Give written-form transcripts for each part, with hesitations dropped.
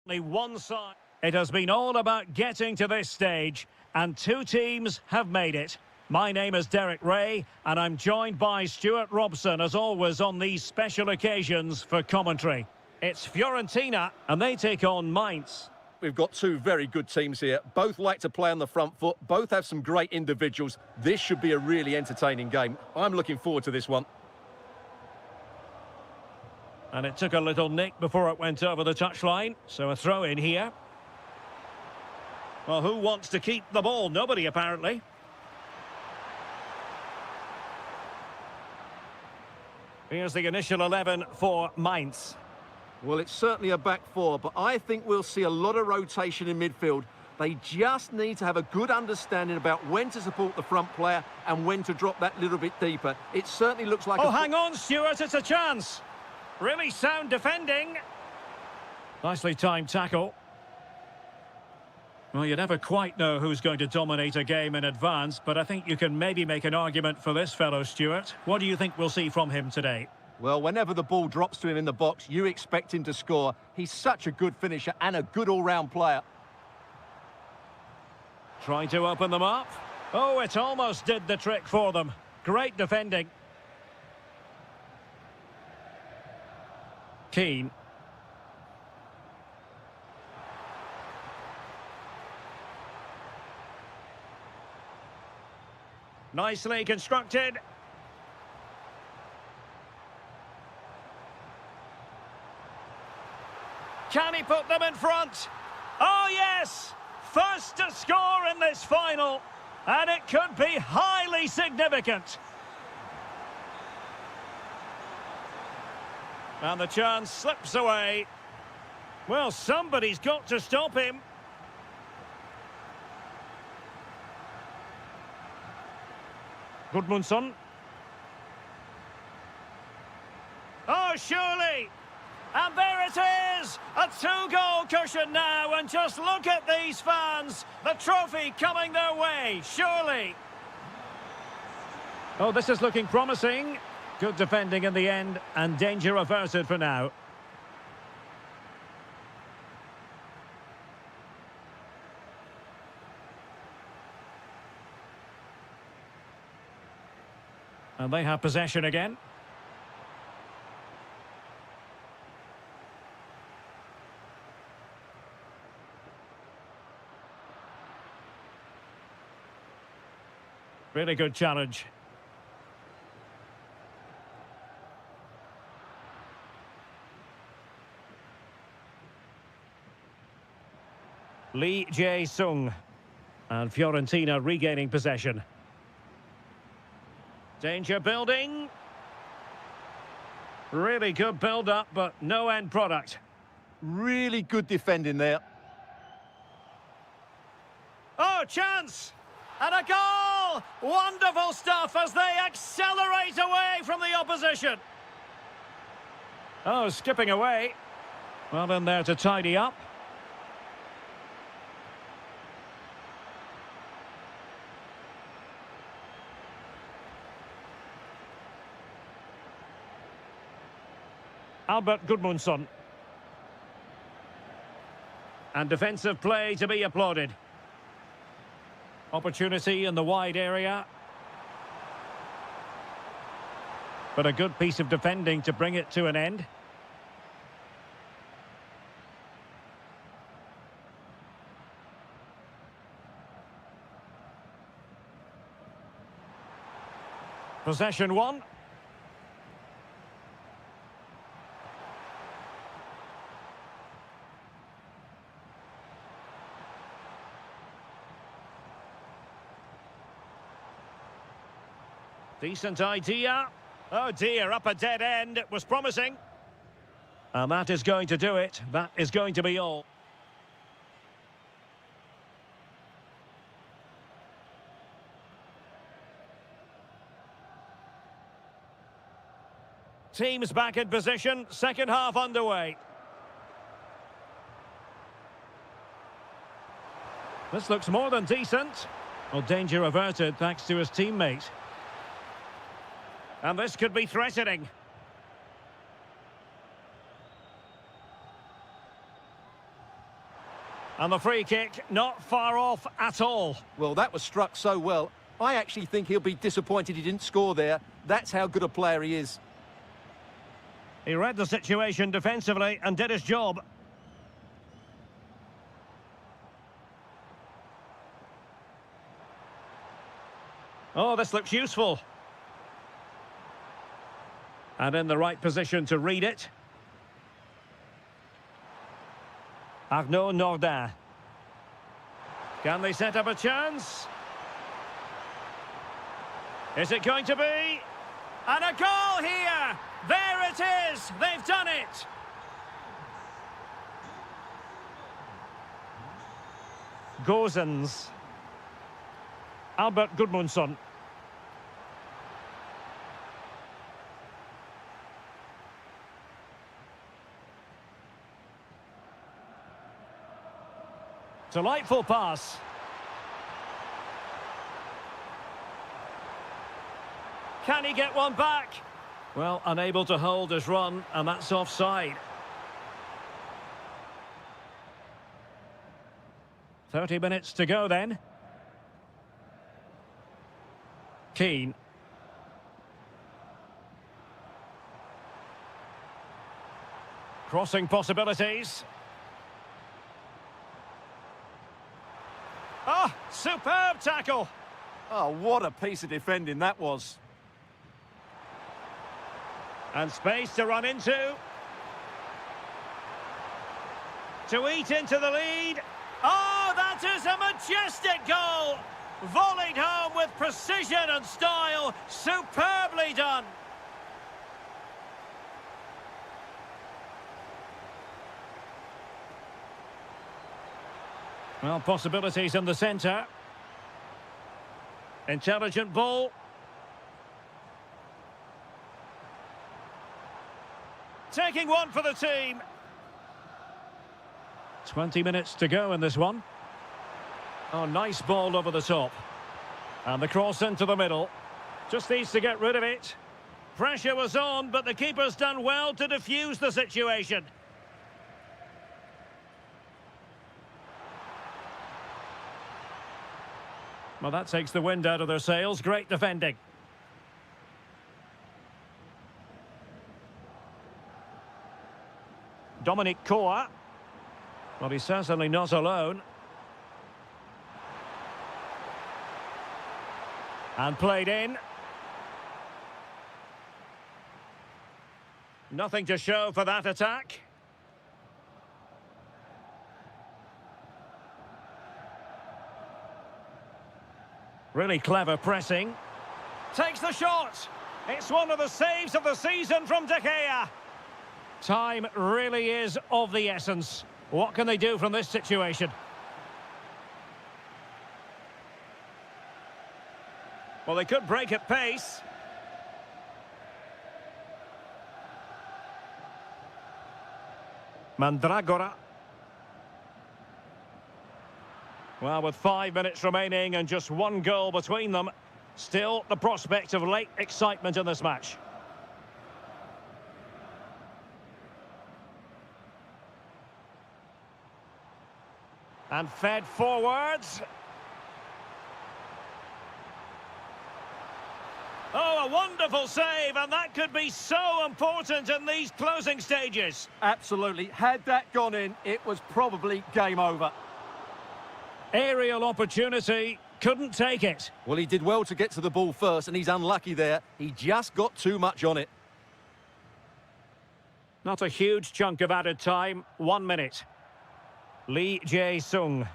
Only one side. It has been all about getting to this stage, and two teams have made it. My name is Derek Ray, and I'm joined by Stuart Robson, as always, on these special occasions for commentary. It's Fiorentina, and they take on Mainz. We've got two very good teams here. Both like to play on the front foot. Both have some great individuals. This should be a really entertaining game. I'm looking forward to this one. And it took a little nick before it went over the touchline, so a throw in here. Well, who wants to keep the ball? Nobody, apparently. Here's the initial 11 for Mainz. Well, it's certainly a back four, but I think we'll see a lot of rotation in midfield. They just need to have a good understanding about when to support the front player and when to drop that little bit deeper. It certainly looks like... Oh, hang on, Stuart, it's a chance. Really sound defending. Nicely timed tackle. Well, you never quite know who's going to dominate a game in advance, but I think you can maybe make an argument for this fellow, Stuart. What do you think we'll see from him today? Well, whenever the ball drops to him in the box, you expect him to score. He's such a good finisher and a good all-round player. Trying to open them up. Oh, it almost did the trick for them. Great defending. Keane. Nicely constructed. Can he put them in front? Oh, yes! First to score in this final. And it could be highly significant. And the chance slips away. Well, somebody's got to stop him. Gudmundsson. Oh, surely! And there it is! A two-goal cushion now, and just look at these fans! The trophy coming their way, surely! Oh, this is looking promising. Good defending in the end, and danger averted for now. And they have possession again. Really good challenge. Lee Jae-sung. And Fiorentina regaining possession. Danger building. Really good build-up, but no end product. Really good defending there. Oh, chance! And a goal! Wonderful stuff as they accelerate away from the opposition. Oh, skipping away. Well in there to tidy up. Albert Gudmundsson. And defensive play to be applauded. Opportunity in the wide area. But a good piece of defending to bring it to an end. Possession one. Decent idea. Oh dear, up a dead end. It was promising. And that is going to do it. That is going to be all. Teams back in position. Second half underway. This looks more than decent. Well, danger averted thanks to his teammate. And this could be threatening. And the free kick not far off at all. Well, that was struck so well. I actually think he'll be disappointed he didn't score there. That's how good a player he is. He read the situation defensively and did his job. Oh, this looks useful. And in the right position to read it. Arnaud Nordin. Can they set up a chance? Is it going to be? And a goal here! There it is! They've done it! Gozens. Albert Gudmundsson. Delightful pass. Can he get one back? Well, unable to hold his run, and that's offside. 30 minutes to go then. Keane. Crossing possibilities. Oh, superb tackle. Oh, what a piece of defending that was. And space to run into. To eat into the lead. Oh, that is a majestic goal. Volleyed home with precision and style. Superbly done. Well, possibilities in the centre. Intelligent ball. Taking one for the team. 20 minutes to go in this one. Oh, nice ball over the top. And the cross into the middle. Just needs to get rid of it. Pressure was on, but the keeper's done well to defuse the situation. Well, that takes the wind out of their sails. Great defending. Dominic Koa. Well, he's certainly not alone. And played in. Nothing to show for that attack. Really clever pressing. Takes the shot. It's one of the saves of the season from De Gea. Time really is of the essence. What can they do from this situation? Well, they could break at pace. Mandragora. Well, with 5 minutes remaining and just one goal between them, still the prospect of late excitement in this match. And fed forwards. Oh, a wonderful save, and that could be so important in these closing stages. Absolutely. Had that gone in, it was probably game over. Aerial opportunity, couldn't take it. Well, he did well to get to the ball first, and he's unlucky there. He just got too much on it. Not a huge chunk of added time, 1 minute. Lee Jae-sung.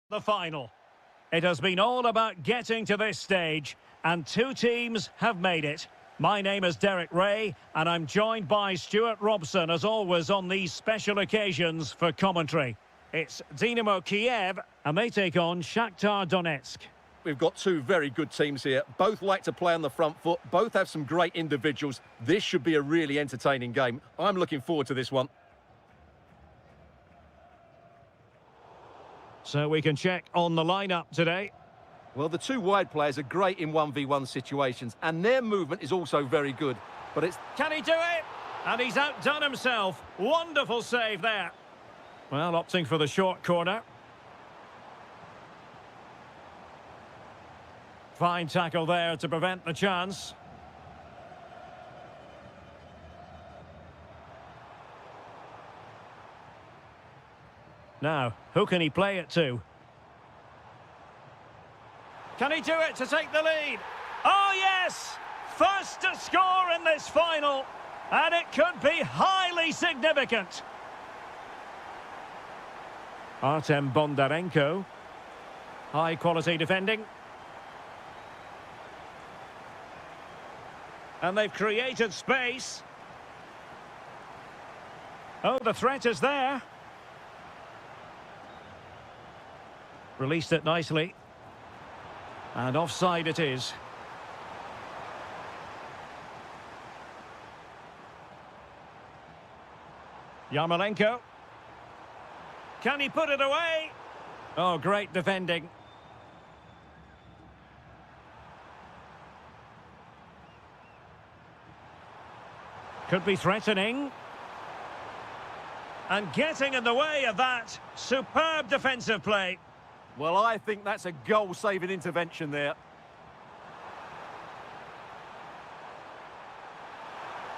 The final. It has been all about getting to this stage, and two teams have made it. My name is Derek Ray, and I'm joined by Stuart Robson, as always, on these special occasions for commentary. It's Dynamo Kiev, and they take on Shakhtar Donetsk. We've got two very good teams here. Both like to play on the front foot. Both have some great individuals. This should be a really entertaining game. I'm looking forward to this one. So we can check on the lineup today. Well, the two wide players are great in 1v1 situations, and their movement is also very good. But it's... Can he do it? And he's outdone himself. Wonderful save there. Well, opting for the short corner. Fine tackle there to prevent the chance. Now, who can he play it to? Can he do it to take the lead? Oh, yes! First to score in this final. And it could be highly significant. Artem Bondarenko. High-quality defending. And they've created space. Oh, the threat is there. Released it nicely. And offside it is. Yarmolenko. Can he put it away? Oh, great defending. Could be threatening. And getting in the way of that. Superb defensive play. Well, I think that's a goal-saving intervention there.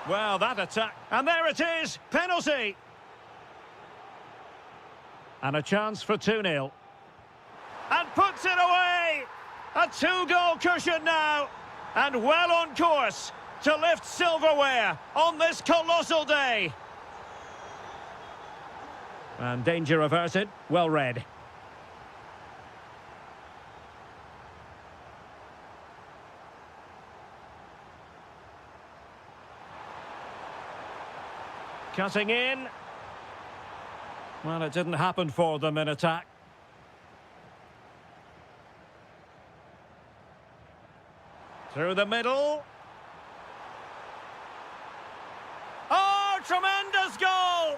Well, that attack. And there it is. Penalty. And a chance for 2-0. And puts it away. A two-goal cushion now. And well on course to lift silverware on this colossal day. And danger averted. Well read. Cutting in. Well, it didn't happen for them in attack. Through the middle. Oh, tremendous goal!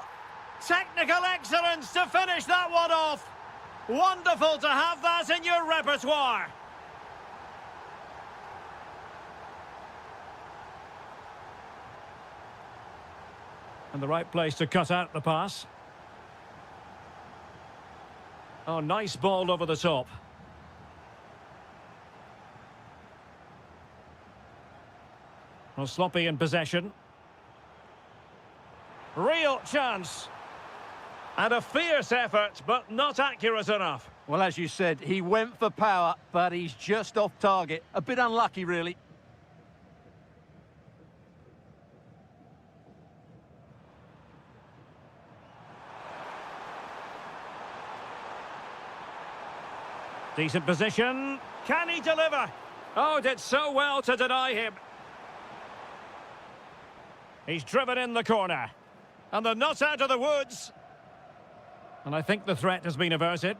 Technical excellence to finish that one off. Wonderful to have that in your repertoire. And the right place to cut out the pass. Oh, nice ball over the top. Well, sloppy in possession. Real chance. And a fierce effort, but not accurate enough. Well, as you said, he went for power, but he's just off target. A bit unlucky, really. Decent position. Can he deliver? Oh, did so well to deny him. He's driven in the corner. And they're not out of the woods. And I think the threat has been averted.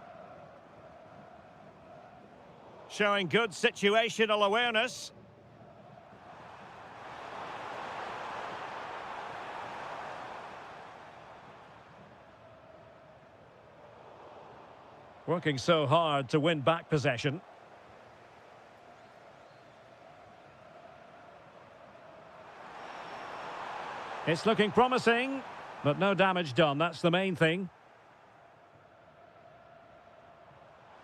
Showing good situational awareness. Working so hard to win back possession. It's looking promising, but no damage done. That's the main thing.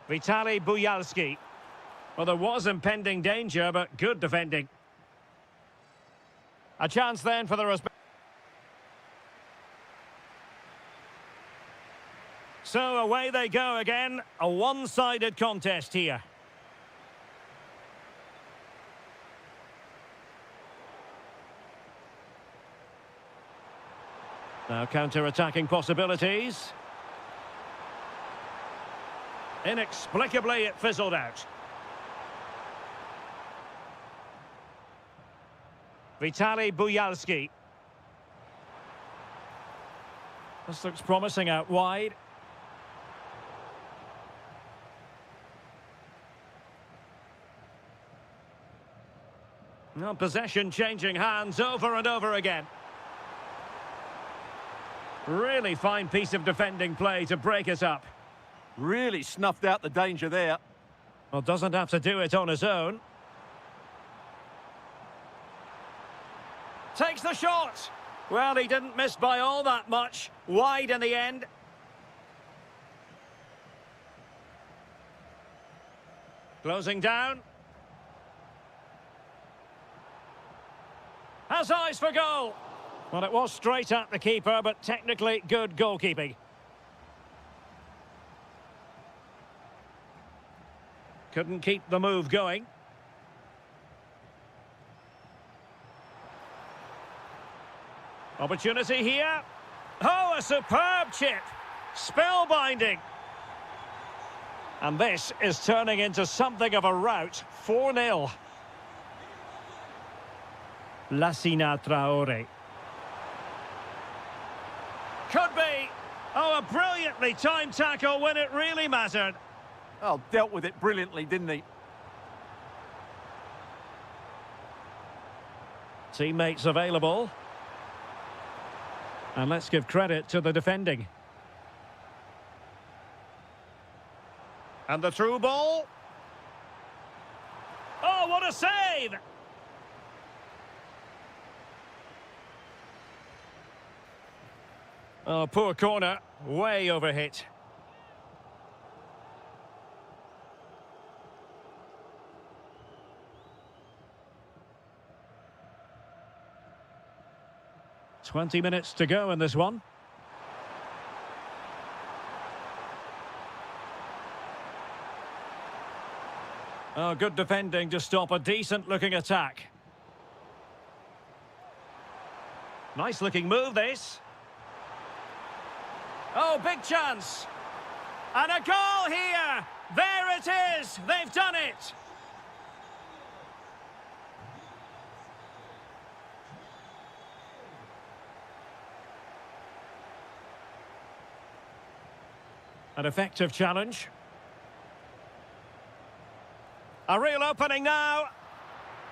Vitaly Buyalski. Well, there was impending danger, but good defending. A chance then for the respect. So away they go again. A one-sided contest here. Now counter-attacking possibilities. Inexplicably, it fizzled out. Vitaly Buyalski. This looks promising out wide. Now possession changing hands over and over again. Really fine piece of defending play to break it up. Really snuffed out the danger there. Well, doesn't have to do it on his own. Takes the shot. Well, he didn't miss by all that much. Wide in the end. Closing down. Has eyes for goal. Well, it was straight at the keeper, but technically good goalkeeping. Couldn't keep the move going. Opportunity here. Oh, a superb chip. Spellbinding. And this is turning into something of a rout. 4-0. Lassina Traore. Could be. Oh, a brilliantly timed tackle when it really mattered. Oh, dealt with it brilliantly, didn't he? Teammates available. And let's give credit to the defending. And the through ball. Oh, what a save! Oh, poor corner. Way overhit. "20 minutes to go in this one. Oh, good defending to stop a decent-looking attack. Nice-looking move, this. Oh, big chance. And a goal here. There it is. They've done it. An effective challenge. A real opening now.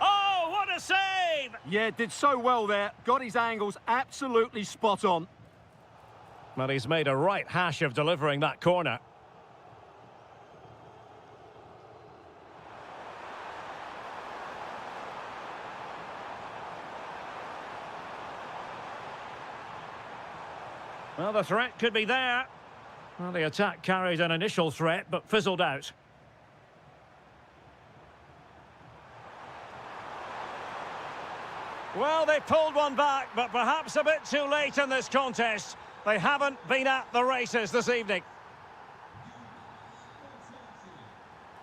Oh, what a save! Yeah, did so well there. Got his angles absolutely spot on. Well, he's made a right hash of delivering that corner. Well, the threat could be there. Well, the attack carried an initial threat, but fizzled out. Well, they pulled one back, but perhaps a bit too late in this contest. They haven't been at the races this evening.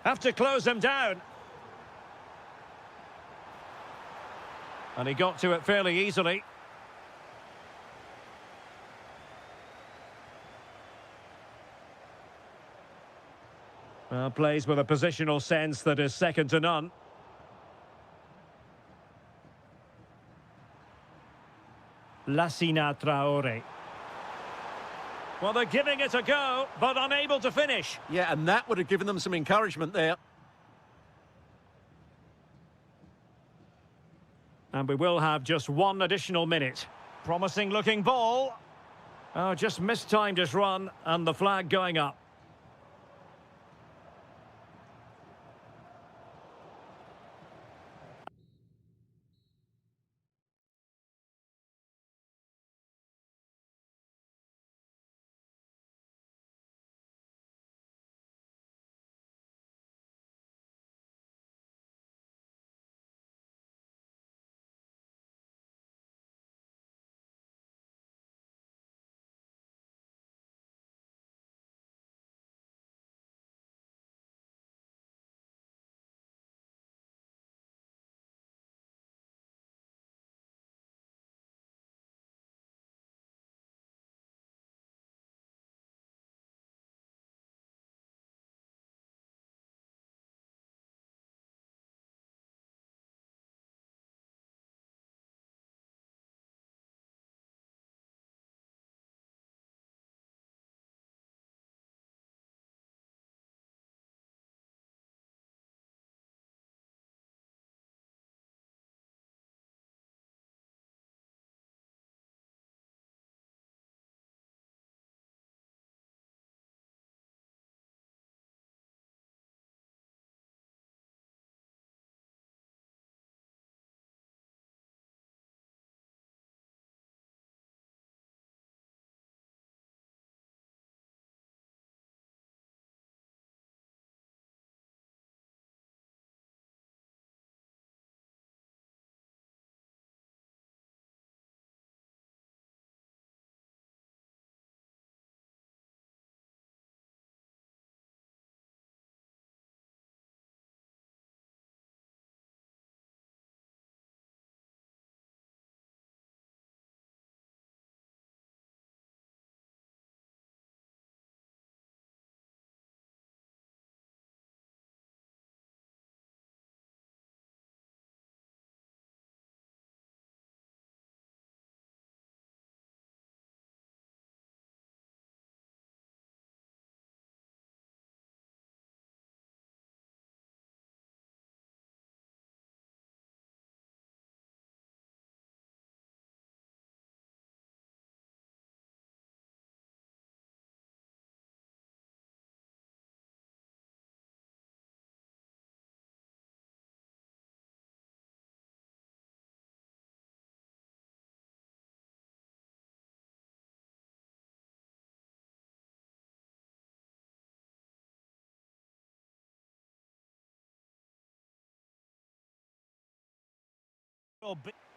Have to close them down. And he got to it fairly easily. Well, plays with a positional sense that is second to none. Lassina Traore. Well, they're giving it a go, but unable to finish. Yeah, and that would have given them some encouragement there. And we will have just one additional minute. Promising looking ball. Oh, just mistimed his run, and the flag going up.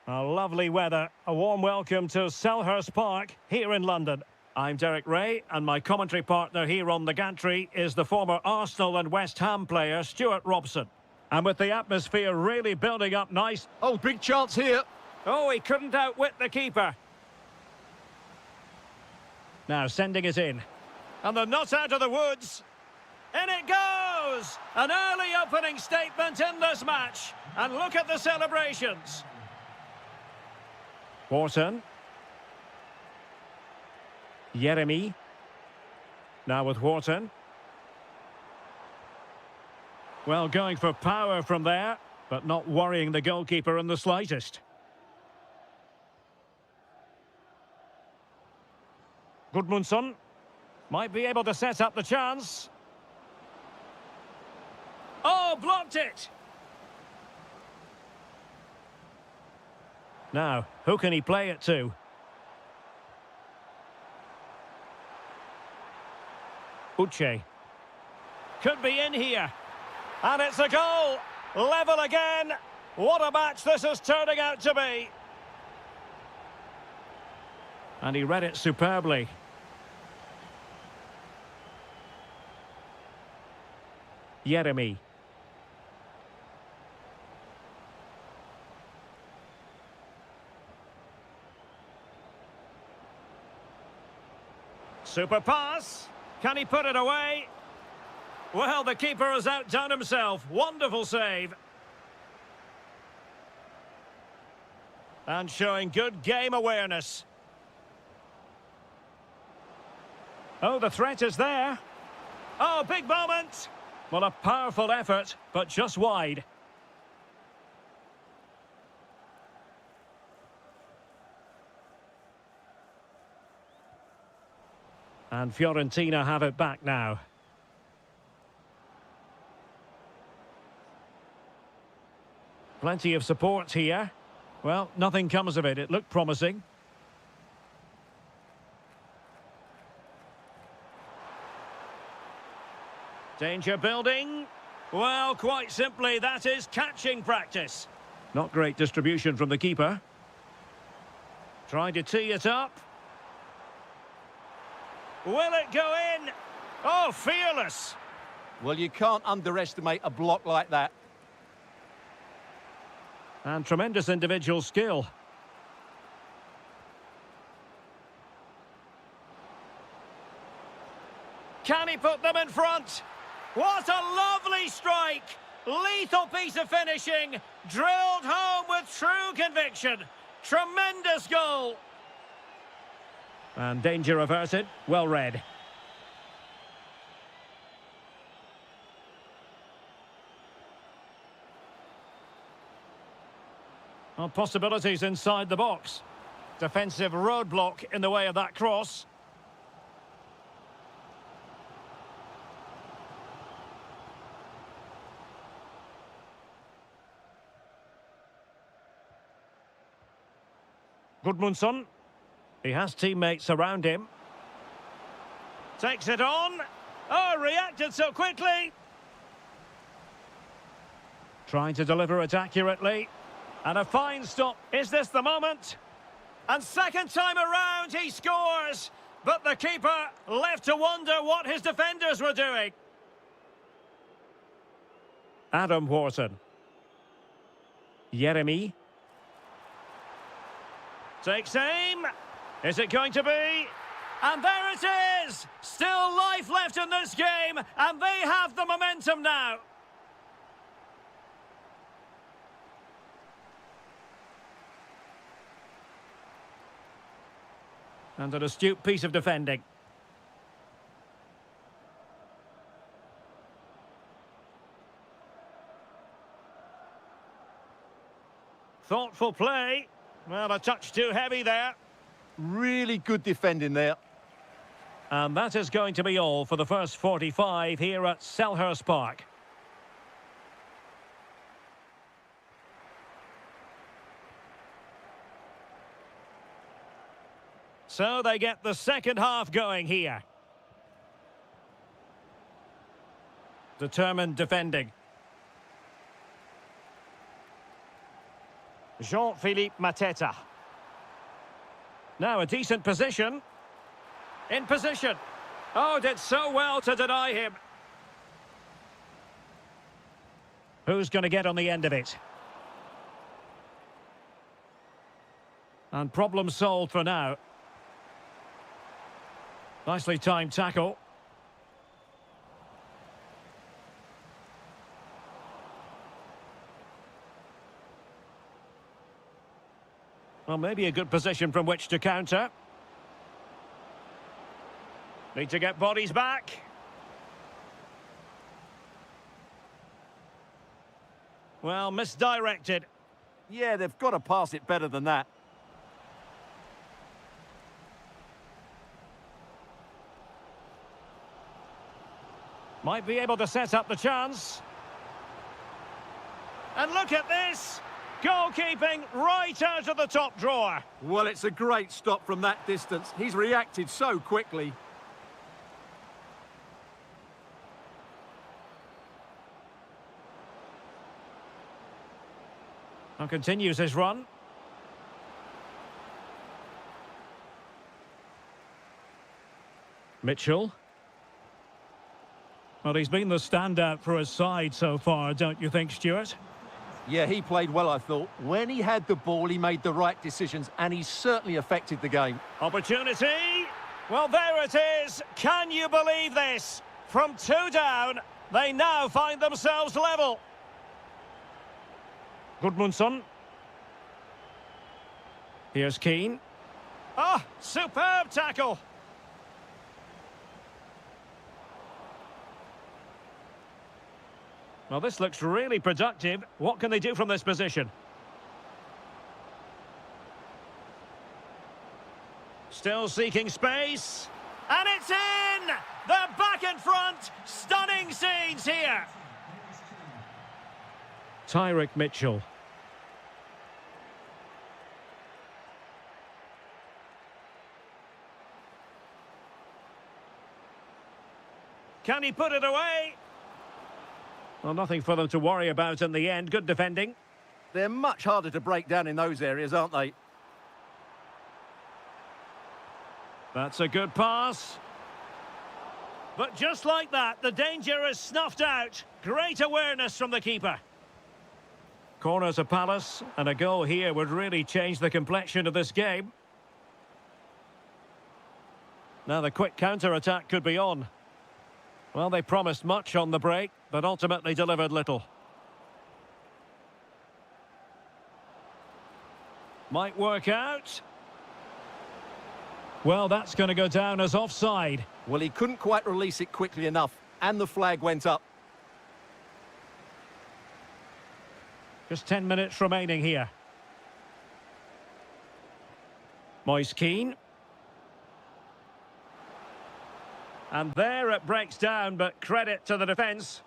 Lovely weather. A warm welcome to Selhurst Park here in London. I'm Derek Ray, and my commentary partner here on the gantry is the former Arsenal and West Ham player Stuart Robson. And with the atmosphere really building up nice... Oh, big chance here. Oh, he couldn't outwit the keeper. Now sending it in. And they're not out of the woods. In it goes! An early opening statement in this match. And look at the celebrations. Wharton. Jeremy. Now with Wharton. Well, going for power from there, but not worrying the goalkeeper in the slightest. Gudmundsson might be able to set up the chance. Oh, blocked it! Now, who can he play it to? Uche. Could be in here. And it's a goal! Level again! What a match this is turning out to be! And he read it superbly. Jeremy. Super pass. Can he put it away? Well, the keeper has outdone himself. Wonderful save. And showing good game awareness. Oh, the threat is there. Oh, big moment. Well, a powerful effort, but just wide. And Fiorentina have it back now. Plenty of support here. Well, nothing comes of it. It looked promising. Danger building. Well, quite simply, that is catching practice. Not great distribution from the keeper. Trying to tee it up. Will it go in? Oh, fearless. Well, you can't underestimate a block like that. And tremendous individual skill. Can he put them in front? What a lovely strike! Lethal piece of finishing, drilled home with true conviction. Tremendous goal! And danger averted, well read. Well, possibilities inside the box. Defensive roadblock in the way of that cross. Gudmundsson. He has teammates around him. Takes it on. Oh, reacted so quickly. Trying to deliver it accurately. And a fine stop. Is this the moment? And second time around, he scores. But the keeper left to wonder what his defenders were doing. Adam Wharton. Jeremy. Takes aim. Is it going to be? And there it is! Still life left in this game, and they have the momentum now. And an astute piece of defending. Thoughtful play. Well, a touch too heavy there. Really good defending there. And that is going to be all for the first 45 here at Selhurst Park. So they get the second half going here. Determined defending. Jean-Philippe Mateta. Now a decent position. In position. Oh, did so well to deny him. Who's going to get on the end of it? And problem solved for now. Nicely timed tackle. Well, maybe a good position from which to counter. Need to get bodies back. Well, misdirected. Yeah, they've got to pass it better than that. Might be able to set up the chance. And look at this! Goalkeeping right out of the top drawer. Well, it's a great stop from that distance. He's reacted so quickly. And continues his run. Mitchell. Well, he's been the standout for his side so far, don't you think, Stuart? Yeah, he played well, I thought. When he had the ball, he made the right decisions, and he certainly affected the game. Opportunity! Well, there it is! Can you believe this? From 2 down, they now find themselves level. Gudmundsson. Here's Keane. Ah, superb tackle! Well, this looks really productive. What can they do from this position? Still seeking space. And it's in! They're back in front! Stunning scenes here! Tyrick Mitchell. Can he put it away? Well, nothing for them to worry about in the end. Good defending. They're much harder to break down in those areas, aren't they? That's a good pass. But just like that, the danger is snuffed out. Great awareness from the keeper. Corner to Palace, and a goal here would really change the complexion of this game. Now the quick counter-attack could be on. Well, they promised much on the break, but ultimately delivered little. Might work out. Well, that's going to go down as offside. Well, he couldn't quite release it quickly enough, and the flag went up. Just 10 minutes remaining here. Moise Keane. And there it breaks down, but credit to the defence.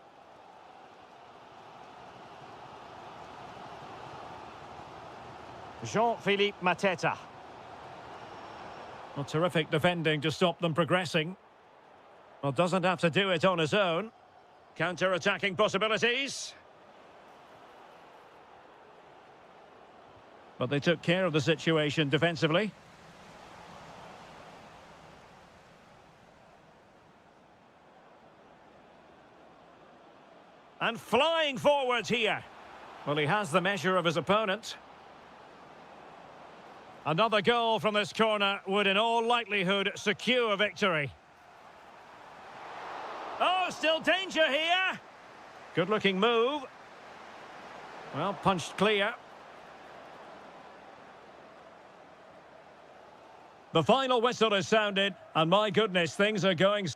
Jean-Philippe Mateta. Well, terrific defending to stop them progressing. Well, doesn't have to do it on his own. Counter-attacking possibilities. But they took care of the situation defensively. And flying forwards here. Well, he has the measure of his opponent. Another goal from this corner would in all likelihood secure victory. Oh, still danger here. Good looking move. Well, punched clear. The final whistle is sounded, and my goodness, things are going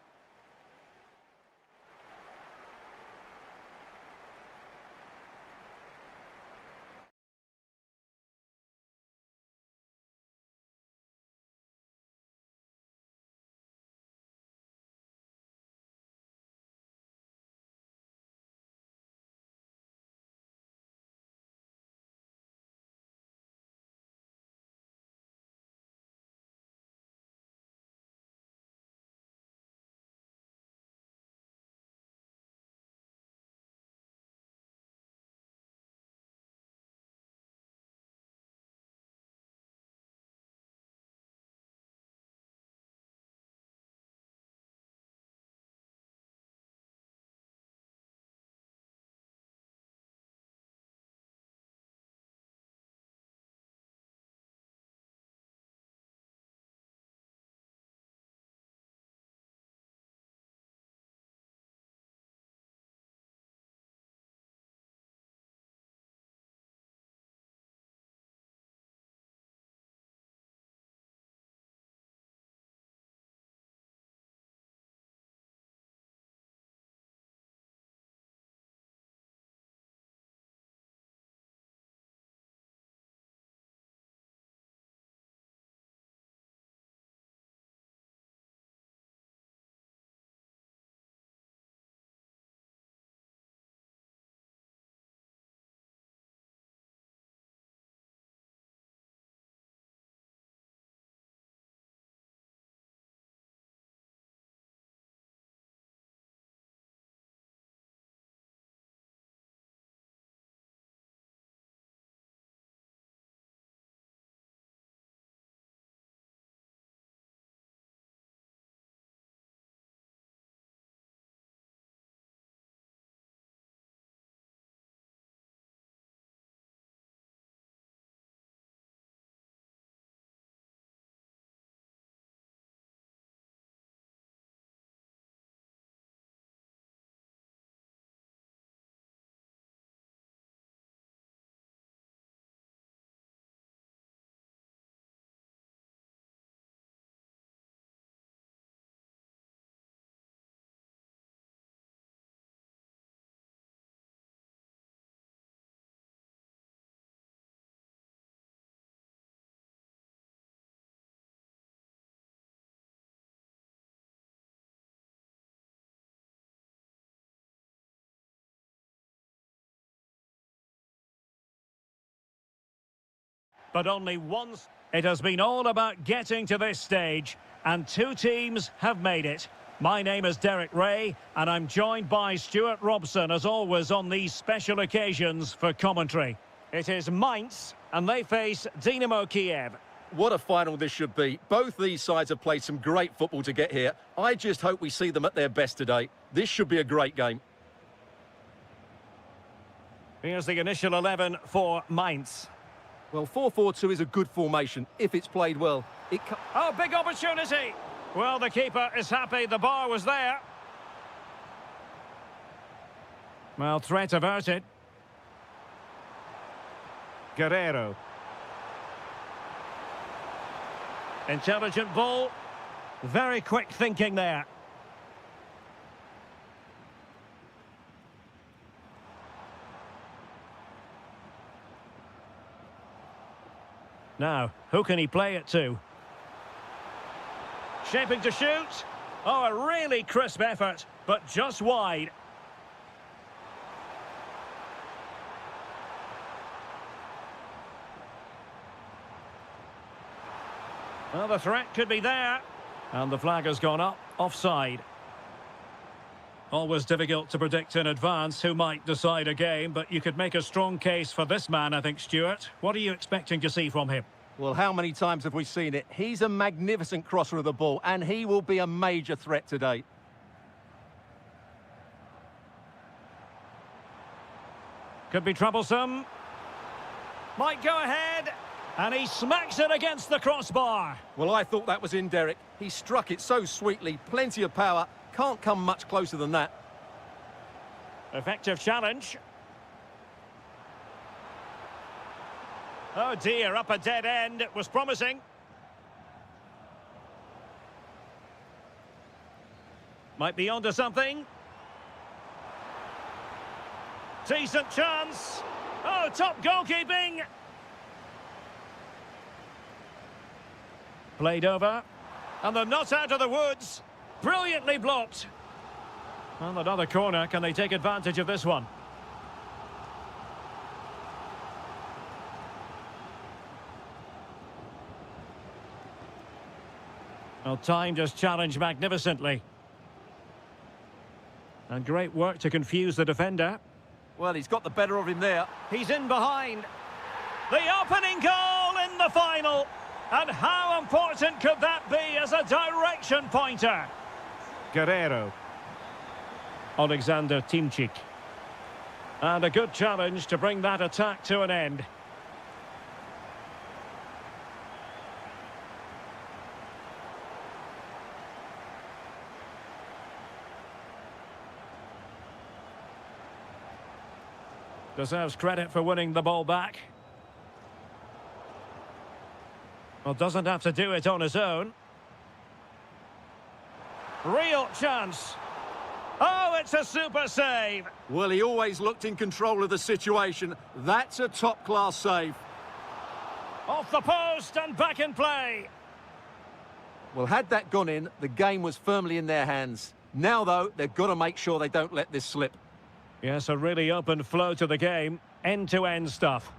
but only once. It has been all about getting to this stage, and two teams have made it. My name is Derek Ray, and I'm joined by Stuart Robson, as always, on these special occasions for commentary. It is Mainz, and they face Dynamo Kiev. What a final this should be. Both these sides have played some great football to get here. I just hope we see them at their best today. This should be a great game. Here's the initial 11 for Mainz. Well, 4-4-2 is a good formation if it's played well. Oh, big opportunity! Well, the keeper is happy the bar was there. Well, threat averted. Guerrero. Intelligent ball. Very quick thinking there. Now, who can he play it to? Shaping to shoot. Oh, a really crisp effort, but just wide. Well, the threat could be there. And the flag has gone up, offside. Always difficult to predict in advance who might decide a game, but you could make a strong case for this man, I think, Stuart. What are you expecting to see from him? Well, how many times have we seen it? He's a magnificent crosser of the ball, and he will be a major threat today. Could be troublesome. Might go ahead. And he smacks it against the crossbar. Well, I thought that was in, Derek. He struck it so sweetly, plenty of power. Can't come much closer than that. Effective challenge. Oh dear, up a dead end. It was promising. Might be onto something. Decent chance. Oh, top goalkeeping. Played over. And they're not out of the woods. Brilliantly blocked. And another corner. Can they take advantage of this one? Well, timed his challenge magnificently. And great work to confuse the defender. Well, he's got the better of him there. He's in behind. The opening goal in the final. And how important could that be as a direction pointer? Guerrero. Alexander Timchik. And a good challenge to bring that attack to an end. Deserves credit for winning the ball back. Well, doesn't have to do it on his own. Real chance. Oh, it's a super save. Well, he always looked in control of the situation. That's a top-class save. Off the post and back in play. Well, had that gone in, the game was firmly in their hands. Now, though, they've got to make sure they don't let this slip. Yes, a really open flow to the game. End-to-end stuff.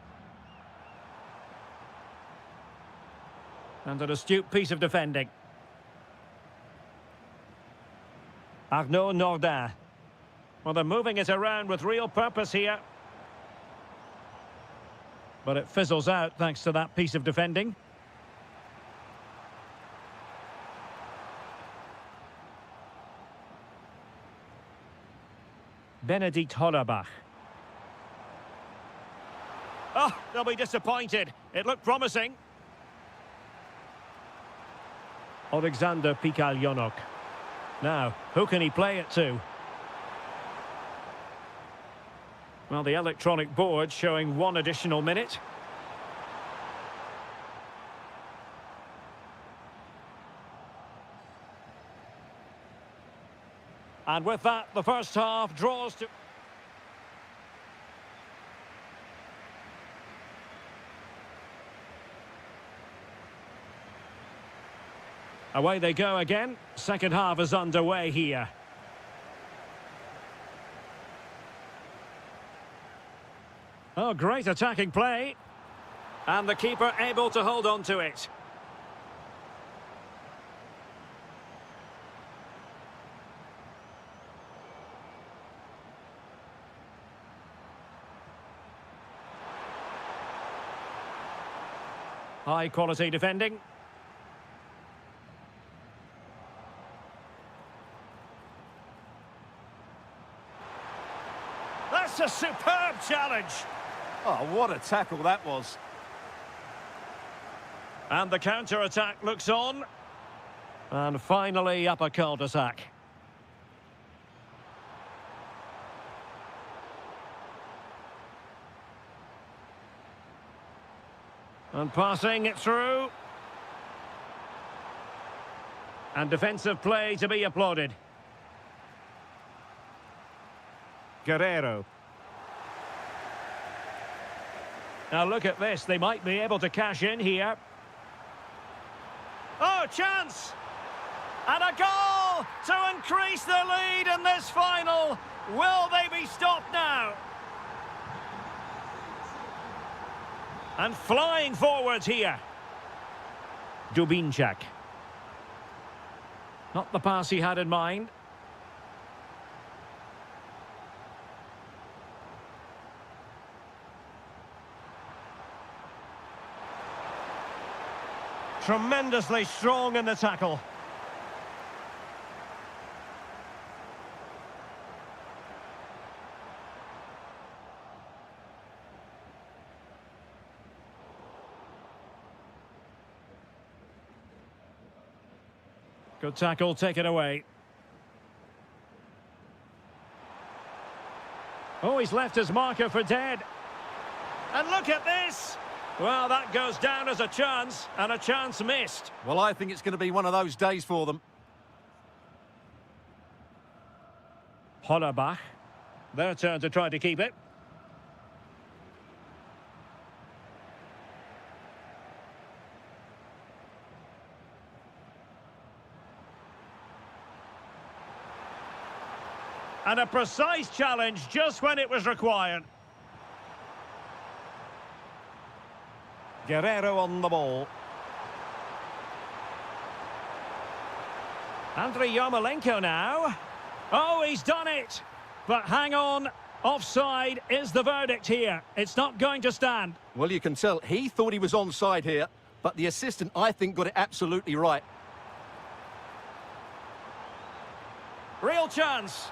And an astute piece of defending. Arnaud Nordin. Well, they're moving it around with real purpose here. But it fizzles out thanks to that piece of defending. Benedikt Hollerbach. Oh, they'll be disappointed. It looked promising. Alexander Pikalyonok. Now, who can he play it to? Well, the electronic board showing one additional minute. And with that, the first half draws to... Away they go again. Second half is underway here. Oh, great attacking play. And the keeper able to hold on to it. High quality defending. That's a superb challenge. Oh, what a tackle that was. And the counter-attack looks on. And finally up a cul-de-sac. And passing it through. And defensive play to be applauded. Guerrero. Now look at this, they might be able to cash in here. Oh, chance! And a goal to increase the lead in this final. Will they be stopped now? And flying forwards here. Dubinčak. Not the pass he had in mind. Tremendously strong in the tackle. Good tackle, take it away. Oh, he's left his marker for dead. And look at this! Well, that goes down as a chance, and a chance missed. Well, I think it's going to be one of those days for them. Hollerbach. Their turn to try to keep it. And a precise challenge just when it was required. Guerrero on the ball. Andriy Yarmolenko now. Oh, he's done it. But hang on. Offside is the verdict here. It's not going to stand. Well, you can tell he thought he was onside here, but the assistant, I think, got it absolutely right. Real chance.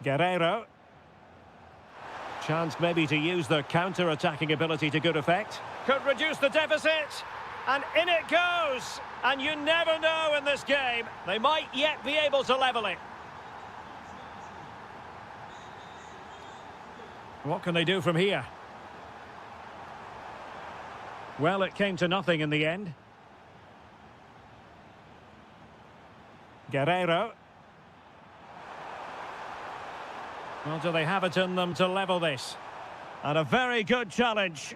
Guerrero. Chance maybe to use their counter-attacking ability to good effect. Could reduce the deficit. And in it goes. And you never know in this game. They might yet be able to level it. What can they do from here? Well, it came to nothing in the end. Guerrero. Well, do they have it in them to level this? And a very good challenge.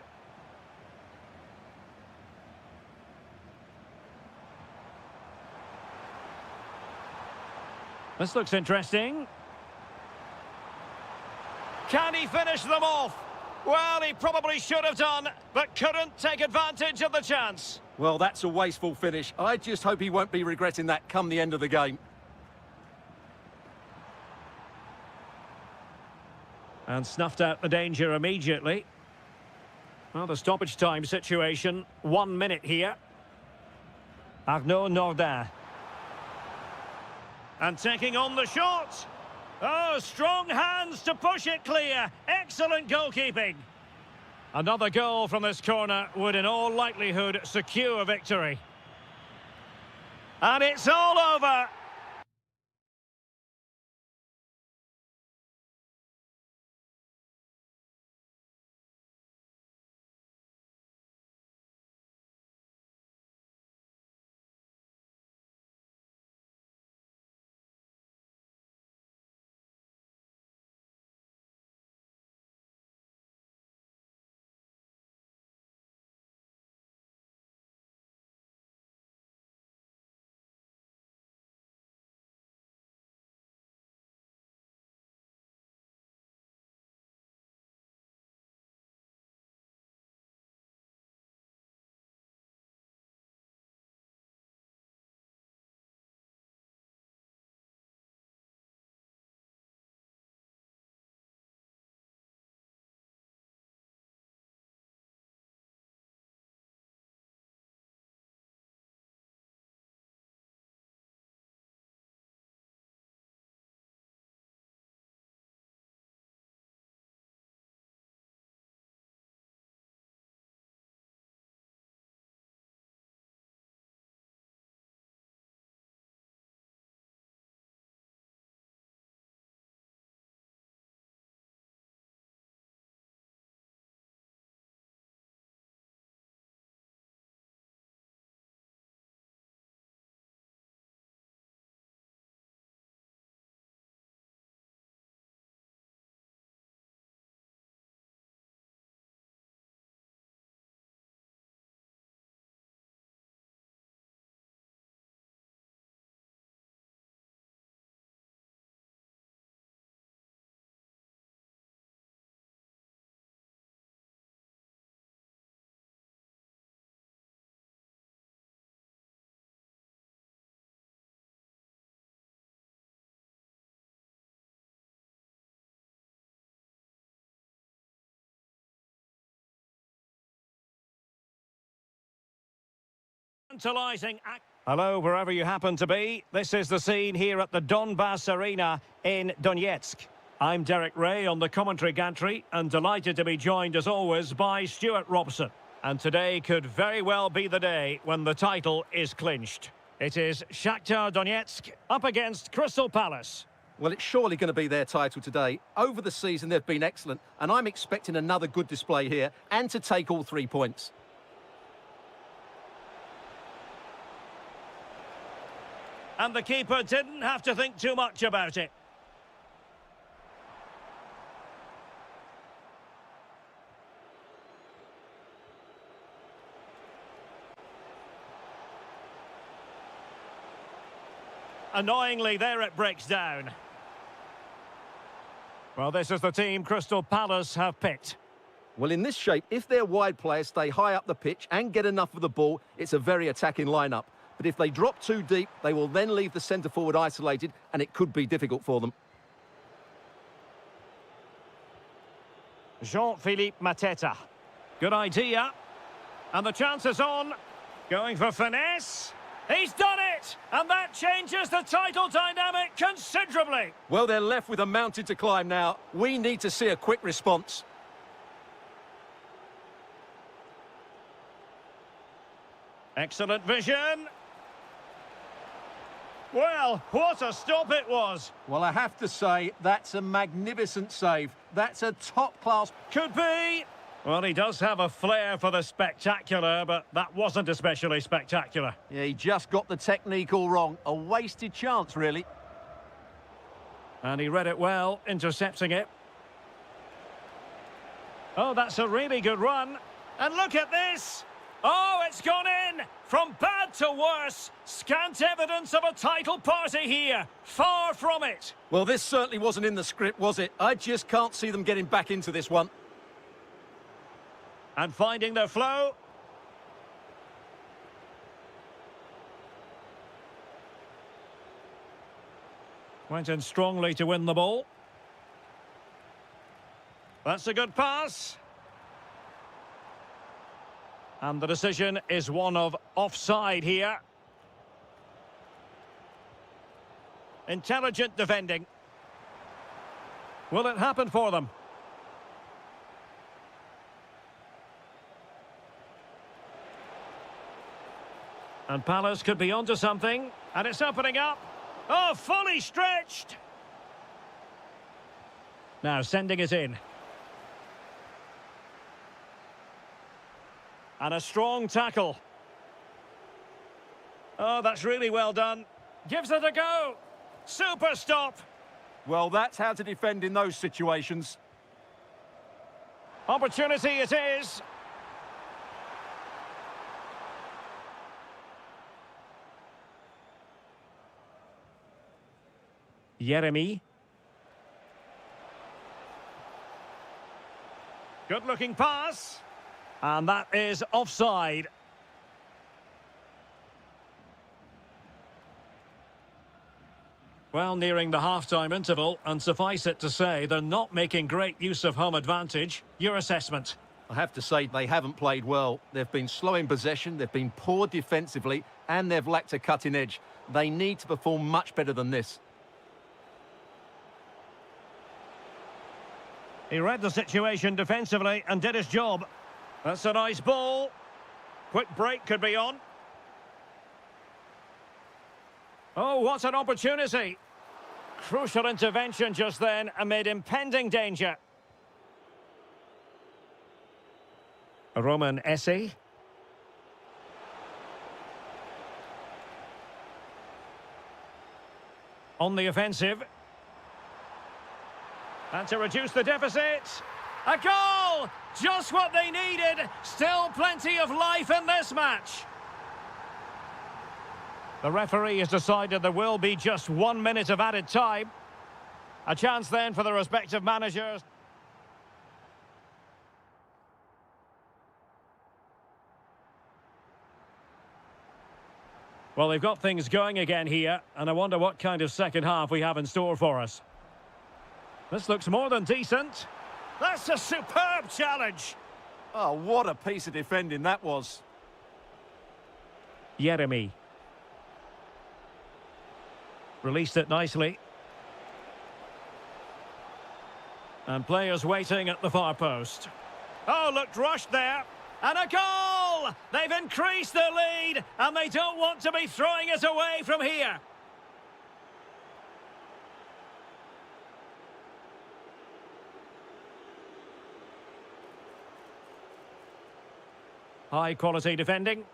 This looks interesting. Can he finish them off? Well, he probably should have done, but couldn't take advantage of the chance. Well, that's a wasteful finish. I just hope he won't be regretting that come the end of the game. And snuffed out the danger immediately. Well, the stoppage time situation, 1 minute here. Arnaud Nordin. And taking on the shot. Oh, strong hands to push it clear. Excellent goalkeeping. Another goal from this corner would in all likelihood secure victory. And it's all over. tantalising act. Hello, wherever you happen to be. This is the scene here at the Donbass Arena in Donetsk. I'm Derek Ray on the commentary gantry and delighted to be joined as always by Stuart Robson. And today could very well be the day when the title is clinched. It is Shakhtar Donetsk up against Crystal Palace. Well, it's surely going to be their title today. Over the season, they've been excellent, and I'm expecting another good display here and to take all 3 points. And the keeper didn't have to think too much about it. Annoyingly, there it breaks down. Well, this is the team Crystal Palace have picked. Well, in this shape, if their wide players stay high up the pitch and get enough of the ball, it's a very attacking lineup. But if they drop too deep, they will then leave the centre-forward isolated, and it could be difficult for them. Jean-Philippe Mateta. Good idea. And the chance is on. Going for finesse. He's done it! And that changes the title dynamic considerably. Well, they're left with a mountain to climb now. We need to see a quick response. Excellent vision. Well, what a stop it was. Well, I have to say, that's a magnificent save. That's a top-class... Could be. Well, he does have a flair for the spectacular, but that wasn't especially spectacular. Yeah, he just got the technique all wrong. A wasted chance, really. And he read it well, intercepting it. Oh, that's a really good run. And look at this. Oh, it's gone in. From bad to worse. Scant evidence of a title party here. Far from it. Well, this certainly wasn't in the script, was it? I just can't see them getting back into this one. And finding their flow. Went in strongly to win the ball. That's a good pass. And the decision is one of offside here. Intelligent defending. Will it happen for them? And Palace could be onto something. And it's opening up. Oh, fully stretched. Now sending it in. And a strong tackle. Oh, that's really well done. Gives it a go. Super stop. Well, that's how to defend in those situations. Opportunity it is. Yeremy. Good-looking pass. And that is offside. Well, nearing the half-time interval, and suffice it to say, they're not making great use of home advantage. Your assessment? I have to say, they haven't played well. They've been slow in possession, they've been poor defensively, and they've lacked a cutting edge. They need to perform much better than this. He read the situation defensively and did his job. That's a nice ball. Quick break could be on. Oh, what an opportunity. Crucial intervention just then amid impending danger. Roman Esse. On the offensive. And to reduce the deficit. A goal! Just what they needed. Still plenty of life in this match. The referee has decided there will be just 1 minute of added time. A chance then for the respective managers. Well, they've got things going again here, and I wonder what kind of second half we have in store for us. This looks more than decent. That's a superb challenge. Oh, what a piece of defending that was. Jeremy. Released it nicely. And players waiting at the far post. Oh, looked rushed there. And a goal! They've increased their lead, and they don't want to be throwing it away from here. High quality defending.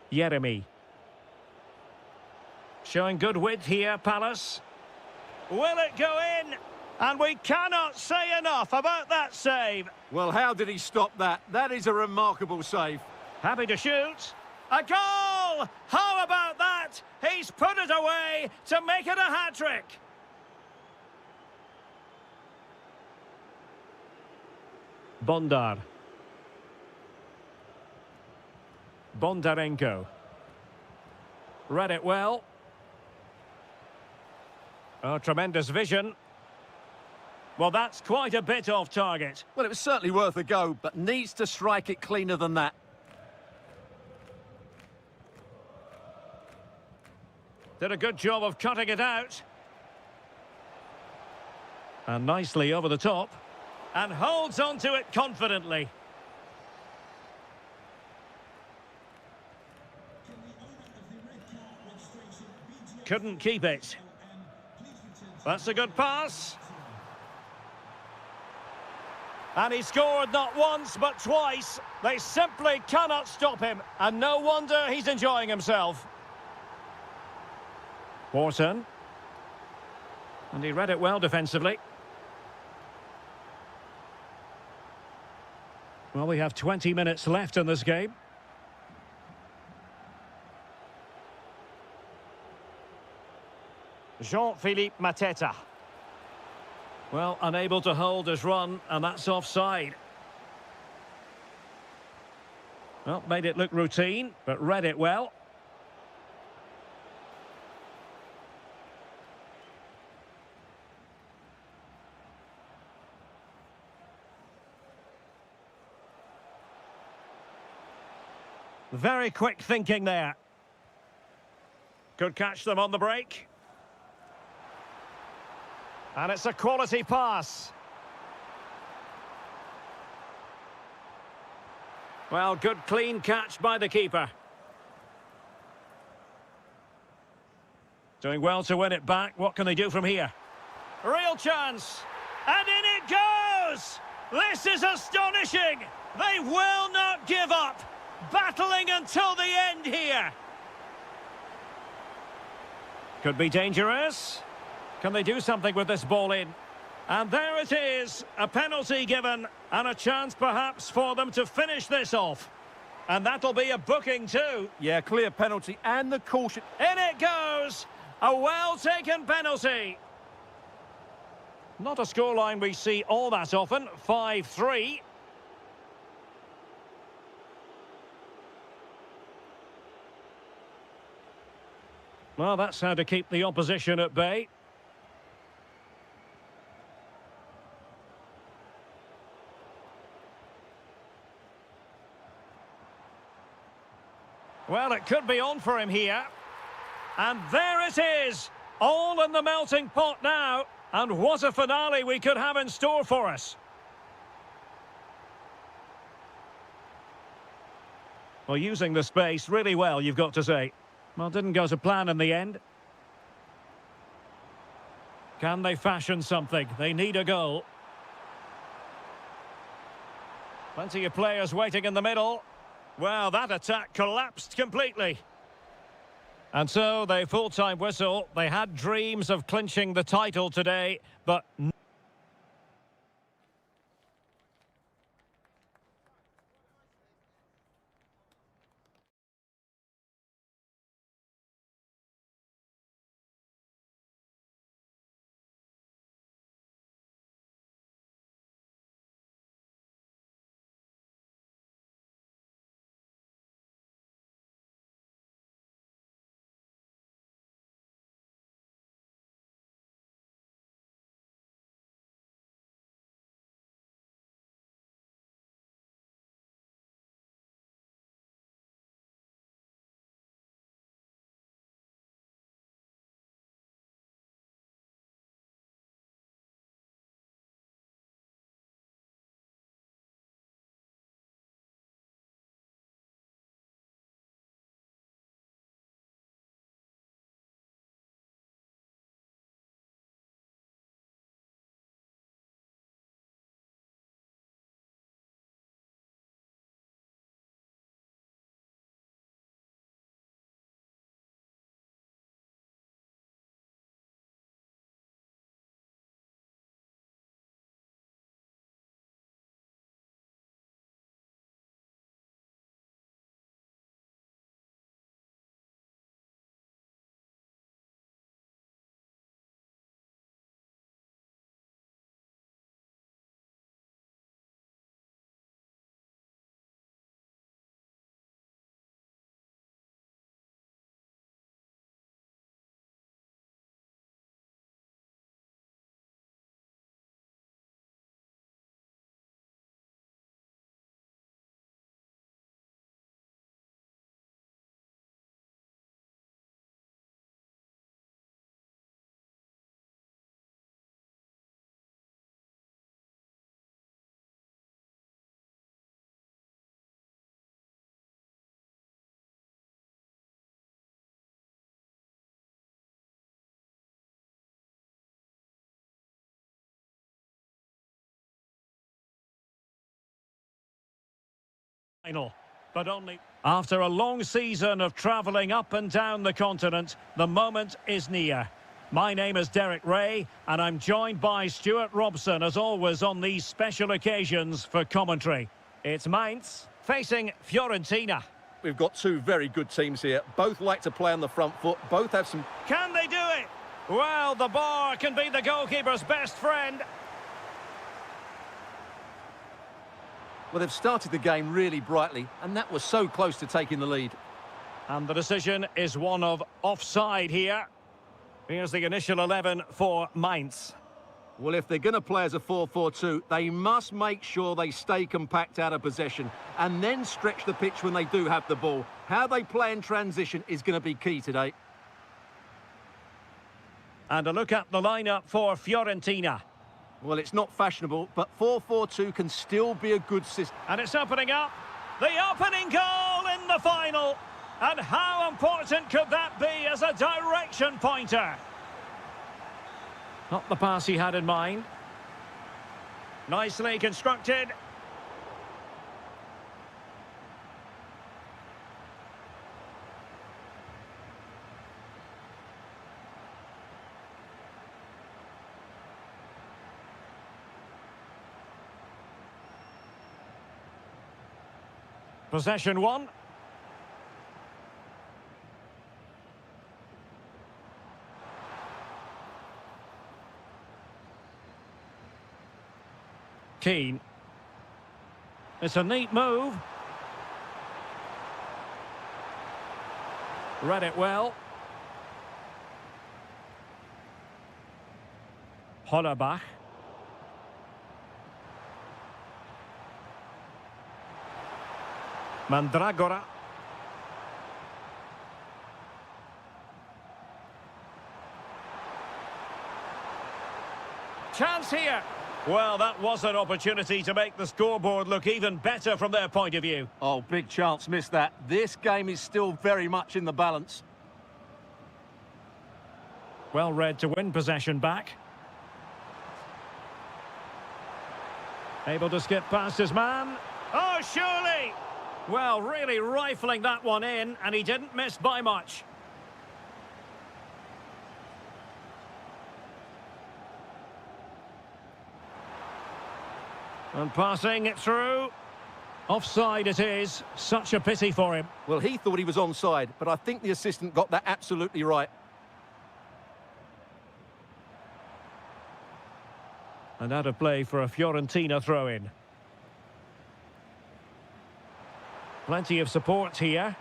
Jeremy. Showing good width here, Palace. Will it go in? And we cannot say enough about that save. Well, how did he stop that? That is a remarkable save. Happy to shoot. A goal! How about that? He's put it away to make it a hat-trick. Bondar. Bondarenko. Read it well. Oh, tremendous vision. Well, that's quite a bit off target. Well, it was certainly worth a go, but needs to strike it cleaner than that. Did a good job of cutting it out. And nicely over the top. And holds on to it confidently. Couldn't keep it. That's a good pass. And he scored not once, but twice. They simply cannot stop him. And no wonder he's enjoying himself. Wharton. And he read it well defensively. Well, we have 20 minutes left in this game. Jean-Philippe Mateta. Well, unable to hold his run, and that's offside. Well, made it look routine, but read it well. Very quick thinking there. Could catch them on the break. And it's a quality pass. Well, good clean catch by the keeper. Doing well to win it back. What can they do from here? Real chance. And in it goes! This is astonishing! They will not give up. Battling until the end here. Could be dangerous. Can they do something with this ball in? And there it is, a penalty given, and a chance perhaps for them to finish this off. And that'll be a booking too. Yeah, clear penalty and the caution. In it goes! A well-taken penalty. Not a scoreline we see all that often, 5-3. Well, that's how to keep the opposition at bay. Well, it could be on for him here. And there it is, all in the melting pot now. And what a finale we could have in store for us. Well, using the space really well, you've got to say. Well, didn't go to plan in the end. Can they fashion something? They need a goal. Plenty of players waiting in the middle. Well, that attack collapsed completely. And so they full-time whistle. They had dreams of clinching the title today, but... final. But only after a long season of travelling up and down the continent, the moment is near. My name is Derek Ray, and I'm joined by Stuart Robson, as always, on these special occasions for commentary. It's Mainz facing Fiorentina. We've got two very good teams here. Both like to play on the front foot. Both have some... Can they do it? Well, the bar can be the goalkeeper's best friend. Well, they've started the game really brightly, and that was so close to taking the lead. And the decision is one of offside here. Here's the initial 11 for Mainz. Well, if they're going to play as a 4-4-2, they must make sure they stay compact out of possession and then stretch the pitch when they do have the ball. How they play in transition is going to be key today. And a look at the lineup for Fiorentina. Well, it's not fashionable, but 4-4-2 can still be a good system. And it's opening up. The opening goal in the final. And how important could that be as a direction pointer? Not the pass he had in mind. Nicely constructed. Possession one. Keane. It's a neat move. Read it well. Hollerbach. Mandragora. Chance here. Well, that was an opportunity to make the scoreboard look even better from their point of view. Oh, big chance, missed that. This game is still very much in the balance. Well read to win possession back. Able to skip past his man. Oh, surely! Well, really rifling that one in, and he didn't miss by much. And passing it through. Offside it is. Such a pity for him. Well, he thought he was onside, but I think the assistant got that absolutely right. And out of play for a Fiorentina throw-in. Plenty of support here.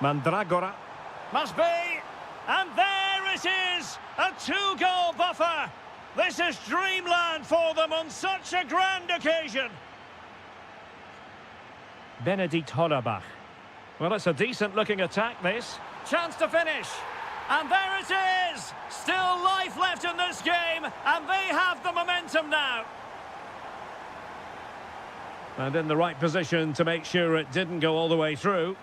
Mandragora. Must be! And there it is! A two-goal buffer! This is dreamland for them on such a grand occasion! Benedikt Hollerbach. Well, it's a decent-looking attack, this. Chance to finish! And there it is! Still life left in this game, and they have the momentum now. And in the right position to make sure it didn't go all the way through.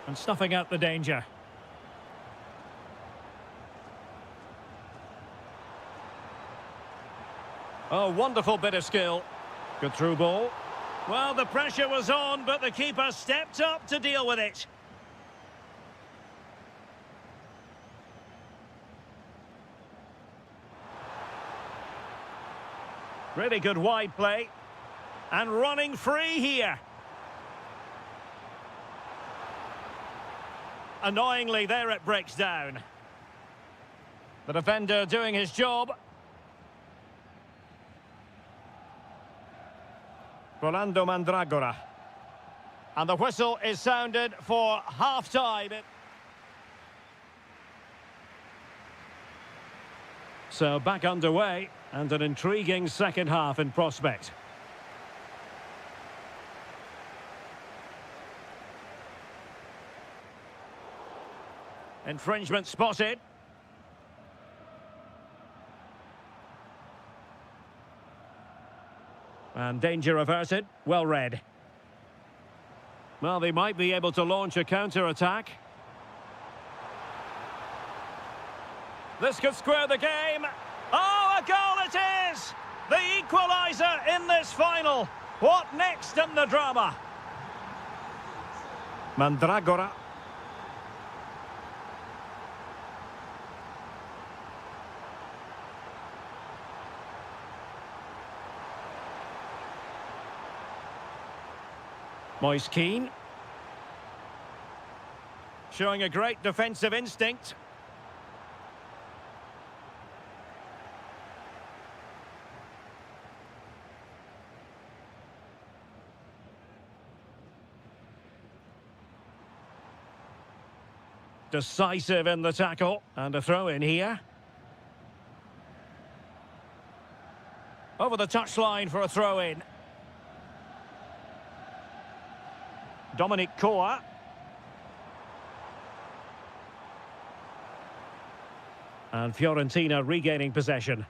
And snuffing out the danger. Oh, wonderful bit of skill. Good through ball. Well, the pressure was on, but the keeper stepped up to deal with it. Really good wide play. And running free here. Annoyingly, there it breaks down. The defender doing his job. Rolando Mandragora. And the whistle is sounded for half-time. So back underway, and an intriguing second half in prospect. Infringement spotted. And danger averted. Well read. Well, they might be able to launch a counter-attack. This could square the game. Oh, a goal it is! The equaliser in this final. What next in the drama? Mandragora. Moise Keane. Showing a great defensive instinct. Decisive in the tackle. And a throw in here. Over the touchline for a throw in. Dominic Koa. And Fiorentina regaining possession.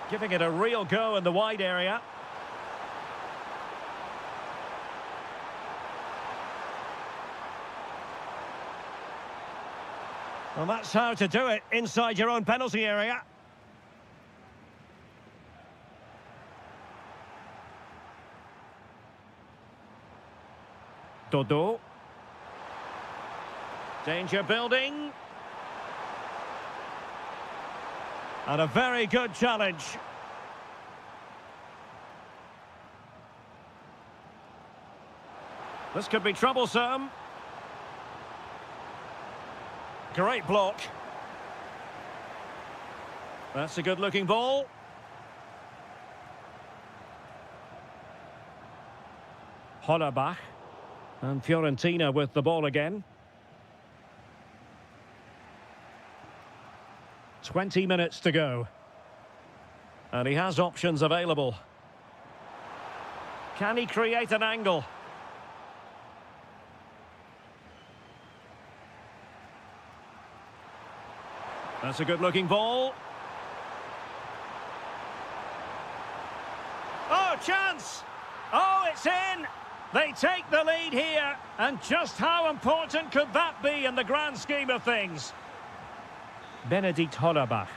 Giving it a real go in the wide area. Well, that's how to do it inside your own penalty area. Dodo. Danger building. And a very good challenge. This could be troublesome. Great block. That's a good-looking ball. Hollerbach. And Fiorentina with the ball again. 20 minutes to go. And he has options available. Can he create an angle? That's a good-looking ball. Oh, chance! Oh, it's in! They take the lead here, and just how important could that be in the grand scheme of things? Benedikt Hollerbach.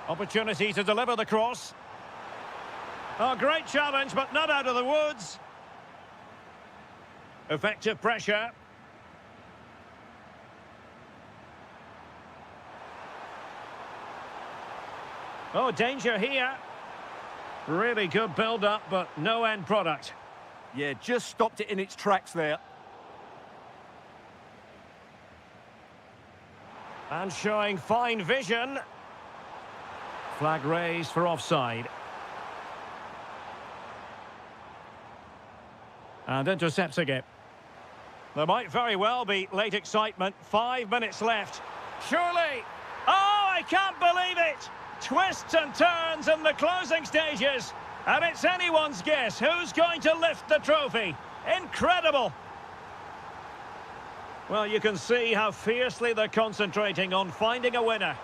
Opportunity to deliver the cross. Oh, great challenge, but not out of the woods. Effective pressure. Oh, danger here. Really good build-up, but no end product. Yeah, just stopped it in its tracks there. And showing fine vision. Flag raised for offside. And intercepting it. There might very well be late excitement. 5 minutes left. Surely. Oh, I can't believe it. Twists and turns in the closing stages. And it's anyone's guess who's going to lift the trophy. Incredible. Well, you can see how fiercely they're concentrating on finding a winner.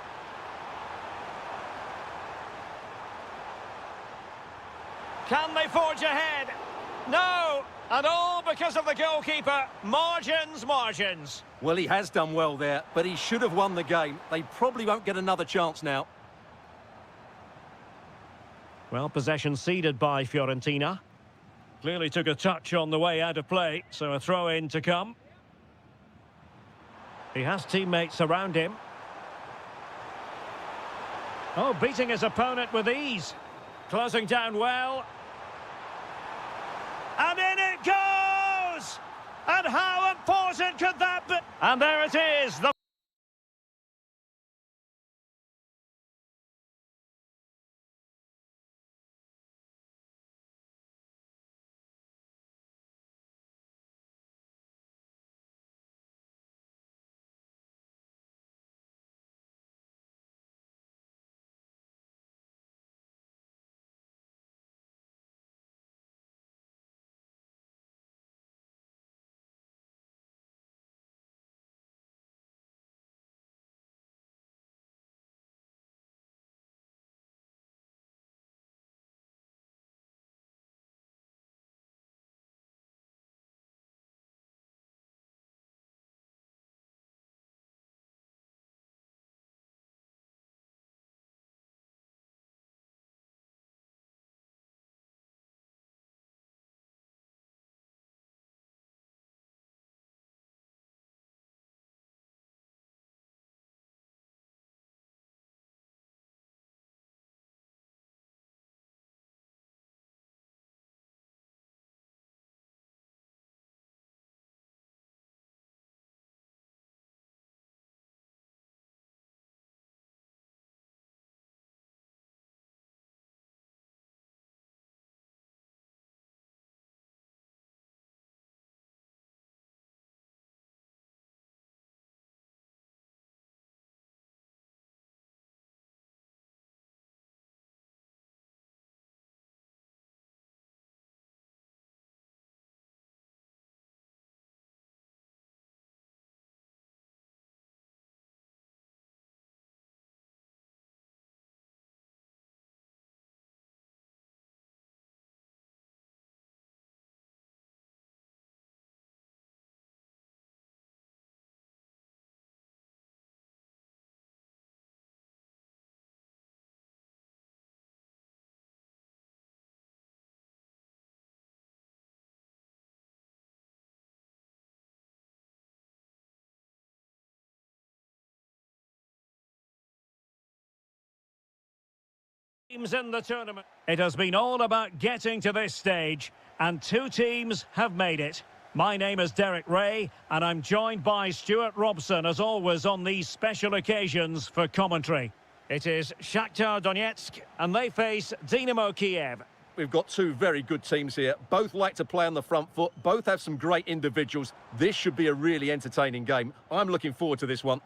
Can they forge ahead? No. And all because of the goalkeeper. Margins, margins. Well, he has done well there, but he should have won the game. They probably won't get another chance now. Well, possession ceded by Fiorentina. Clearly took a touch on the way out of play, so a throw-in to come. He has teammates around him. Oh, beating his opponent with ease. Closing down well. And in it goes! And how important could that be? And there it is, the Teams in the tournament. It has been all about getting to this stage, and two teams have made it. My name is Derek Ray, and I'm joined by Stuart Robson, as always, on these special occasions for commentary. It is Shakhtar Donetsk, and they face Dynamo Kiev. We've got two very good teams here. Both like to play on the front foot. Both have some great individuals. This should be a really entertaining game. I'm looking forward to this one.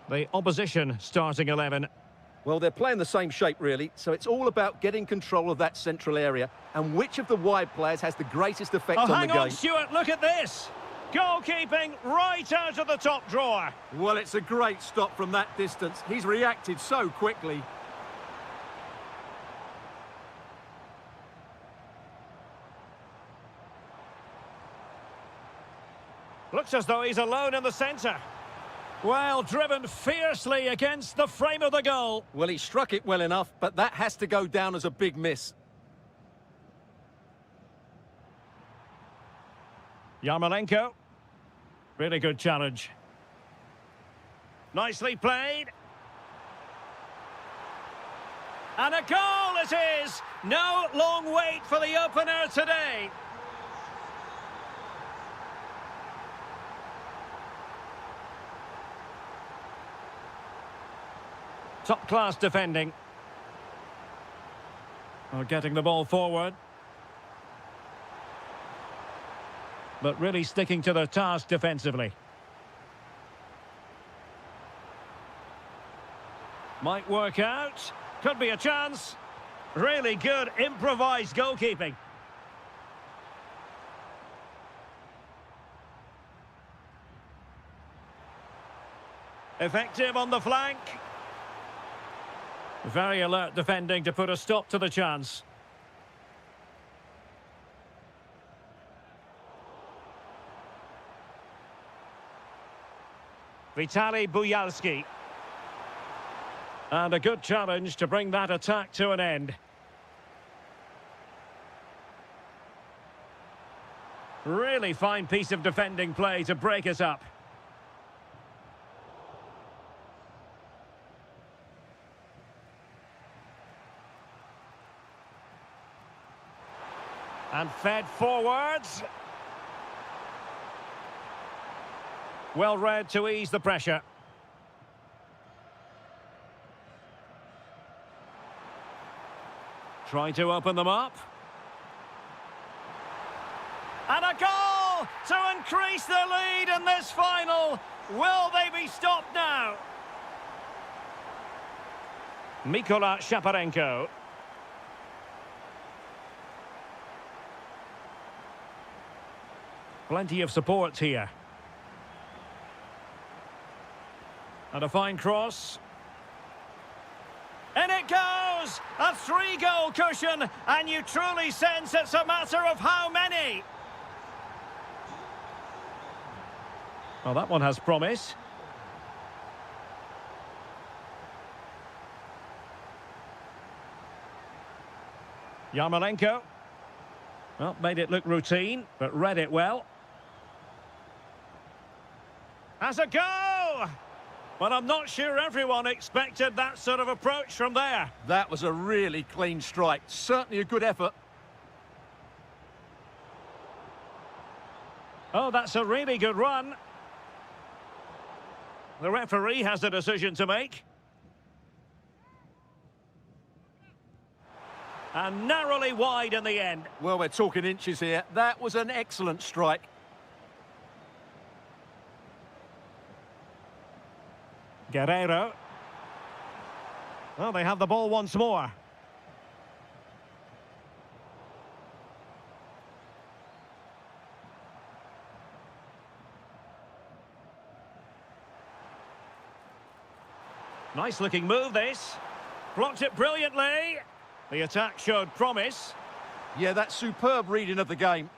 The opposition starting 11. Well, they're playing the same shape, really, so it's all about getting control of that central area and which of the wide players has the greatest effect on the game. Hang on, Stuart, look at this. Goalkeeping right out of the top drawer. Well, it's a great stop from that distance. He's reacted so quickly. Looks as though he's alone in the centre. Well, driven fiercely against the frame of the goal. Well, he struck it well enough, but that has to go down as a big miss. Yarmolenko. Really good challenge. Nicely played. And a goal it is! No long wait for the opener today. Top-class defending. Oh, getting the ball forward. But really sticking to the task defensively. Might work out. Could be a chance. Really good improvised goalkeeping. Effective on the flank. Very alert defending to put a stop to the chance. Vitaly Buyalski. And a good challenge to bring that attack to an end. Really fine piece of defending play to break it up. And fed forwards. Well read to ease the pressure. Trying to open them up. And a goal to increase the lead in this final. Will they be stopped now? Mikola Shaparenko. Plenty of support here. And a fine cross. And it goes! A 3-goal cushion, and you truly sense it's a matter of how many. Well, that one has promise. Yarmolenko. Well, made it look routine, but read it well. Has a go! But I'm not sure everyone expected that sort of approach from there. That was a really clean strike. Certainly a good effort. Oh, that's a really good run. The referee has a decision to make. And narrowly wide in the end. Well, we're talking inches here. That was an excellent strike. Guerrero. Well, they have the ball once more. Nice looking move, this. Blocked it brilliantly. The attack showed promise. Yeah, that's superb reading of the game.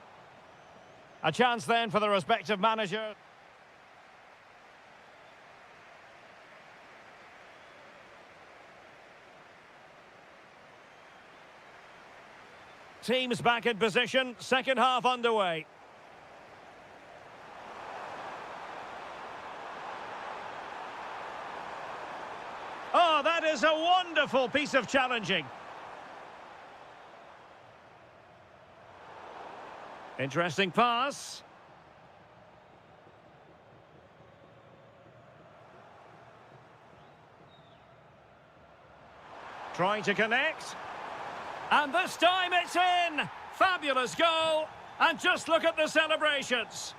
A chance then for the respective manager. Teams back in position, second half underway. Oh, that is a wonderful piece of challenging. Interesting pass. Trying to connect. And this time it's in. Fabulous goal. And just look at the celebrations.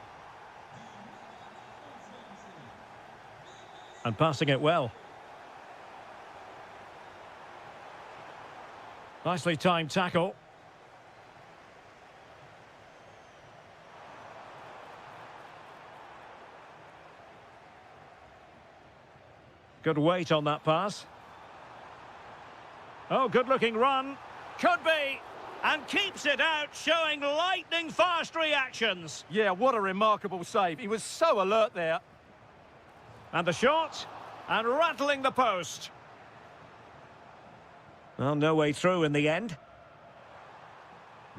And passing it well. Nicely timed tackle. Good weight on that pass. Oh, good-looking run. Could be. And keeps it out, showing lightning-fast reactions. Yeah, what a remarkable save. He was so alert there. And the shot. And rattling the post. Well, no way through in the end.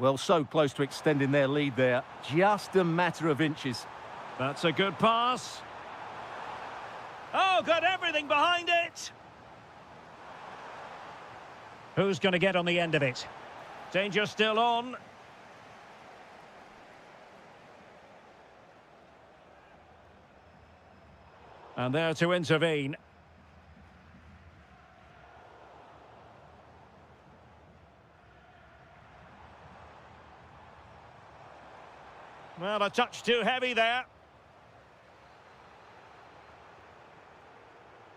Well, so close to extending their lead there. Just a matter of inches. That's a good pass. Oh, got everything behind it. Who's going to get on the end of it? Danger still on. And there to intervene. Well, a touch too heavy there.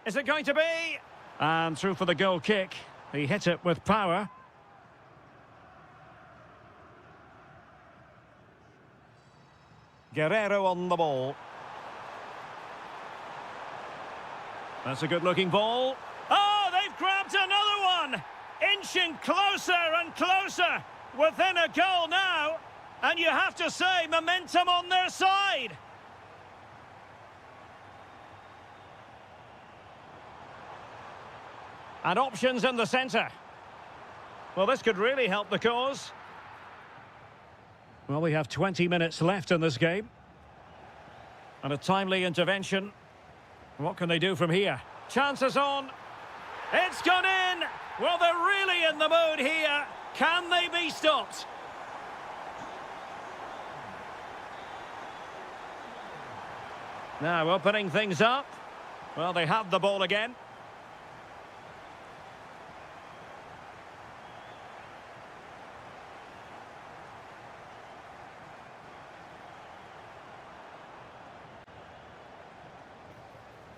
Is it going to be? And through for the goal kick. He hit it with power. Guerrero on the ball. That's a good-looking ball. Oh, they've grabbed another one! Inching closer and closer. Within a goal now. And you have to say, momentum on their side. And options in the centre. Well, this could really help the cause. Well, we have 20 minutes left in this game. And a timely intervention. What can they do from here? Chances on. It's gone in. Well, they're really in the mood here. Can they be stopped? Now opening things up. Well, they have the ball again.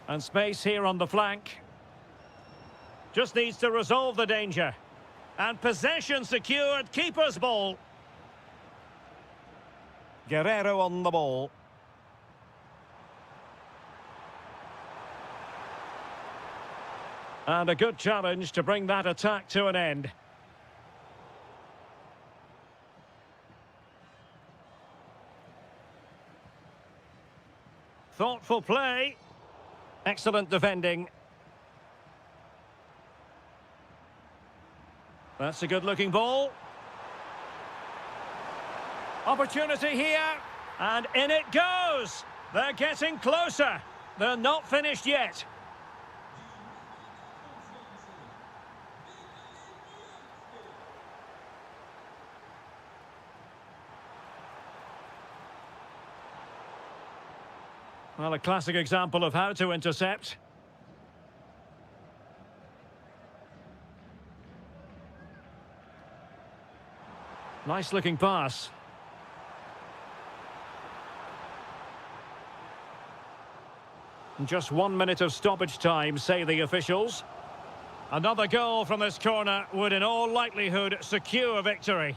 And space here on the flank. Just needs to resolve the danger. And possession secured, keeper's ball. Guerrero on the ball. And a good challenge to bring that attack to an end. Thoughtful play. Excellent defending. That's a good-looking ball. Opportunity here. And in it goes. They're getting closer. They're not finished yet. Well, a classic example of how to intercept. Nice looking pass. Just 1 minute of stoppage time, say the officials. Another goal from this corner would in all likelihood secure victory.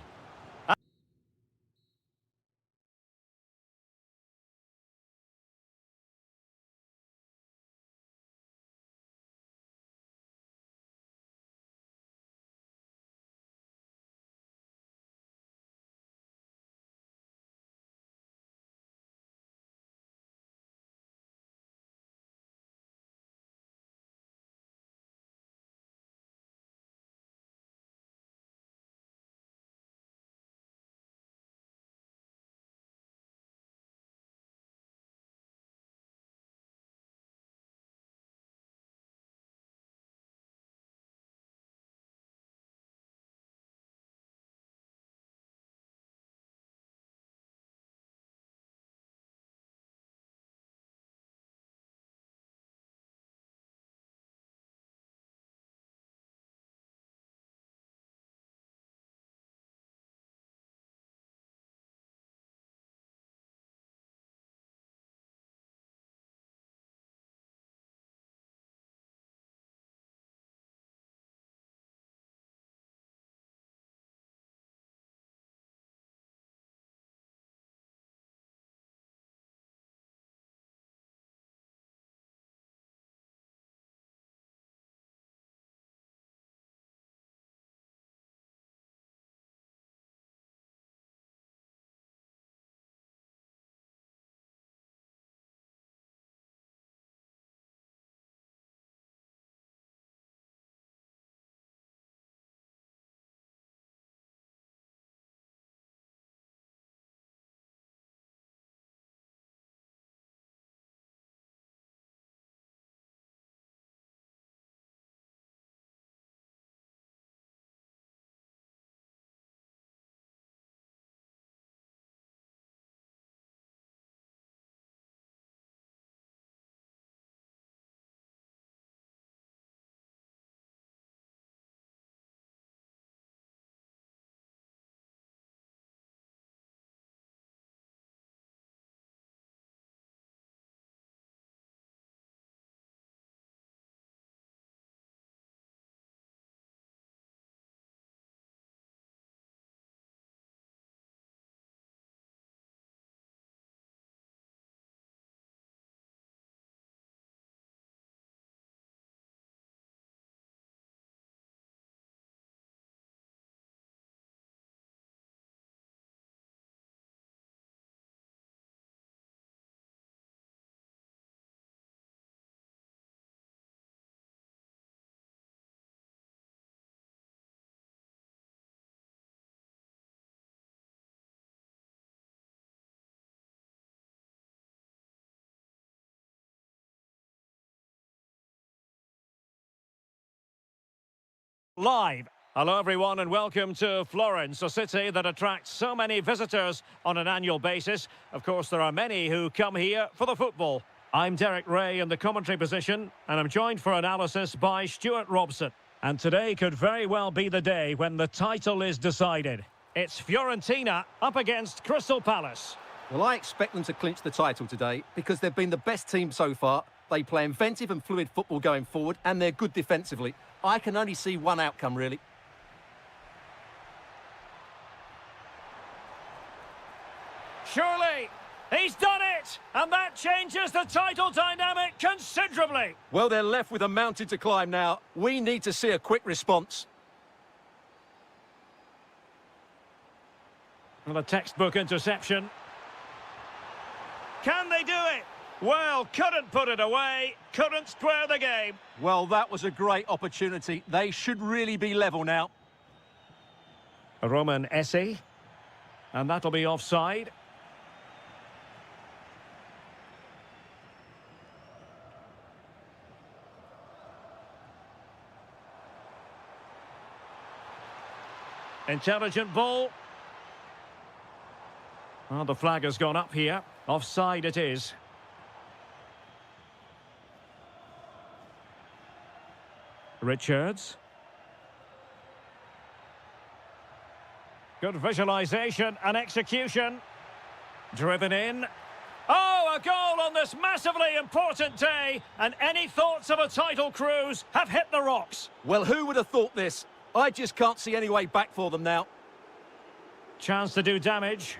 live. Hello everyone and welcome to Florence, a city that attracts so many visitors on an annual basis. Of course, there are many who come here for the football. I'm Derek Ray in the commentary position, and I'm joined for analysis by Stuart Robson. And today could very well be the day when the title is decided. It's Fiorentina up against Crystal Palace. Well, I expect them to clinch the title today because they've been the best team so far. They play inventive and fluid football going forward, and they're good defensively. I can only see one outcome, really. Surely, he's done it! And that changes the title dynamic considerably. Well, they're left with a mountain to climb now. We need to see a quick response. Well, a textbook interception. Can they do it? Well, couldn't put it away, couldn't square the game. Well, that was a great opportunity. They should really be level now. Roman Esse. And that'll be offside. Intelligent ball. Well, the flag has gone up here. Offside it is. Richards. Good visualisation and execution. Driven in. Oh, a goal on this massively important day. And any thoughts of a title cruise have hit the rocks. Well, who would have thought this? I just can't see any way back for them now. Chance to do damage,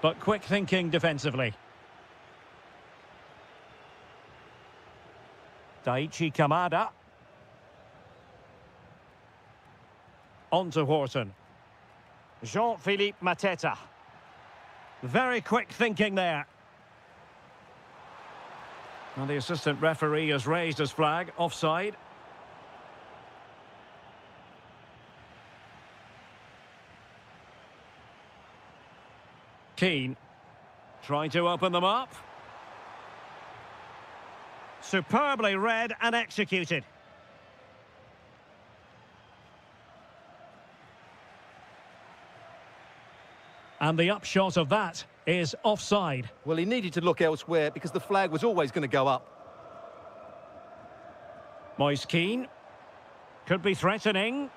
but quick thinking defensively. Daichi Kamada. On to Horton. Jean-Philippe Mateta. Very quick thinking there. And the assistant referee has raised his flag, offside. Keane. Trying to open them up. Superbly read and executed. And the upshot of that is offside. Well, he needed to look elsewhere because the flag was always going to go up. Moise Keane. Could be threatening.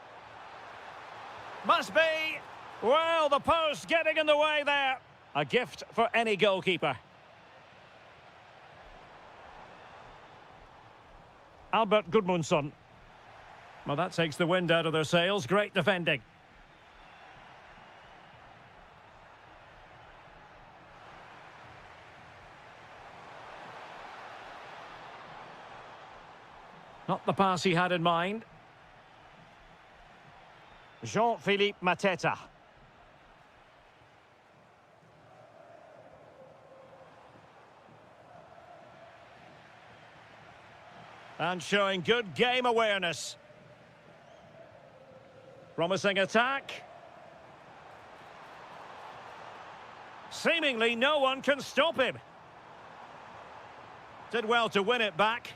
Must be. Well, the post getting in the way there. A gift for any goalkeeper. Albert Gudmundsson. Well, that takes the wind out of their sails. Great defending. Not the pass he had in mind. Jean-Philippe Mateta. And showing good game awareness. Promising attack. Seemingly no one can stop him. Did well to win it back.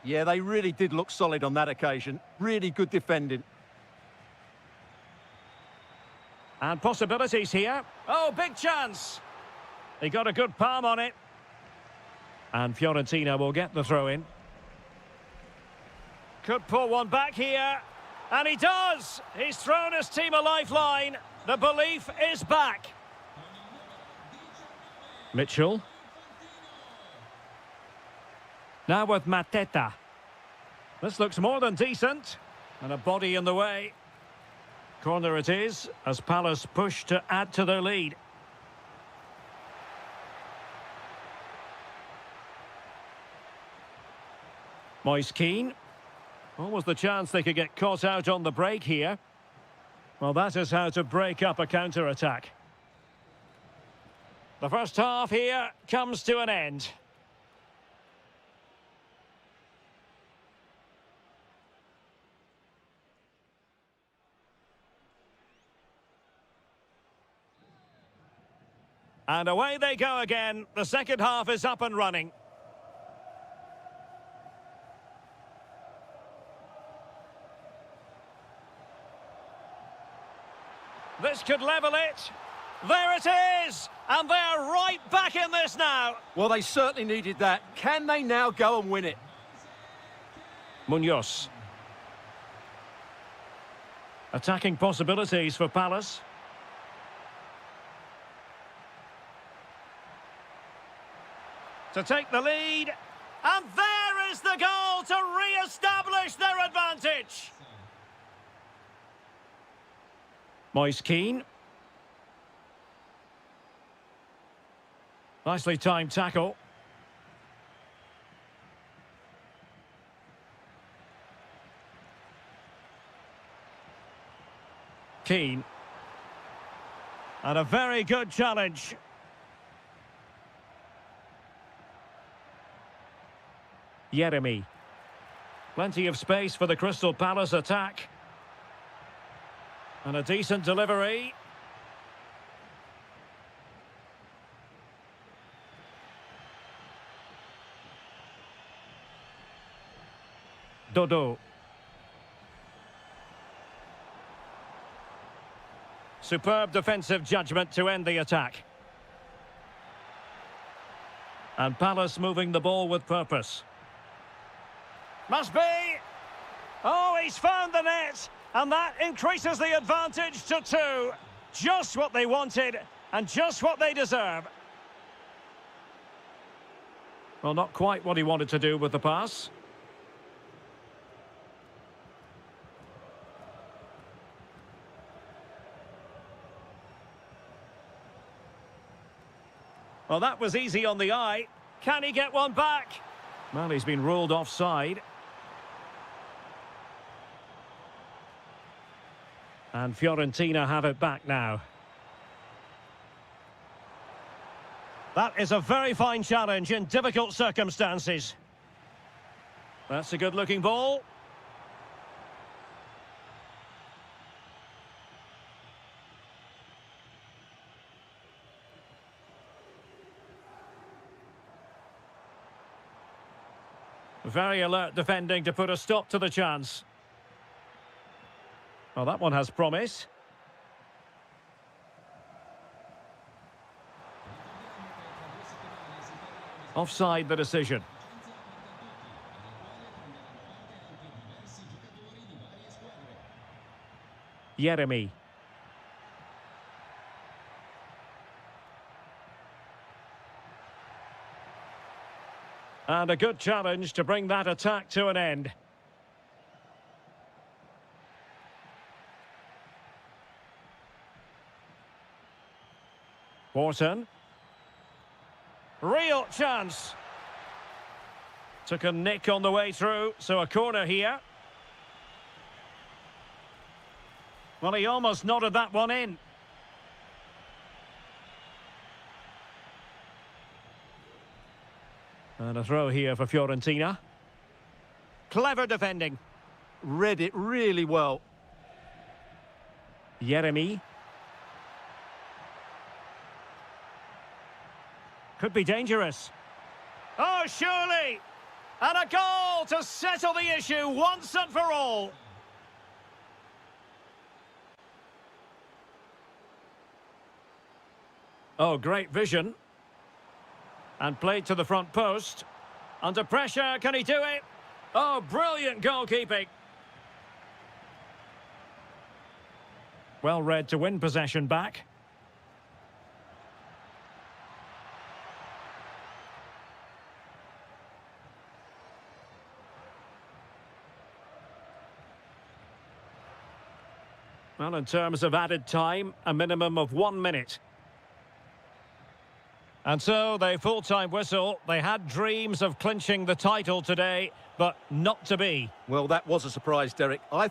Yeah, they really did look solid on that occasion. Really good defending. And possibilities here. Oh, big chance. He got a good palm on it. And Fiorentina will get the throw in. Could pull one back here. And he does. He's thrown his team a lifeline. The belief is back. Mitchell. Now with Mateta. This looks more than decent. And a body in the way. Corner it is, as Palace push to add to their lead. Moise Keane. What was the chance they could get caught out on the break here? Well, that is how to break up a counter-attack. The first half here comes to an end. And away they go again. The second half is up and running. This could level it. There it is! And they're right back in this now. Well, they certainly needed that. Can they now go and win it? Munoz. Attacking possibilities for Palace. To take the lead. And there is the goal to re-establish their advantage. Moise Keane. Nicely timed tackle. Keane. And a very good challenge. Yeremy. Plenty of space for the Crystal Palace attack. And a decent delivery. Dodo. Superb defensive judgment to end the attack. And Palace moving the ball with purpose. Must be! Oh, he's found the net! And that increases the advantage to 2. Just what they wanted, and just what they deserve. Well, not quite what he wanted to do with the pass. Well, that was easy on the eye. Can he get one back? Well, he's been ruled offside. And Fiorentina have it back now. That is a very fine challenge in difficult circumstances. That's a good-looking ball. Very alert defending to put a stop to the chance. Oh, that one has promise. Offside the decision. Yeremy. And a good challenge to bring that attack to an end. Wharton. Real chance. Took a nick on the way through, so a corner here. Well, he almost nodded that one in. And a throw here for Fiorentina. Clever defending. Read it really well. Yeremy. Could be dangerous. Oh, surely! And a goal to settle the issue once and for all. Oh, great vision. And played to the front post. Under pressure, can he do it? Oh, brilliant goalkeeping. Well read to win possession back. Well, in terms of added time, a minimum of 1 minute. And so, the full-time whistle. They had dreams of clinching the title today, but not to be. Well, that was a surprise, Derek. I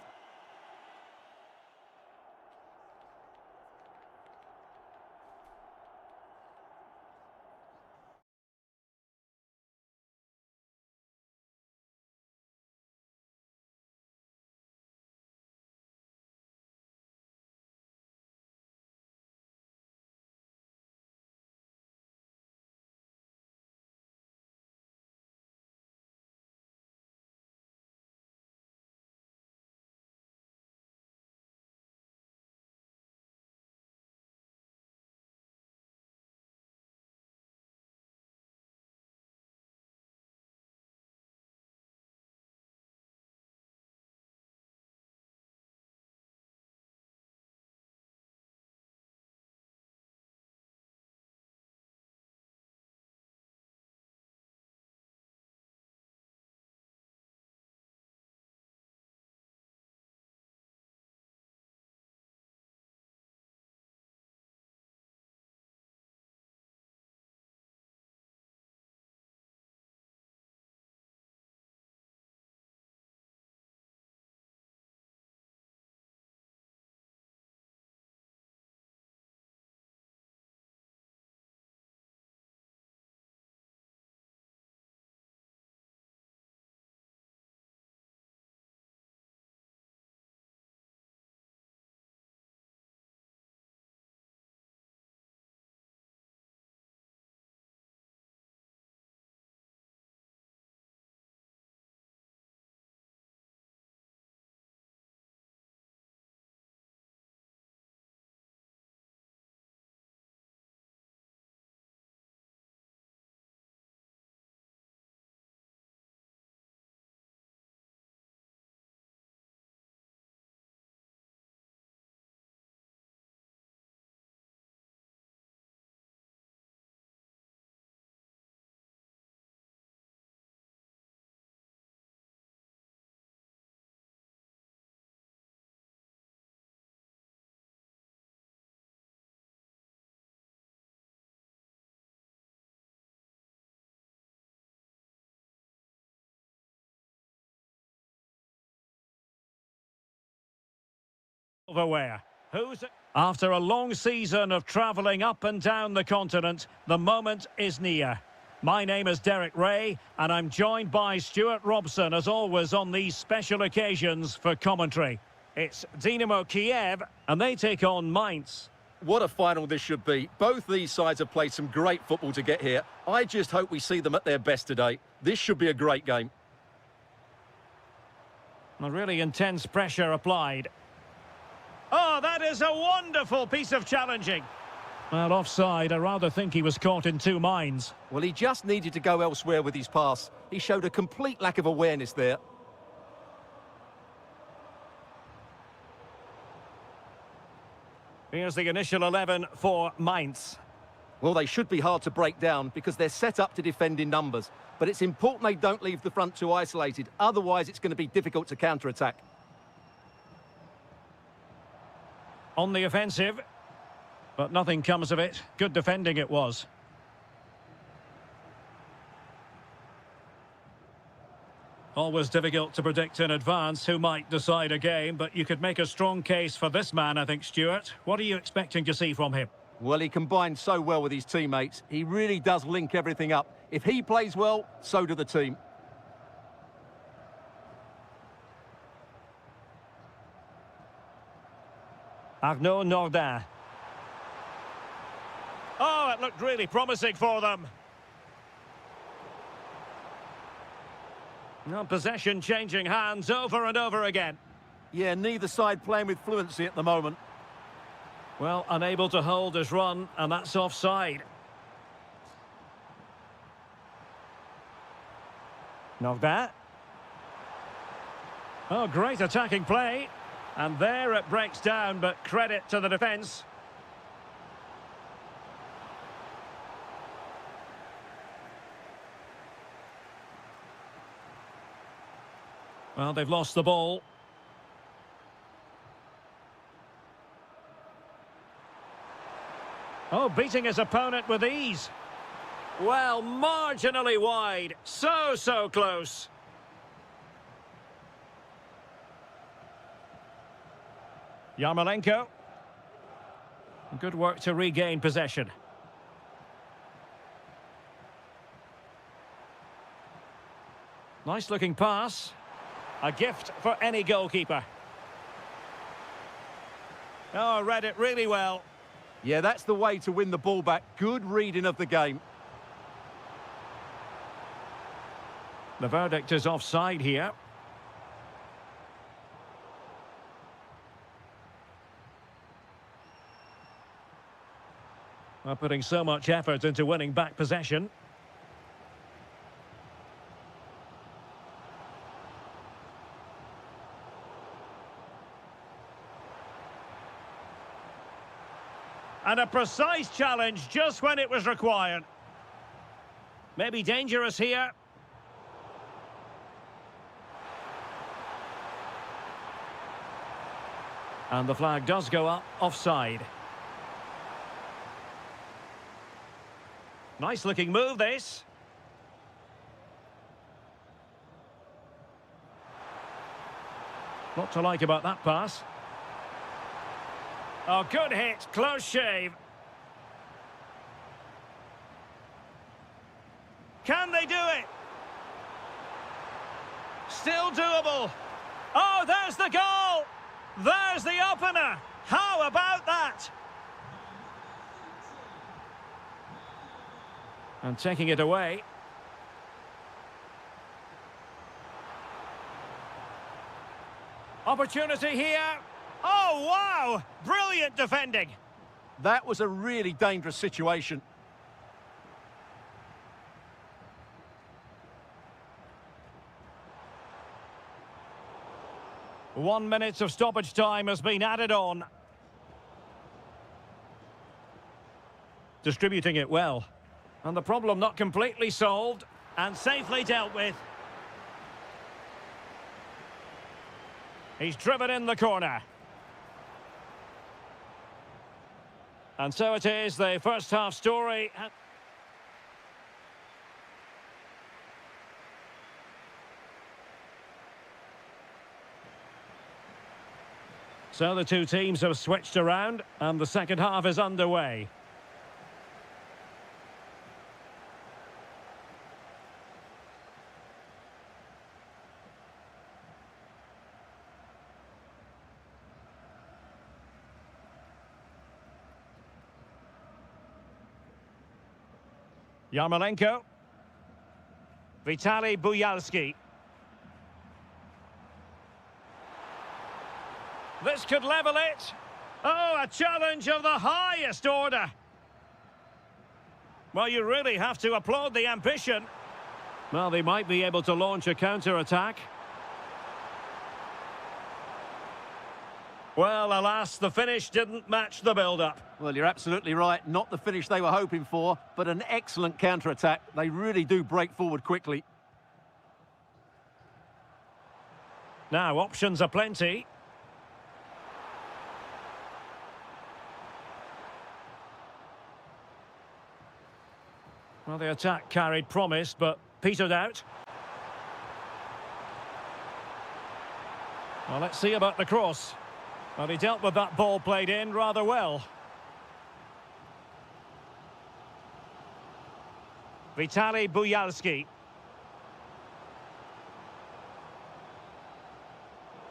Silverware. After a long season of travelling up and down the continent, the moment is near. My name is Derek Ray, and I'm joined by Stuart Robson, as always, on these special occasions for commentary. It's Dynamo Kiev, and they take on Mainz. What a final this should be. Both these sides have played some great football to get here. I just hope we see them at their best today. This should be a great game. A really intense pressure applied. Oh, that is a wonderful piece of challenging. Well, offside. I rather think he was caught in two minds. Well, he just needed to go elsewhere with his pass. He showed a complete lack of awareness there. Here's the initial 11 for Mainz. Well, they should be hard to break down because they're set up to defend in numbers. But it's important they don't leave the front two isolated. Otherwise, it's going to be difficult to counter-attack. On the offensive. But nothing comes of it. Good defending it was. Always difficult to predict in advance who might decide a game, but you could make a strong case for this man, I think, Stuart. What are you expecting to see from him? Well, he combines so well with his teammates. He really does link everything up. If he plays well, so do the team. Arnaud Nordin. Oh, it looked really promising for them. No, possession changing hands over and over again. Yeah, neither side playing with fluency at the moment. Well, unable to hold his run, and that's offside. Nordin. Oh, great attacking play. And there it breaks down, but credit to the defence. Well, they've lost the ball. Oh, beating his opponent with ease. Well, marginally wide. So close. Yarmolenko. Good work to regain possession. Nice looking pass. A gift for any goalkeeper. Oh, read it really well. Yeah, that's the way to win the ball back. Good reading of the game. The verdict is offside here. Well, putting so much effort into winning back possession. And a precise challenge just when it was required. Maybe dangerous here. And the flag does go up, offside. Nice looking move, this. Not to like about that pass. Oh, good hit, close shave. Can they do it? Still doable. Oh, there's the goal! There's the opener! How about that? And taking it away. Opportunity here. Oh, wow! Brilliant defending. That was a really dangerous situation. One minute of stoppage time has been added on. Distributing it well. And the problem not completely solved and safely dealt with. He's driven in the corner. And so it is, the first half story. So the two teams have switched around and the second half is underway. Yarmolenko. Vitaly Buyalski. This could level it. Oh, a challenge of the highest order. Well, you really have to applaud the ambition. Well, they might be able to launch a counter-attack. Well, alas, the finish didn't match the build-up. Well, you're absolutely right. Not the finish they were hoping for, but an excellent counter-attack. They really do break forward quickly. Now, options are plenty. Well, the attack carried promise, but petered out. Well, let's see about the cross. Well, he dealt with that ball played in rather well. Vitaly Buyalski.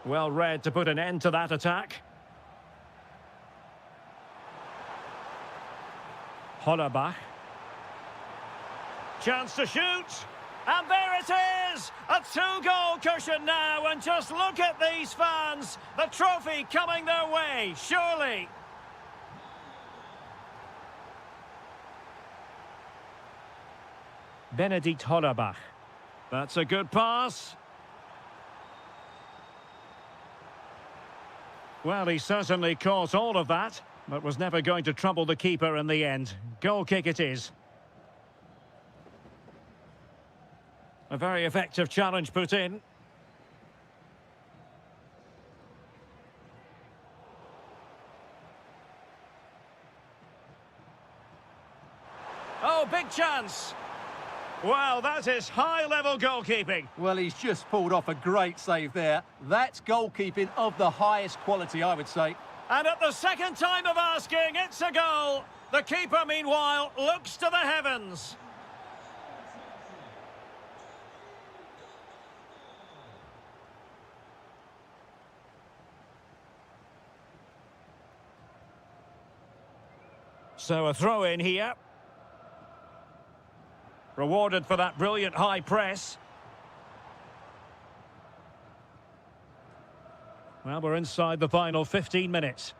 Well read to put an end to that attack. Hollerbach. Chance to shoot. And there it is! A two-goal cushion now, and just look at these fans. The trophy coming their way, surely. Benedikt Hollerbach. That's a good pass. Well, he certainly caught all of that, but was never going to trouble the keeper in the end. Goal kick it is. A very effective challenge put in. Oh, big chance. Wow, that is high-level goalkeeping. Well, he's just pulled off a great save there. That's goalkeeping of the highest quality, I would say. And at the second time of asking, it's a goal. The keeper, meanwhile, looks to the heavens. So a throw in here. Rewarded for that brilliant high press. Well, we're inside the final 15 minutes.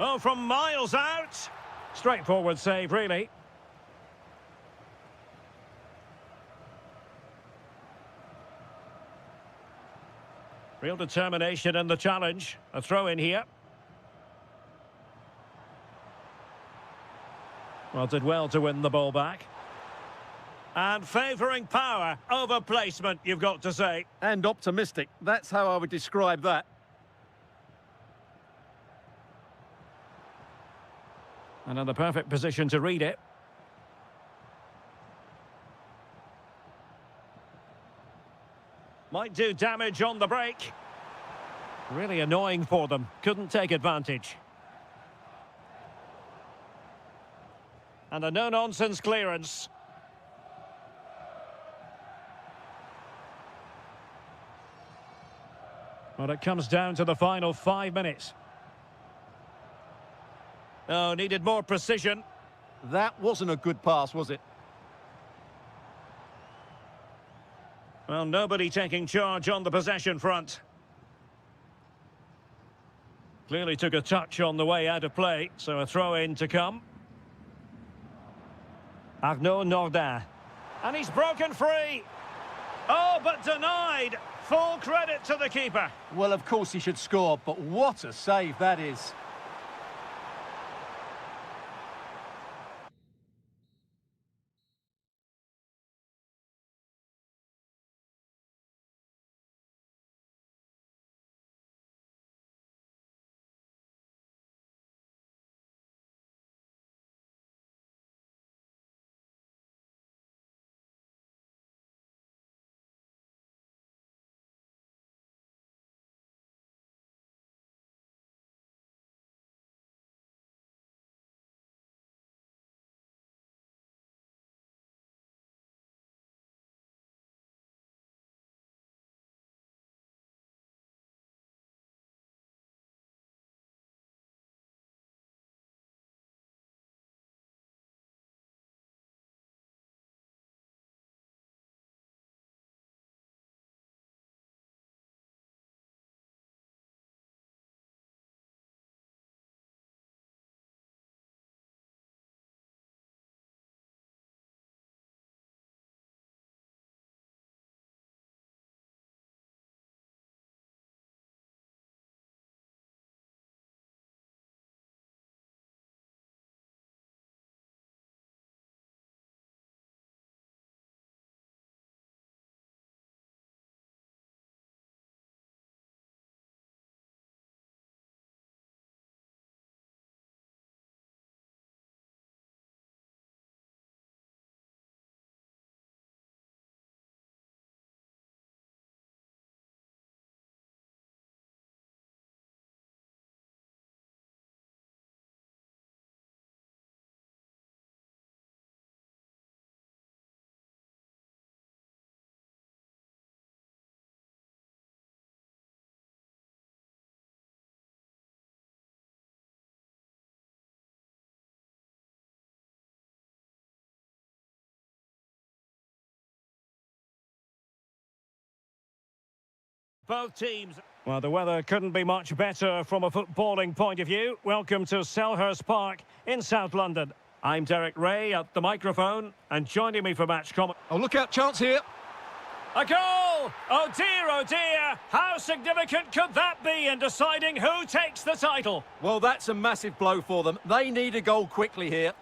Oh, from miles out. Straightforward save, really. Real determination in the challenge. A throw in here. Well, did well to win the ball back. And favouring power over placement, you've got to say. And optimistic. That's how I would describe that. And in the perfect position to read it. Might do damage on the break. Really annoying for them. Couldn't take advantage. And a no-nonsense clearance. Well, it comes down to the final 5 minutes. Oh, needed more precision. That wasn't a good pass, was it? Well, nobody taking charge on the possession front. Clearly took a touch on the way out of play, so a throw-in to come. Arnaud Nordin. And he's broken free. Oh, but denied. Full credit to the keeper. Well, of course he should score, but what a save that is. Both teams. Well, the weather couldn't be much better from a footballing point of view. Welcome to Selhurst Park in South London. I'm Derek Ray at the microphone, and joining me for match comment. Oh, look out, chance here. A goal! Oh dear, how significant could that be in deciding who takes the title? Well, that's a massive blow for them. They need a goal quickly here.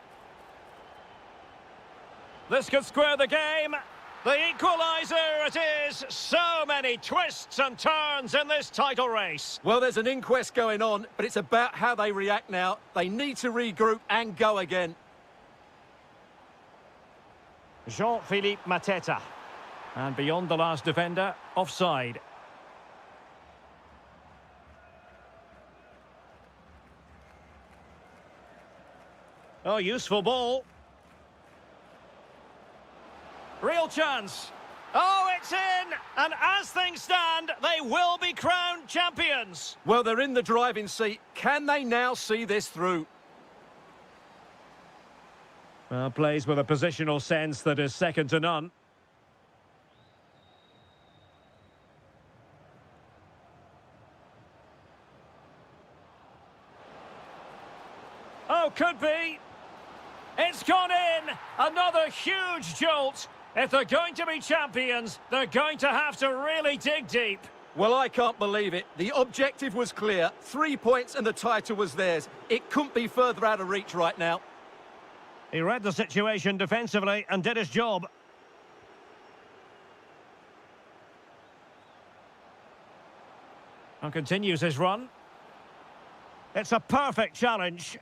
This could square the game. The equaliser it is. So many twists and turns in this title race. Well, there's an inquest going on, but it's about how they react now. They need to regroup and go again. Jean-Philippe Mateta. And beyond the last defender, offside. Oh, useful ball. Real chance. Oh, it's in! And as things stand, they will be crowned champions. Well, they're in the driving seat. Can they now see this through? Well, plays with a positional sense that is second to none. Oh, could be. It's gone in. Another huge jolt. If they're going to be champions, they're going to have to really dig deep. Well, I can't believe it. The objective was clear. 3 points and the title was theirs. It couldn't be further out of reach right now. He read the situation defensively and did his job. And continues his run. It's a perfect challenge.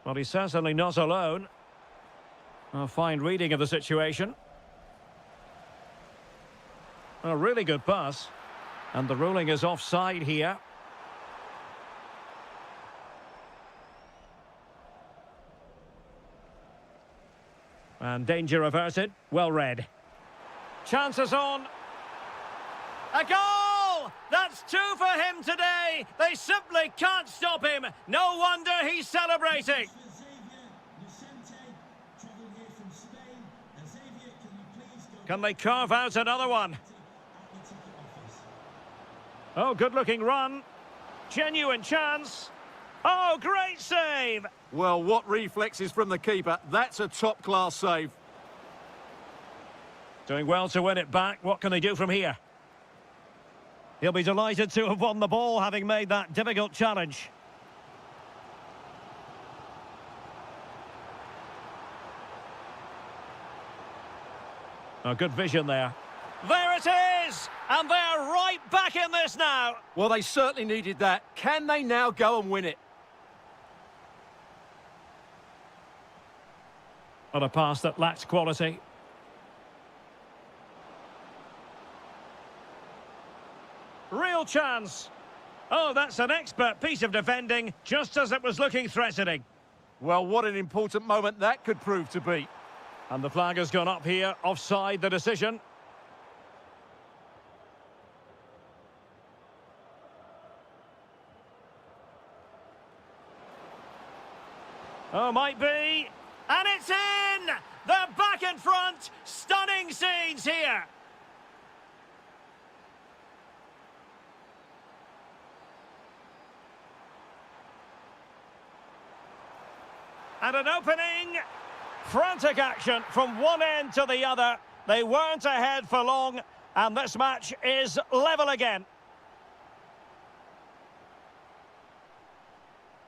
Well, he's certainly not alone. A fine reading of the situation. A really good pass. And the ruling is offside here. And danger averted. Well read. Chances on. A goal! That's 2 for him today. They simply can't stop him. No wonder he's celebrating. Can they carve out another one? Oh, good-looking run. Genuine chance. Oh, great save. Well, what reflexes from the keeper. That's a top-class save. Doing well to win it back. What can they do from here? He'll be delighted to have won the ball, having made that difficult challenge. Oh, good vision there. There it is! And they're right back in this now. Well, they certainly needed that. Can they now go and win it? On a pass that lacked quality. Real chance. Oh, that's an expert piece of defending, just as it was looking threatening. Well, what an important moment that could prove to be. And the flag has gone up here, offside the decision. Oh, might be. And it's in! They're back in front! Stunning scenes here! And an opening. Frantic action from one end to the other. They weren't ahead for long, and this match is level again.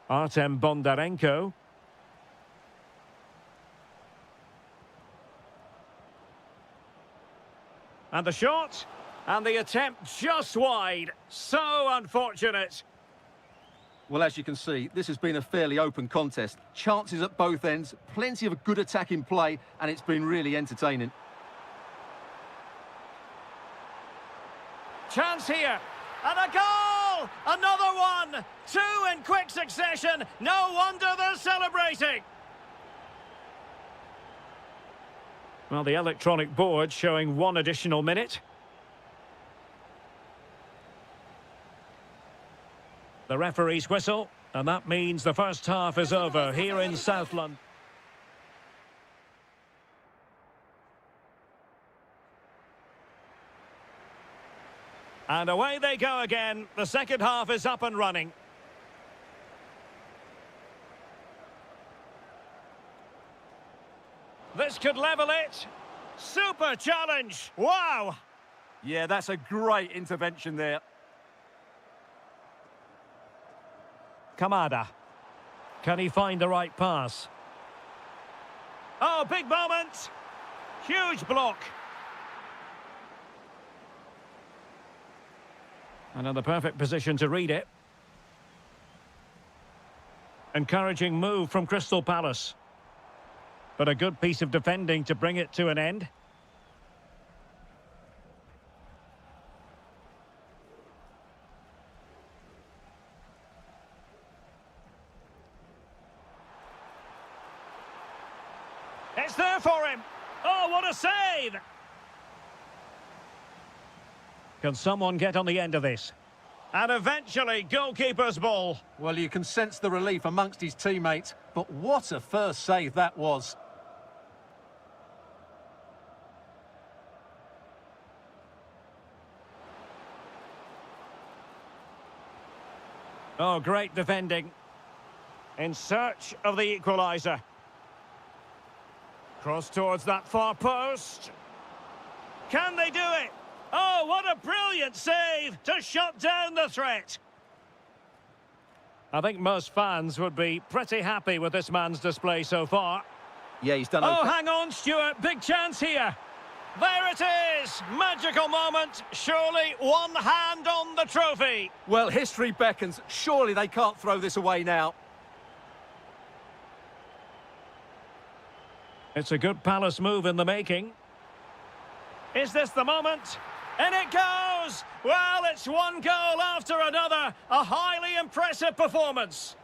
Artem Bondarenko. And the shot, and the attempt just wide. So unfortunate. Well, as you can see, this has been a fairly open contest. Chances at both ends, plenty of good attacking play, and it's been really entertaining. Chance here, and a goal! Another one! 2 in quick succession. No wonder they're celebrating. Well, the electronic board showing 1 additional minute. The referee's whistle, and that means the first half is over here in South London. And away they go again. The second half is up and running. This could level it. Super challenge. Wow. Yeah, that's a great intervention there. Kamada. Can he find the right pass? Oh, big moment. Huge block. And in the perfect position to read it. Encouraging move from Crystal Palace. But a good piece of defending to bring it to an end. It's there for him. Oh, what a save! Can someone get on the end of this? And eventually, goalkeeper's ball. Well, you can sense the relief amongst his teammates, but what a first save that was. Oh, great defending. In search of the equaliser. Cross towards that far post. Can they do it? Oh, what a brilliant save to shut down the threat. I think most fans would be pretty happy with this man's display so far. Yeah, he's done Oh, okay. hang on, Stuart. Big chance here. There it is. Magical moment. Surely one hand on the trophy. Well, history beckons. Surely they can't throw this away now. It's a good Palace move in the making. Is this the moment? And it goes! Well, it's one goal after another. A highly impressive performance.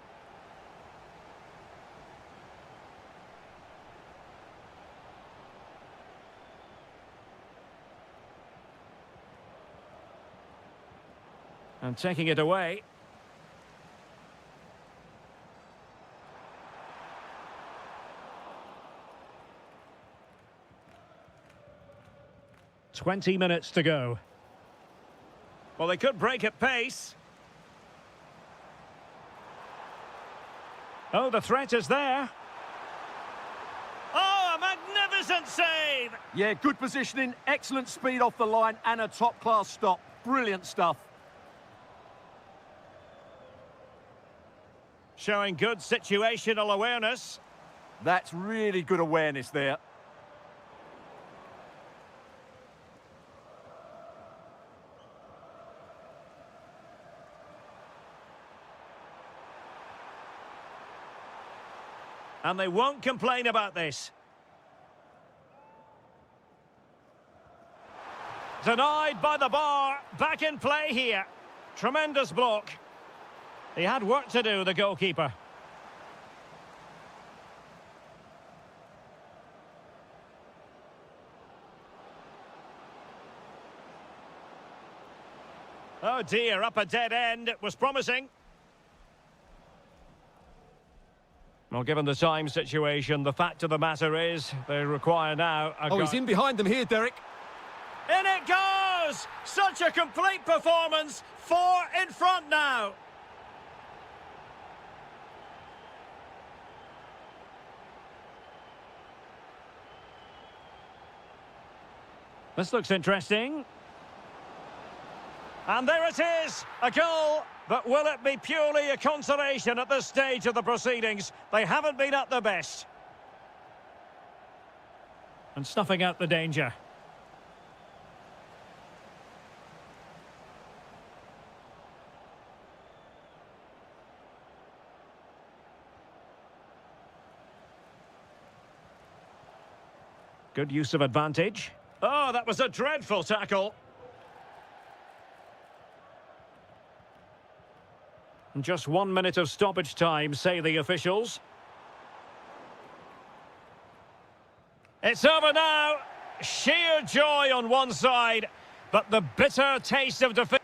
And taking it away. "20 minutes to go." Well, they could break at pace. Oh, the threat is there. Oh, a magnificent save! Yeah, good positioning, excellent speed off the line, and a top-class stop. Brilliant stuff. Showing good situational awareness. That's really good awareness there. And they won't complain about this. Denied by the bar. Back in play here. Tremendous block. He had work to do, the goalkeeper. Oh dear, up a dead end. It was promising. Well, given the time situation, the fact of the matter is they require now a Oh, he's in behind them here, Derek. In it goes! Such a complete performance. 4 in front now. This looks interesting. And there it is, a goal. But will it be purely a consolation at this stage of the proceedings? They haven't been at their best. And snuffing out the danger. Good use of advantage. Oh, that was a dreadful tackle. Just 1 minute of stoppage time, say the officials. It's over now. Sheer joy on one side, but the bitter taste of defeat.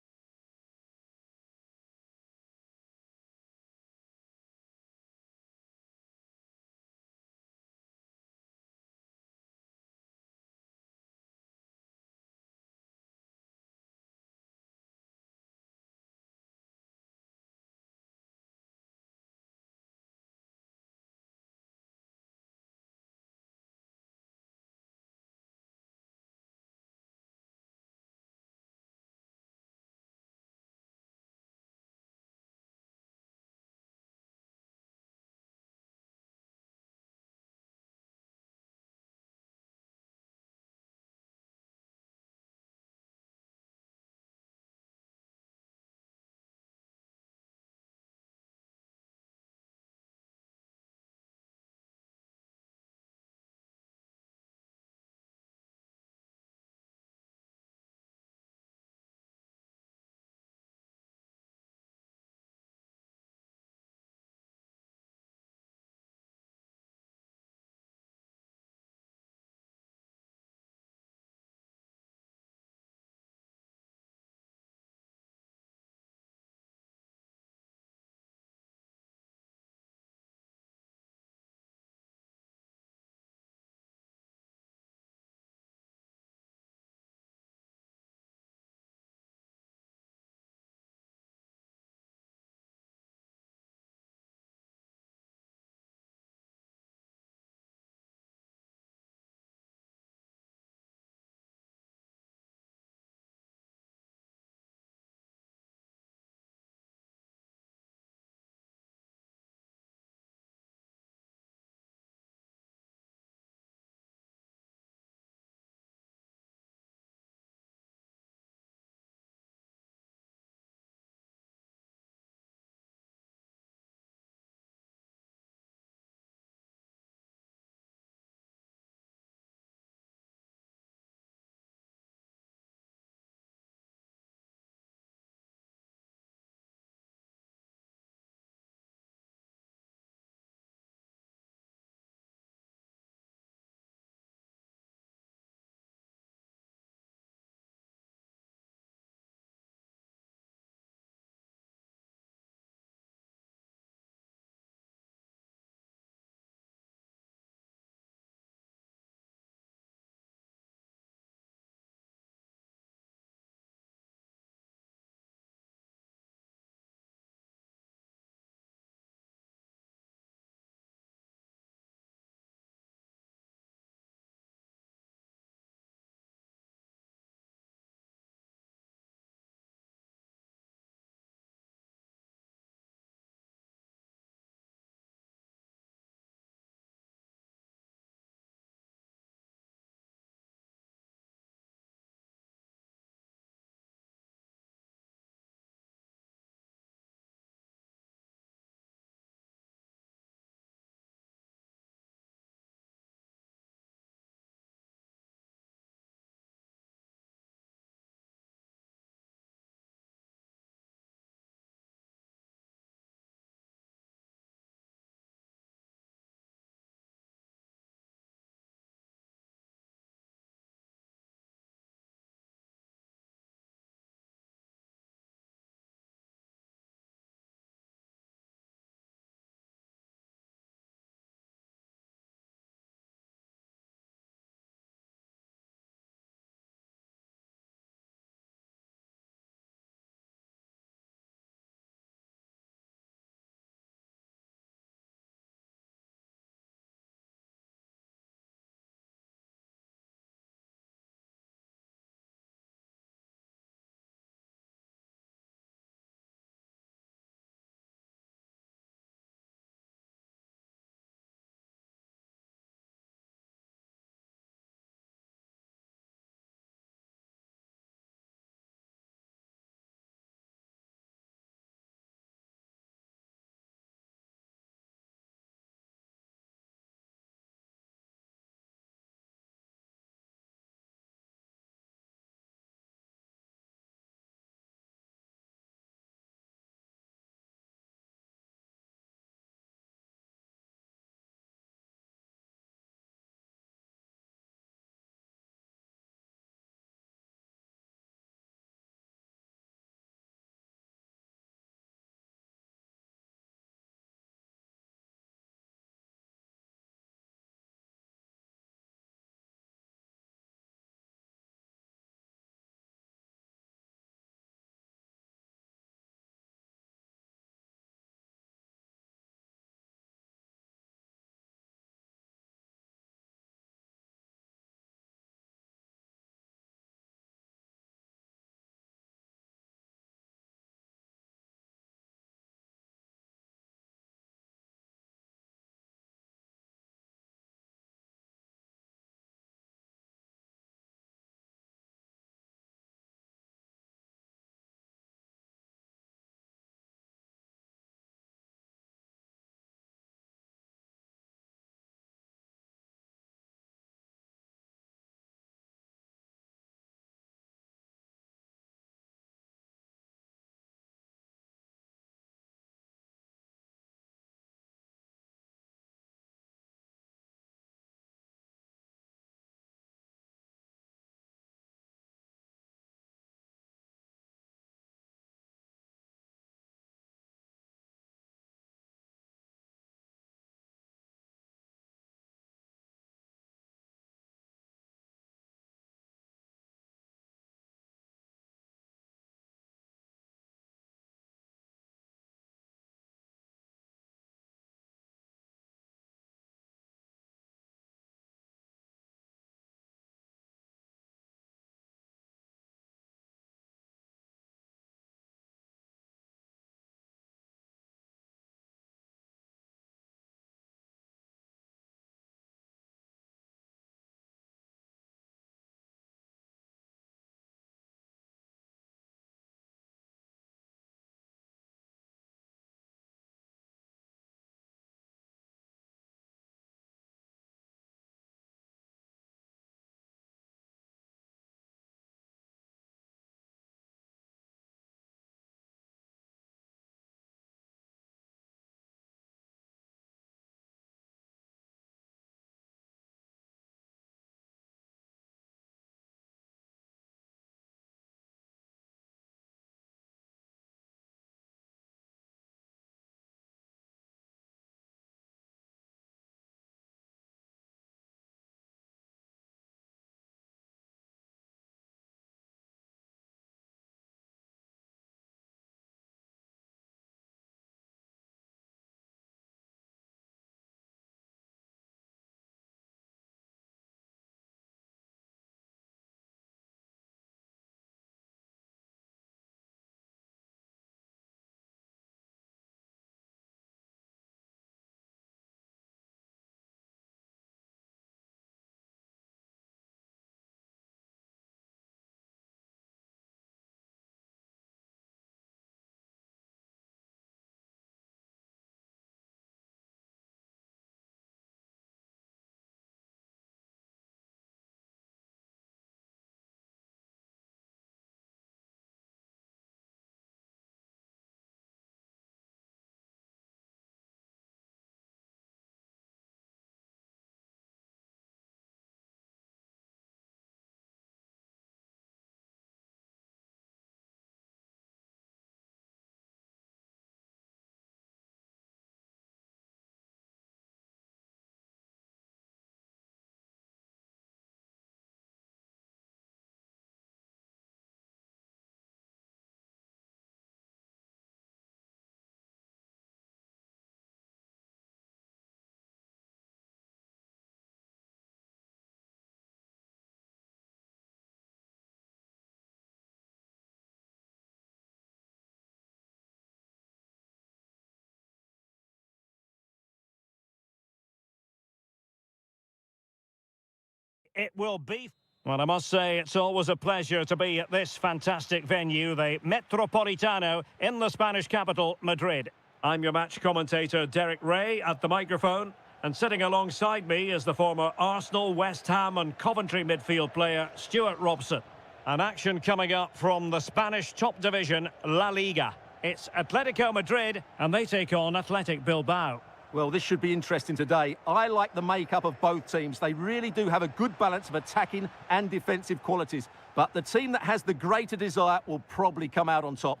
it will be. Well, I must say, it's always a pleasure to be at this fantastic venue, the Metropolitano, in the Spanish capital, Madrid. I'm your match commentator, Derek Ray, at the microphone. And sitting alongside me is the former Arsenal, West Ham and Coventry midfield player, Stuart Robson. An action coming up from the Spanish top division, La Liga. It's Atletico Madrid, and they take on Athletic Bilbao. Well, this should be interesting today. I like the makeup of both teams. They really do have a good balance of attacking and defensive qualities. But the team that has the greater desire will probably come out on top.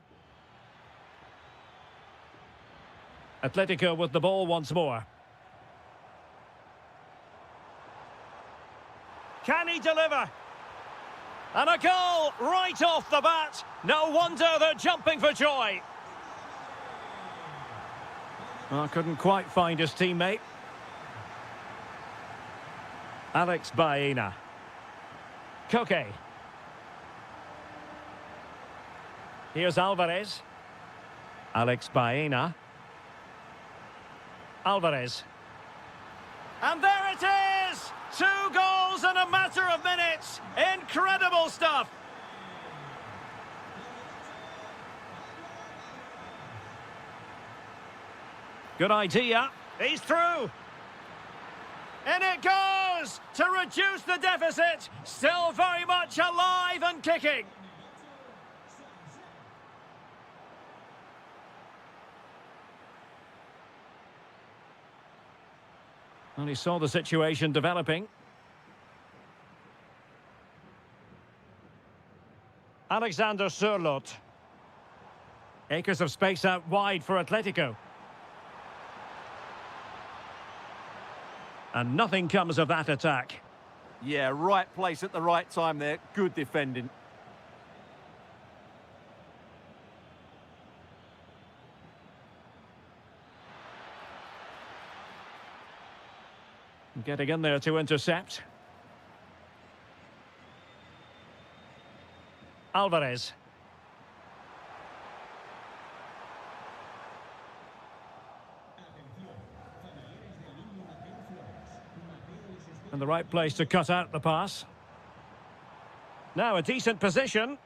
Atletico with the ball once more. Can he deliver? And a goal right off the bat. No wonder they're jumping for joy. Oh, couldn't quite find his teammate. Alex Baena. Koke. Here's Alvarez. Alex Baena. Alvarez. And there it is! 2 goals in a matter of minutes. Incredible stuff. Good idea. He's through. In it goes to reduce the deficit. Still very much alive and kicking. And he saw the situation developing. Alexander Sørloth. Acres of space out wide for Atletico. And nothing comes of that attack. Yeah, right place at the right time there. Good defending. Getting in there to intercept. Alvarez. And the right place to cut out the pass. Now a decent position.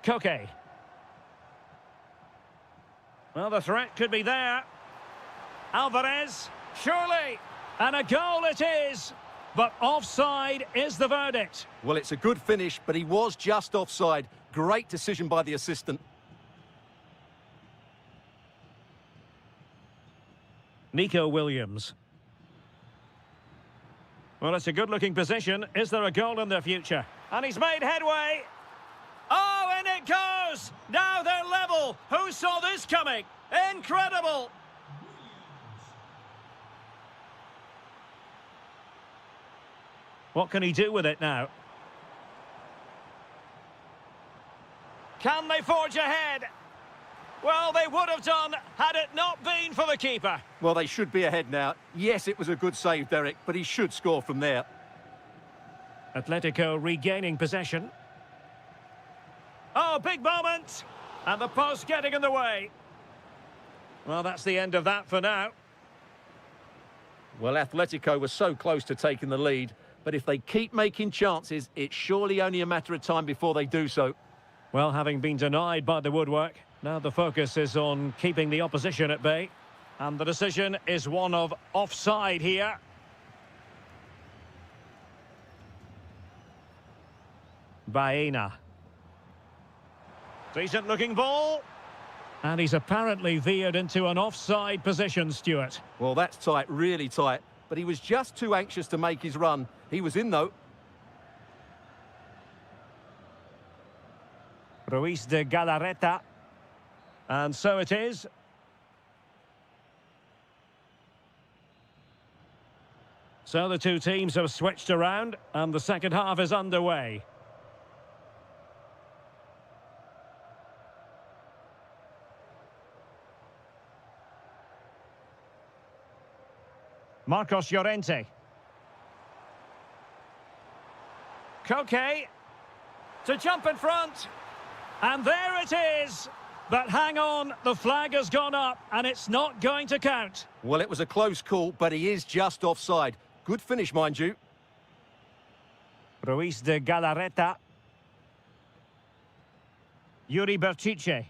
Koke. Well, the threat could be there. Alvarez, surely. And a goal it is. But offside is the verdict. Well, it's a good finish, but he was just offside. Great decision by the assistant. Nico Williams. Well, it's a good-looking position. Is there a goal in the future? And he's made headway. Oh, and it goes! Now they're level. Who saw this coming? Incredible! What can he do with it now? Can they forge ahead? Well, they would have done had it not been for the keeper. Well, they should be ahead now. Yes, it was a good save, Derek, but he should score from there. Atletico regaining possession. Oh, big moment! And the post getting in the way. Well, that's the end of that for now. Well, Atletico was so close to taking the lead, but if they keep making chances, it's surely only a matter of time before they do so. Well, having been denied by the woodwork, now the focus is on keeping the opposition at bay. And the decision is one of offside here. Baena. Decent looking ball. And he's apparently veered into an offside position, Stuart. Well, that's tight, really tight. But he was just too anxious to make his run. He was in, though. Ruiz de Galarreta. And so it is. So the two teams have switched around, and the second half is underway. Marcos Llorente. Koke to jump in front. And there it is. But hang on, the flag has gone up and it's not going to count. Well, it was a close call, but he is just offside. Good finish, mind you. Ruiz de Galarreta. Yuri Berchiche.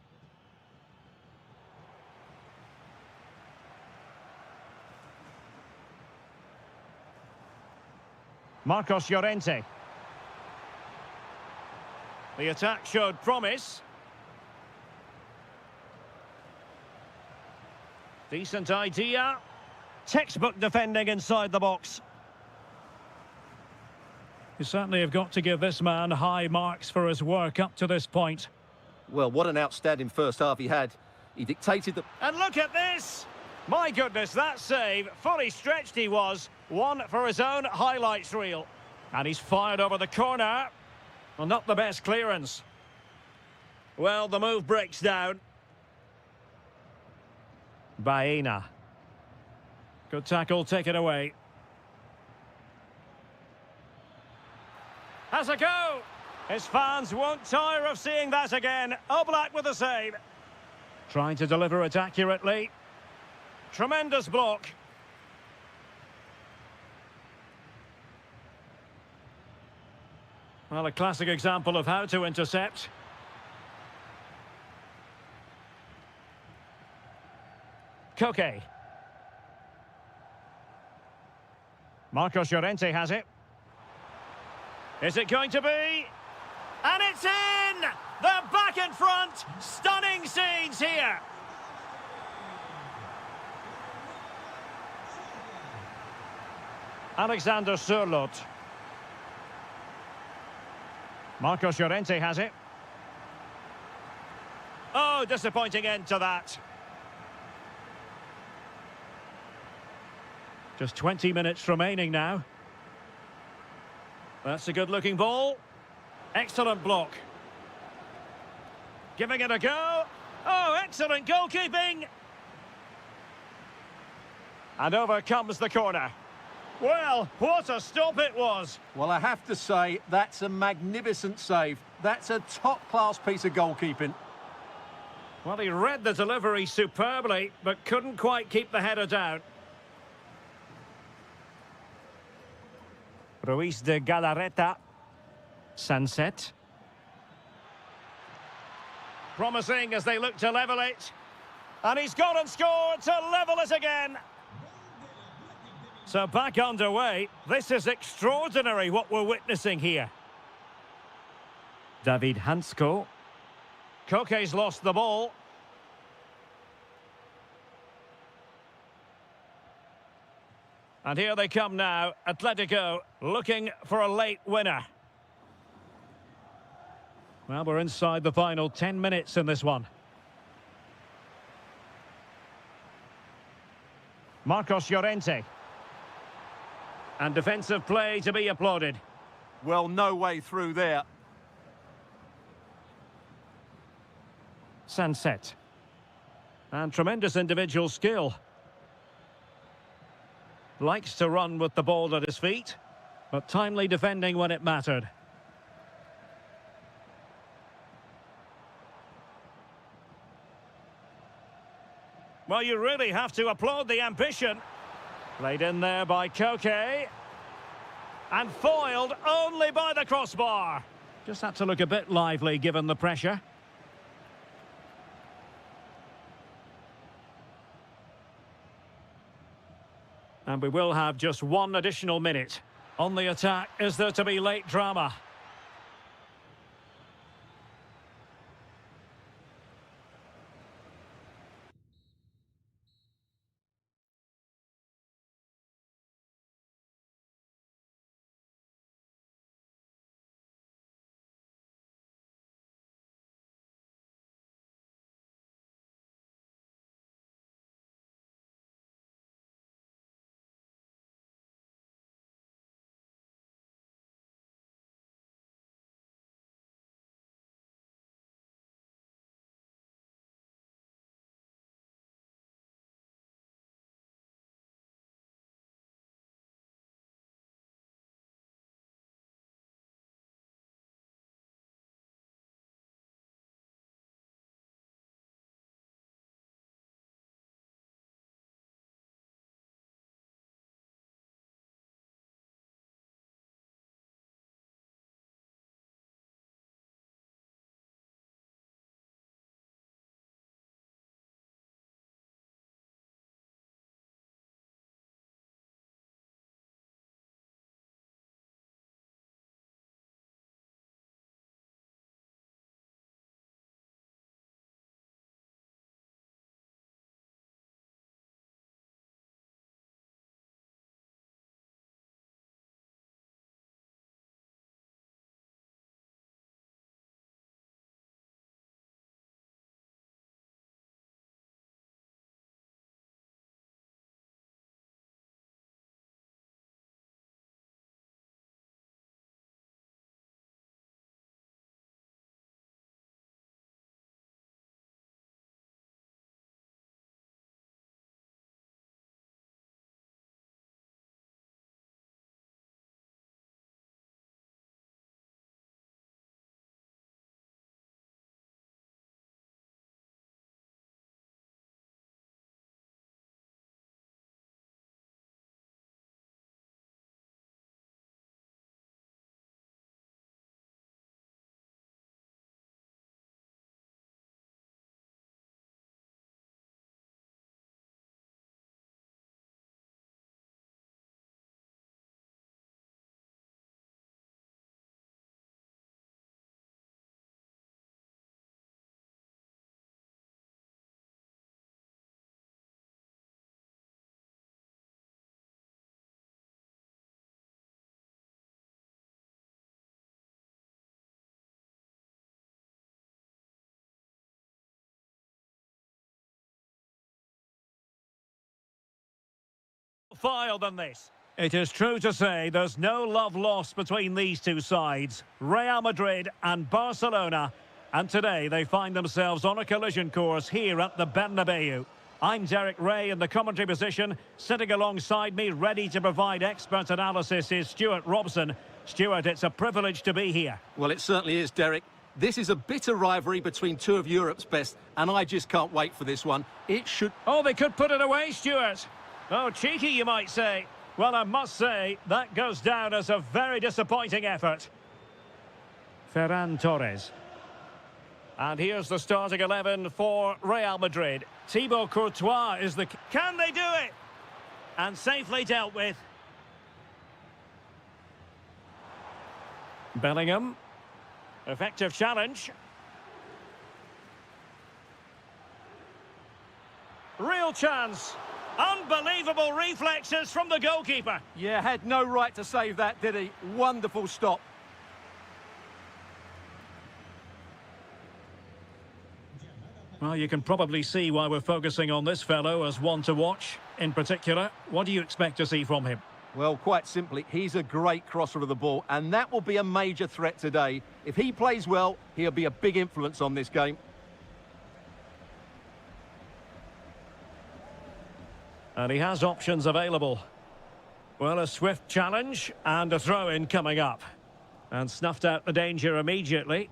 Marcos Llorente. The attack showed promise. Decent idea. Textbook defending inside the box. You certainly have got to give this man high marks for his work up to this point. Well, what an outstanding first half he had. He dictated the... And look at this! My goodness, that save, fully stretched he was. One for his own highlights reel. And he's fired over the corner. Well, not the best clearance. Well, the move breaks down. Baena. Good tackle, take it away. Has a go! His fans won't tire of seeing that again. Oblak with the save. Trying to deliver it accurately. Tremendous block. Well, a classic example of how to intercept. Koke. Marcos Llorente has it. Is it going to be? And it's in! They're back in front! Stunning scenes here! Alexander Sørloth. Marcos Llorente has it. Oh, disappointing end to that. Just 20 minutes remaining now. That's a good-looking ball. Excellent block. Giving it a go. Oh, excellent goalkeeping. And over comes the corner. Well, what a stop it was. Well, I have to say, that's a magnificent save. That's a top-class piece of goalkeeping. Well, he read the delivery superbly, but couldn't quite keep the header down. Ruiz de Galarreta. Sunset. Promising as they look to level it. And he's gone and scored to level it again. So back underway. This is extraordinary what we're witnessing here. David Hansko. Koke's lost the ball. And here they come now. Atletico looking for a late winner. Well, we're inside the final 10 minutes in this one. Marcos Llorente. And defensive play to be applauded. Well, no way through there. Sunset. And tremendous individual skill. Likes to run with the ball at his feet, but timely defending when it mattered. Well, you really have to applaud the ambition. Played in there by Koke. And foiled only by the crossbar. Just had to look a bit lively given the pressure. And we will have just one additional minute. On the attack, is there to be late drama? file than this. It is true to say there's no love lost between these two sides, Real Madrid and Barcelona, and today they find themselves on a collision course here at the Bernabeu. I'm Derek Ray in the commentary position. Sitting alongside me, ready to provide expert analysis, is Stuart Robson. Stuart, it's a privilege to be here. Well, it certainly is, Derek. This is a bitter rivalry between two of Europe's best, and I just can't wait for this one. It should... Oh, they could put it away, Stuart. Oh, cheeky, you might say. Well, I must say, that goes down as a very disappointing effort. Ferran Torres. And here's the starting 11 for Real Madrid. Thibaut Courtois is the... Can they do it? And safely dealt with. Bellingham. Effective challenge. Real chance. Unbelievable reflexes from the goalkeeper. Yeah, had no right to save that, did he? Wonderful stop. Well, you can probably see why we're focusing on this fellow as one to watch. In particular, what do you expect to see from him? Well, quite simply, he's a great crosser of the ball, and that will be a major threat today. If he plays well, he'll be a big influence on this game. And he has options available. Well, a swift challenge and a throw-in coming up. And snuffed out the danger immediately.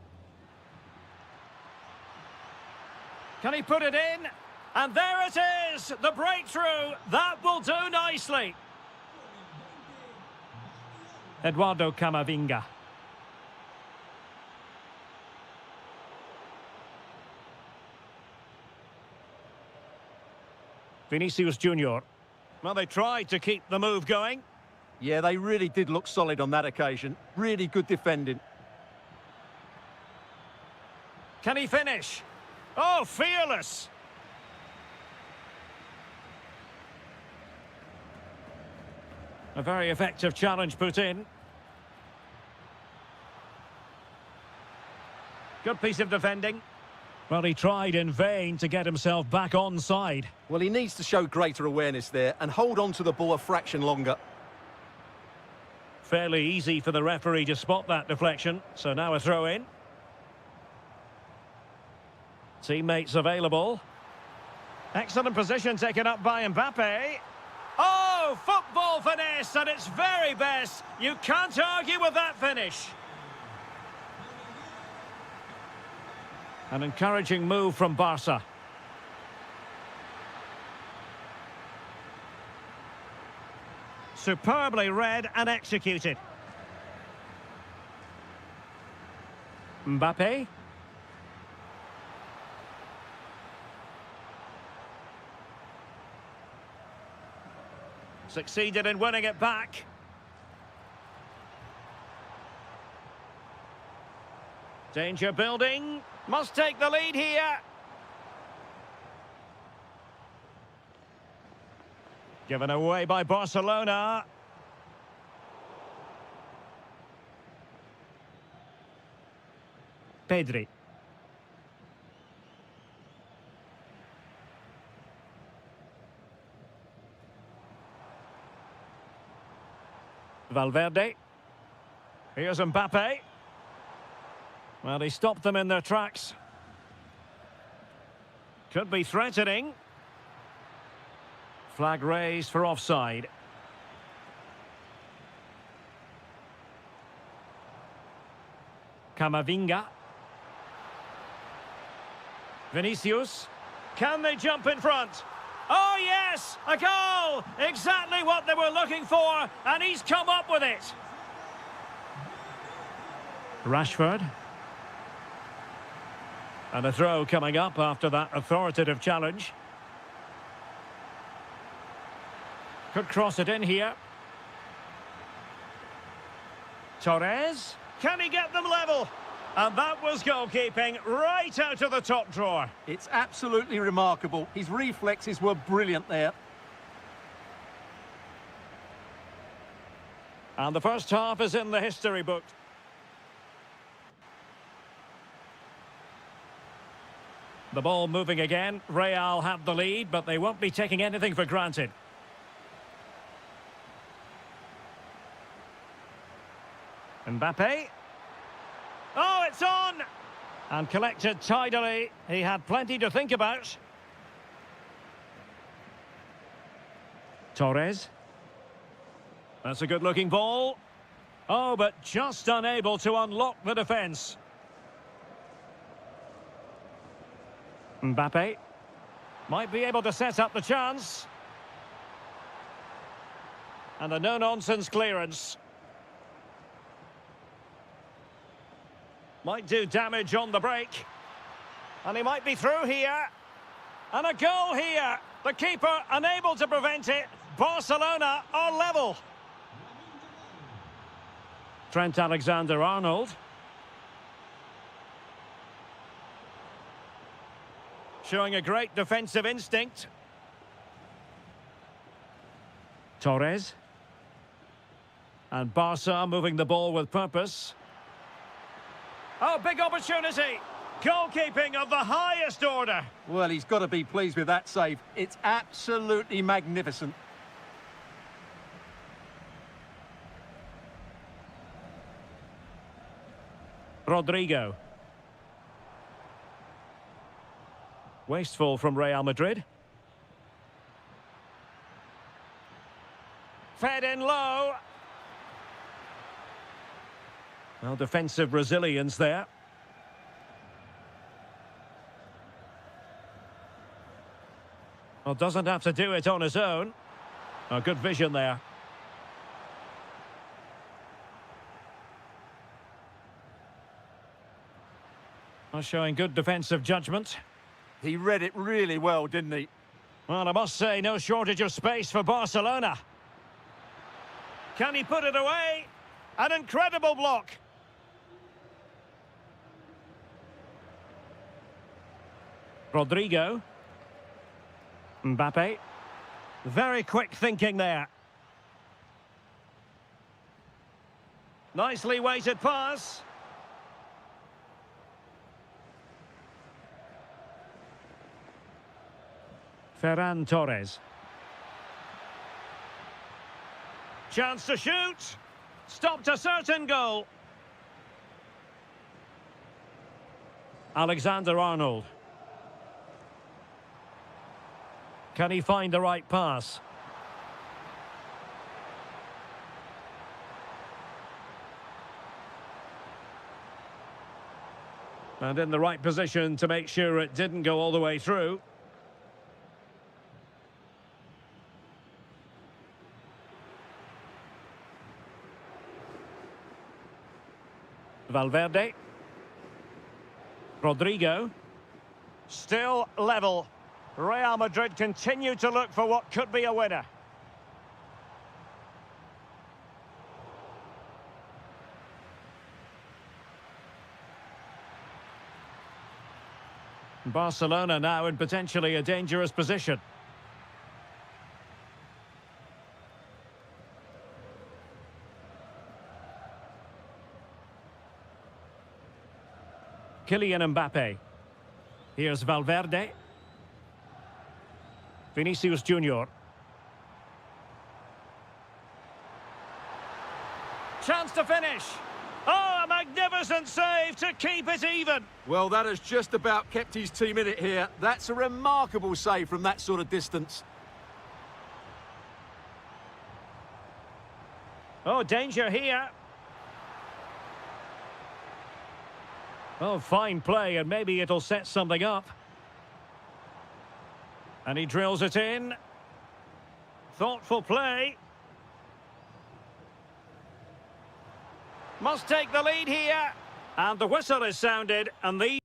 Can he put it in? And there it is! The breakthrough! That will do nicely! Eduardo Camavinga. Vinicius Junior. Well, they tried to keep the move going. Yeah, they really did look solid on that occasion. Really good defending. Can he finish? Oh, fearless! A very effective challenge put in. Good piece of defending. Well, he tried in vain to get himself back onside. Well, he needs to show greater awareness there and hold on to the ball a fraction longer. Fairly easy for the referee to spot that deflection. So now a throw-in. Teammates available. Excellent position taken up by Mbappe. Oh, football finesse at its very best. You can't argue with that finish. An encouraging move from Barca. Superbly read and executed. Mbappe. Succeeded in winning it back. Danger building. Must take the lead here. Given away by Barcelona. Pedri. Valverde. Here's Mbappe. Well, he stopped them in their tracks. Could be threatening. Flag raised for offside. Camavinga. Vinicius. Can they jump in front? Oh, yes! A goal! Exactly what they were looking for, and he's come up with it. Rashford. And a throw coming up after that authoritative challenge. Could cross it in here. Torres. Can he get them level? And that was goalkeeping right out of the top drawer. It's absolutely remarkable. His reflexes were brilliant there. And the first half is in the history book. The ball moving again. Real have the lead, but they won't be taking anything for granted. Mbappe. Oh, it's on! And collected tidily. He had plenty to think about. Torres. That's a good-looking ball. Oh, but just unable to unlock the defence. Mbappe. Might be able to set up the chance. And a no-nonsense clearance. Might do damage on the break. And he might be through here. And a goal here. The keeper unable to prevent it. Barcelona are level. Trent Alexander-Arnold. Showing a great defensive instinct. Torres. And Barca moving the ball with purpose. Oh, big opportunity. Goalkeeping of the highest order. Well, he's got to be pleased with that save. It's absolutely magnificent. Rodrigo. Wasteful from Real Madrid. Fed in low. Well, defensive resilience there. Well, doesn't have to do it on his own. Oh, good vision there. Well, showing good defensive judgment. He read it really well, didn't he? Well, I must say, no shortage of space for Barcelona. Can he put it away? An incredible block. Rodrigo. Mbappe. Very quick thinking there. Nicely weighted pass. Ferran Torres. Chance to shoot. Stopped a certain goal. Alexander-Arnold. Can he find the right pass? And in the right position to make sure it didn't go all the way through. Valverde. Rodrigo. Still level. Real Madrid continue to look for what could be a winner. Barcelona now in potentially a dangerous position. Kylian Mbappe. Here's Valverde. Vinicius Junior. Chance to finish. Oh, a magnificent save to keep it even. Well, that has just about kept his team in it here. That's a remarkable save from that sort of distance. Oh, danger here. Oh, fine play, and maybe it'll set something up. And he drills it in. Thoughtful play. Must take the lead here. And the whistle is sounded, and these...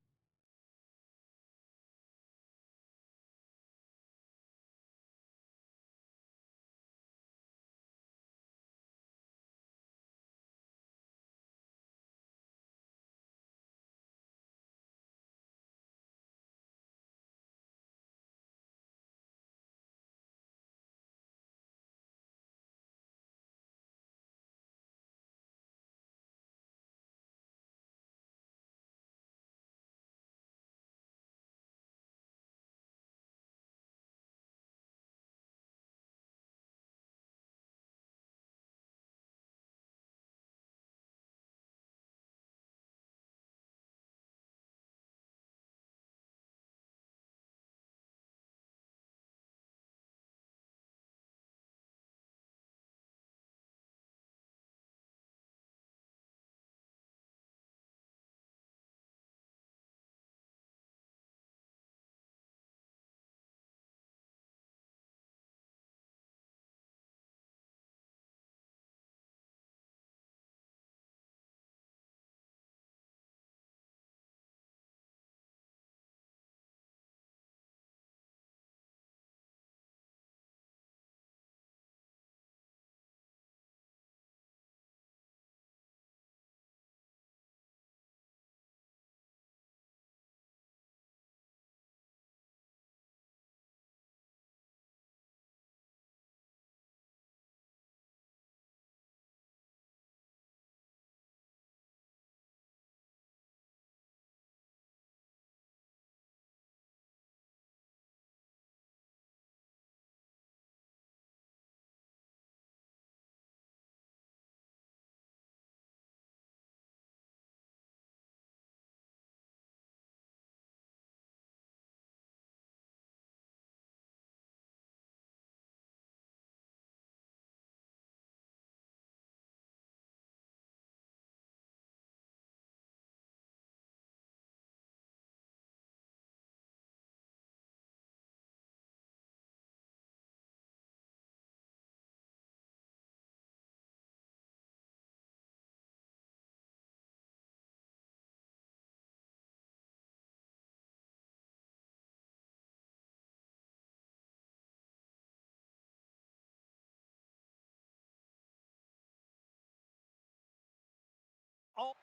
Oh.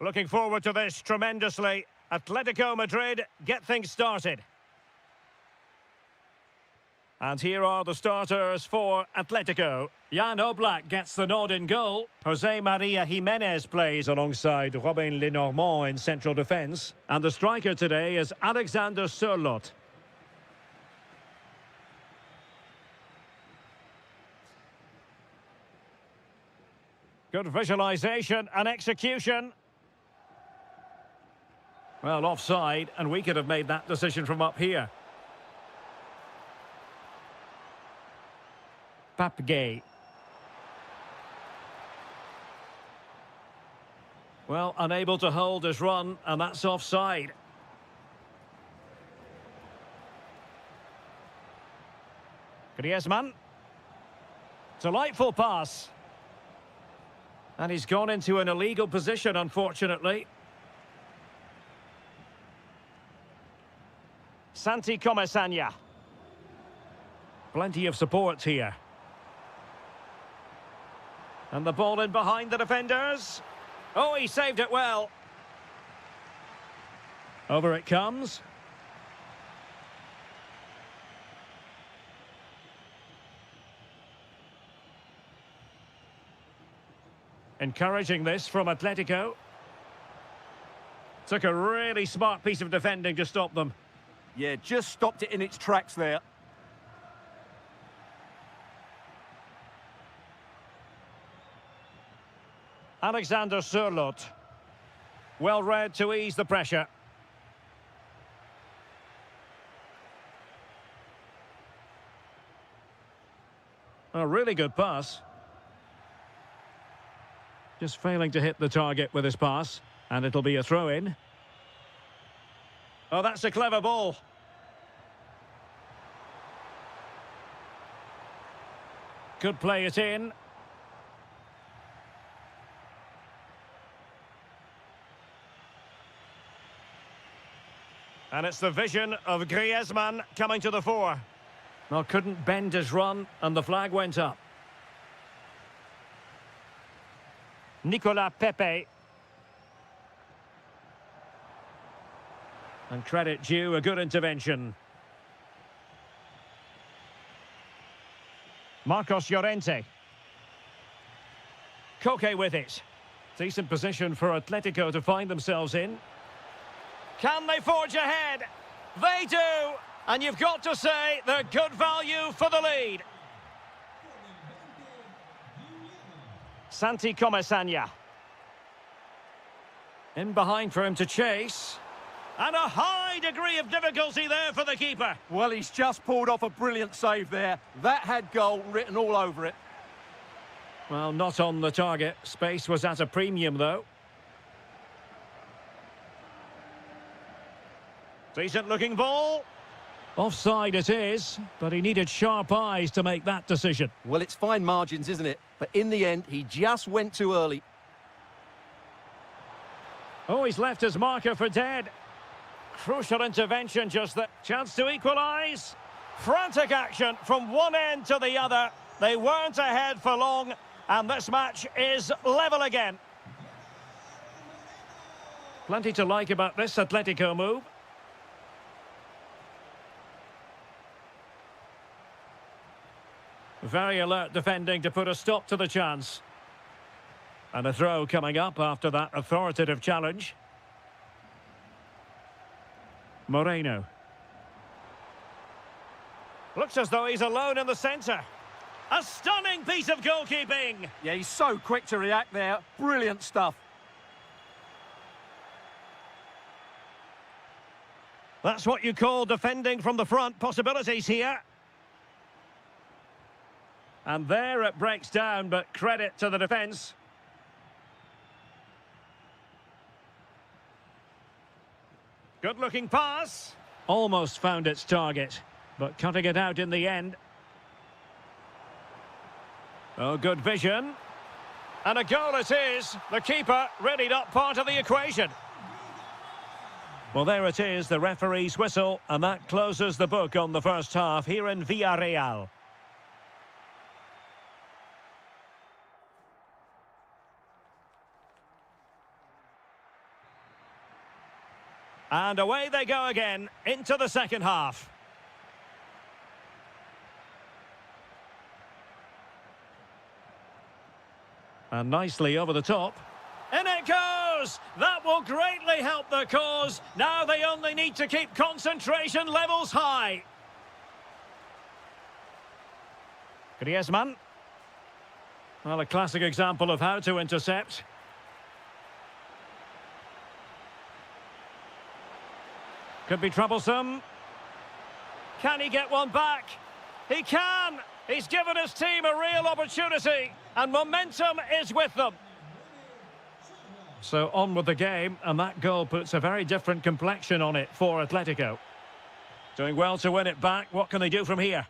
Looking forward to this tremendously. Atletico Madrid get things started. And here are the starters for Atletico. Jan Oblak gets the nod in goal. Jose Maria Jimenez plays alongside Robin Lenormand in central defence. And the striker today is Alexander Sørloth. Good visualisation and execution. Well, offside, and we could have made that decision from up here. Papgay. Well, unable to hold his run, and that's offside. Griezmann. Delightful pass. And he's gone into an illegal position, unfortunately. Santi Comesaña. Plenty of support here. And the ball in behind the defenders. Oh, he saved it well. Over it comes. Encouraging this from Atletico. Took a really smart piece of defending to stop them. Yeah, just stopped it in its tracks there. Alexander Sørloth. Well read to ease the pressure. A really good pass. Just failing to hit the target with his pass. And it'll be a throw-in. Oh, that's a clever ball. Could play it in. And it's the vision of Griezmann coming to the fore. Well, couldn't bend his run, and the flag went up. Nicolas Pepe. And credit due, a good intervention. Marcos Llorente. Koke with it. Decent position for Atletico to find themselves in. Can they forge ahead? They do! And you've got to say they're good value for the lead. Santi Comesaña. In behind for him to chase. And a high degree of difficulty there for the keeper. Well, he's just pulled off a brilliant save there. That had goal written all over it. Well, not on the target. Space was at a premium, though. Decent-looking ball. Offside it is, but he needed sharp eyes to make that decision. Well, it's fine margins, isn't it? But in the end, he just went too early. Oh, he's left his marker for dead. Crucial intervention just there. Chance to equalise. Frantic action from one end to the other. They weren't ahead for long, and this match is level again. Plenty to like about this Atletico move. Very alert defending to put a stop to the chance. And a throw coming up after that authoritative challenge. Moreno. Looks as though he's alone in the centre. A stunning piece of goalkeeping. Yeah, he's so quick to react there. Brilliant stuff. That's what you call defending from the front. Possibilities here. And there it breaks down, but credit to the defence. Good-looking pass. Almost found its target, but cutting it out in the end. Oh, good vision. And a goal it is. The keeper really not part of the equation. Well, there it is, the referee's whistle, and that closes the book on the first half here in Villarreal. And away they go again into the second half. And nicely over the top. In it goes! That will greatly help the cause. Now they only need to keep concentration levels high. Griezmann. Well, a classic example of how to intercept. Could be troublesome. Can he get one back? He can! He's given his team a real opportunity, and momentum is with them. So on with the game, and that goal puts a very different complexion on it for Atletico. Doing well to win it back. What can they do from here?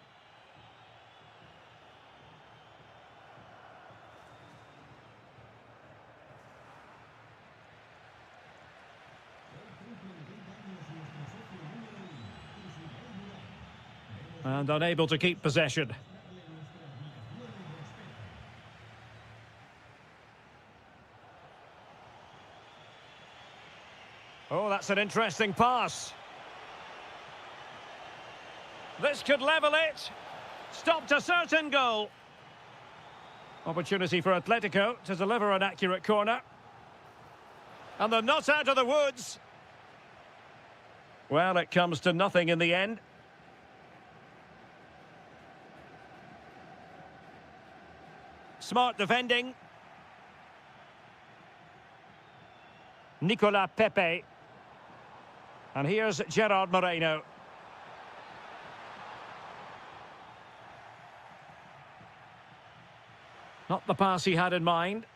And unable to keep possession. Oh, that's an interesting pass. This could level it. Stopped a certain goal. Opportunity for Atletico to deliver an accurate corner. And they're not out of the woods. Well, it comes to nothing in the end. Smart defending. Nicola Pepe. And here's Gerard Moreno. Not the pass he had in mind.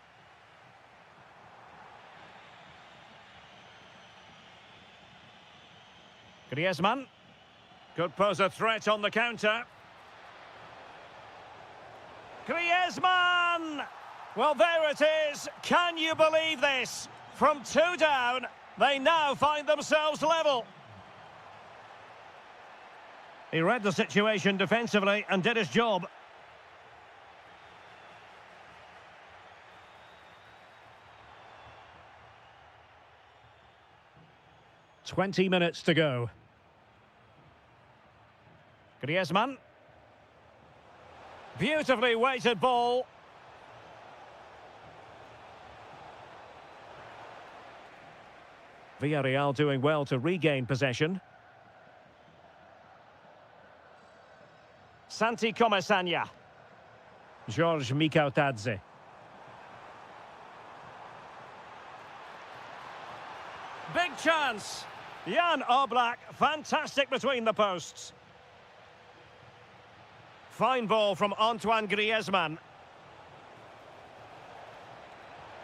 Griezmann. Could pose a threat on the counter. Griezmann! Well, there it is. Can you believe this? From 2 down, they now find themselves level. He read the situation defensively and did his job. "20 minutes to go. Griezmann. Beautifully weighted ball. Villarreal doing well to regain possession. Santi Comesania. George Mikautadze. Big chance. Jan Oblak, fantastic between the posts. Fine ball from Antoine Griezmann.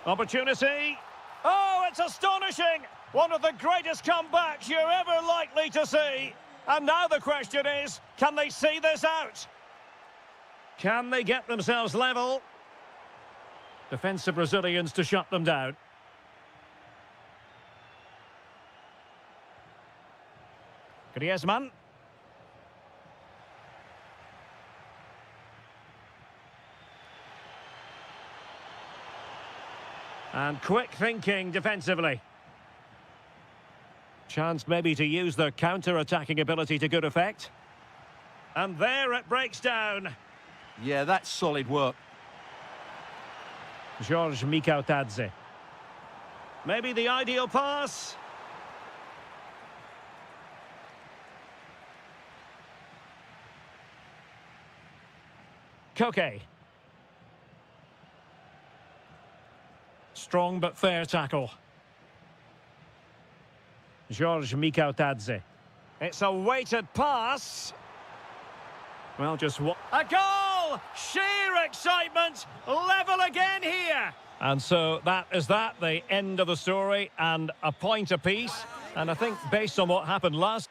Opportunity. Oh, it's astonishing! One of the greatest comebacks you're ever likely to see. And now the question is, can they see this out? Can they get themselves level? Defensive Brazilians to shut them down. Griezmann. And quick thinking defensively. Chance maybe to use their counter-attacking ability to good effect. And there it breaks down. Yeah, that's solid work. George Mikautadze. Maybe the ideal pass. Koke. Strong but fair tackle. George Mikautadze. It's a weighted pass. Well, just what? A goal! Sheer excitement! Level again here! And so that is that, the end of the story, and a point apiece. And I think based on what happened last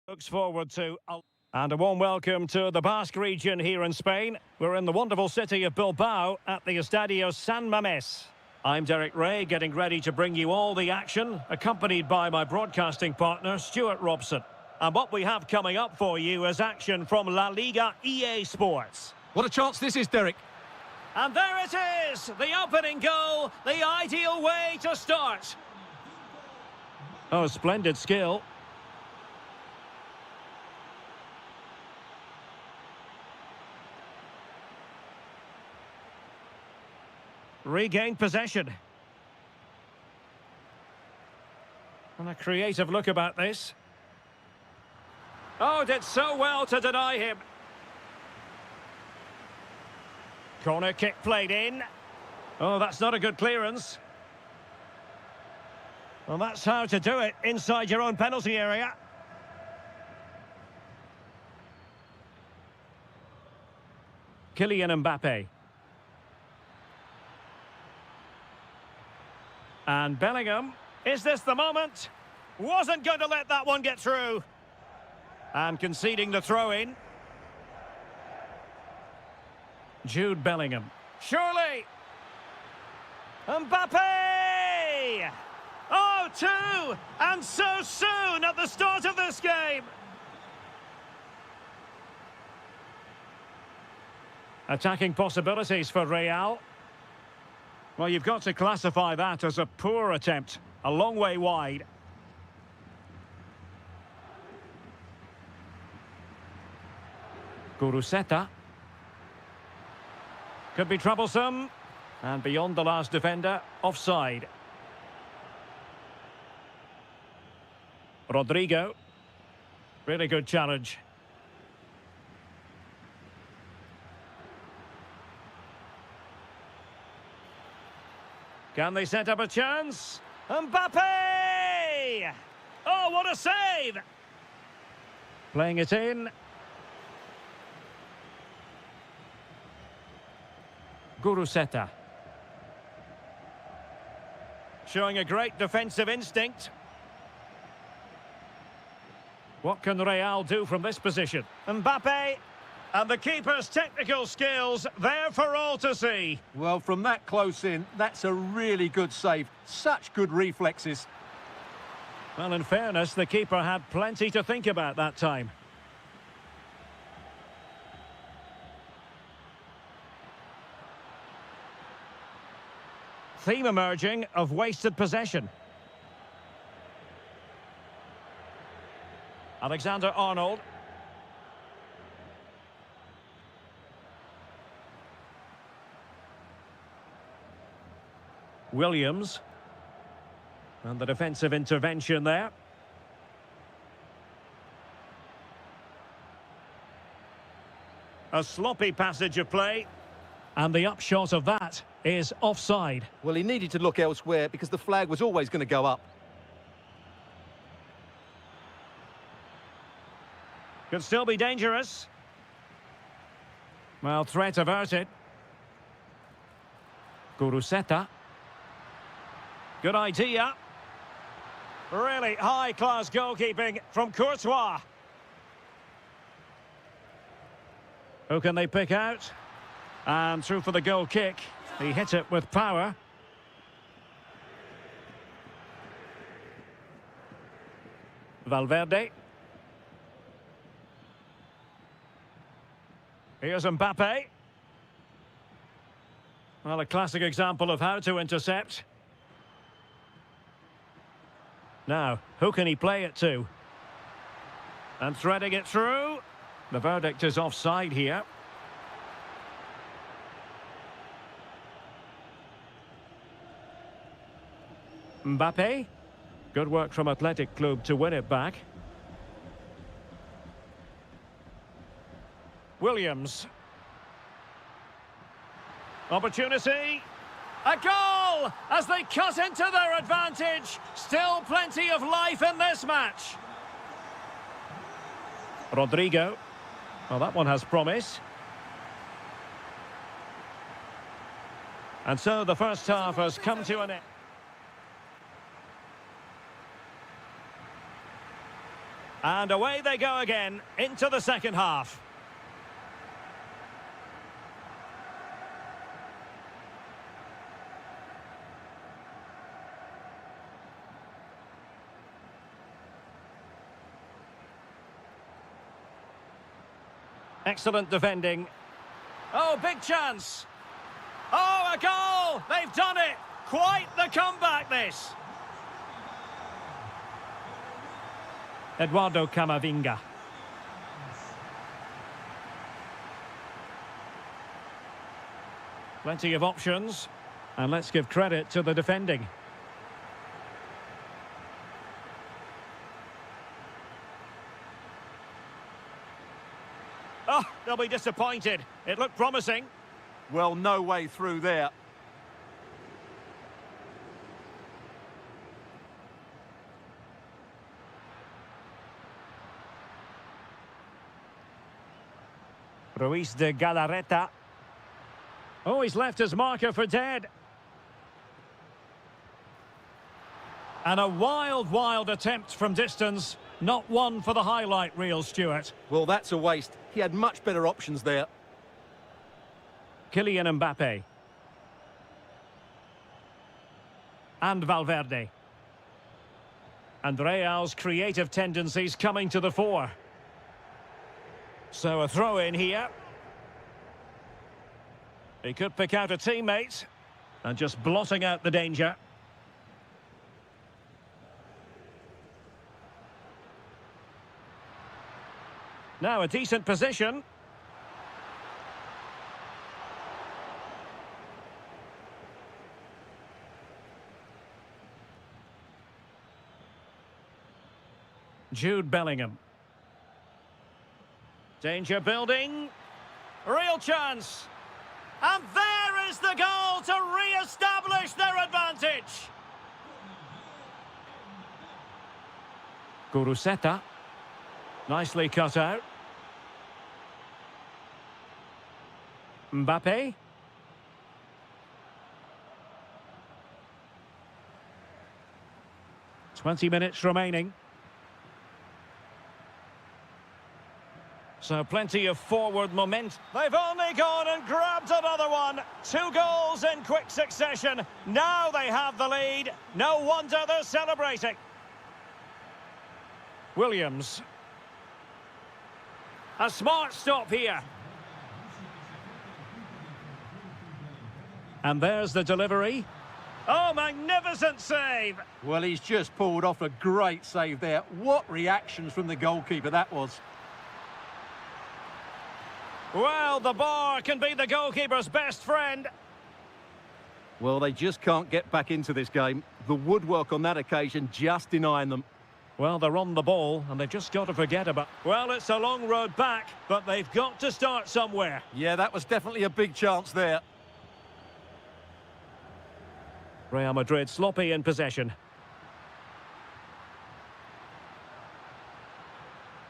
Looks forward to... And a warm welcome to the Basque region here in Spain. We're in the wonderful city of Bilbao at the Estadio San Mamés. I'm Derek Ray, getting ready to bring you all the action, accompanied by my broadcasting partner, Stuart Robson. And what we have coming up for you is action from La Liga EA Sports. What a chance this is, Derek. And there it is, the opening goal, the ideal way to start. Oh, splendid skill. Regained possession. And a creative look about this. Oh, did so well to deny him. Corner kick played in. Oh, that's not a good clearance. Well, that's how to do it inside your own penalty area. Kylian Mbappe. And Bellingham. Is this the moment? Wasn't going to let that one get through. And conceding the throw-in. Jude Bellingham. Surely. Mbappe! Oh, two! And so soon at the start of this game. Attacking possibilities for Real. Well, you've got to classify that as a poor attempt. A long way wide. Guruseta. Could be troublesome. And beyond the last defender, offside. Rodrigo. Really good challenge. Can they set up a chance? Mbappe! Oh, what a save! Playing it in. Guruseta. Showing a great defensive instinct. What can Real do from this position? Mbappe! And the keeper's technical skills there for all to see. Well, from that close in, that's a really good save. Such good reflexes. Well, in fairness, the keeper had plenty to think about that time. Theme emerging of wasted possession. Alexander-Arnold. Williams. And the defensive intervention there. A sloppy passage of play. And the upshot of that is offside. Well, he needed to look elsewhere because the flag was always going to go up. Could still be dangerous. Well, threat averted. Guruseta. Good idea. Really high-class goalkeeping from Courtois. Who can they pick out? And through for the goal kick. He hit it with power. Valverde. Here's Mbappe. Well, a classic example of how to intercept. Now, who can he play it to? And threading it through. The verdict is offside here. Mbappe. Good work from Athletic Club to win it back. Williams. Opportunity. A goal as they cut into their advantage. Still plenty of life in this match. Rodrigo. Well, that one has promise. And so the first half has come to an end. And away they go again into the second half. Excellent defending. Oh, big chance. Oh, a goal! They've done it! Quite the comeback, this. Eduardo Camavinga. Plenty of options. And let's give credit to the defending. Oh, they'll be disappointed. It looked promising. Well, no way through there. Ruiz de Galarreta. Oh, he's left his marker for dead. And a wild, wild attempt from distance. Not one for the highlight reel, Stuart. Well, that's a waste. He had much better options there. Kylian Mbappe. And Valverde. And Real's creative tendencies coming to the fore. So a throw in here. He could pick out a teammate. And just blotting out the danger. Now a decent position. Jude Bellingham. Danger building. Real chance. And there is the goal to re-establish their advantage. Guruseta. Nicely cut out. Mbappe. "20 minutes remaining. So plenty of forward momentum. They've only gone and grabbed another one. 2 goals in quick succession. Now they have the lead. No wonder they're celebrating. Williams. A smart stop here. And there's the delivery. Oh, magnificent save. Well, he's just pulled off a great save there. What reactions from the goalkeeper that was. Well, the bar can be the goalkeeper's best friend. Well, they just can't get back into this game. The woodwork on that occasion just denying them. Well, they're on the ball, and they've just got to forget about... Well, it's a long road back, but they've got to start somewhere. Yeah, that was definitely a big chance there. Real Madrid sloppy in possession.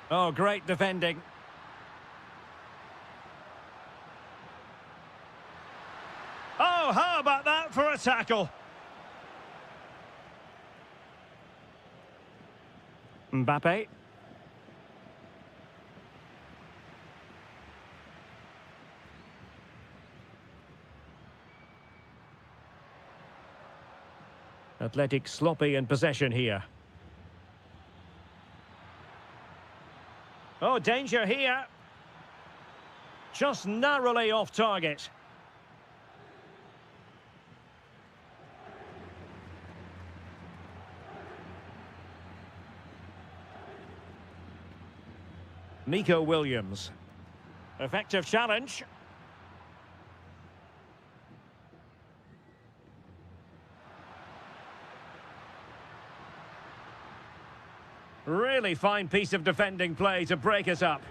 Oh, great defending. Oh, how about that for a tackle? Mbappe. Athletic sloppy in possession here. Oh, danger here. Just narrowly off target. Nico Williams. Effective challenge. Really fine piece of defending play to break us up.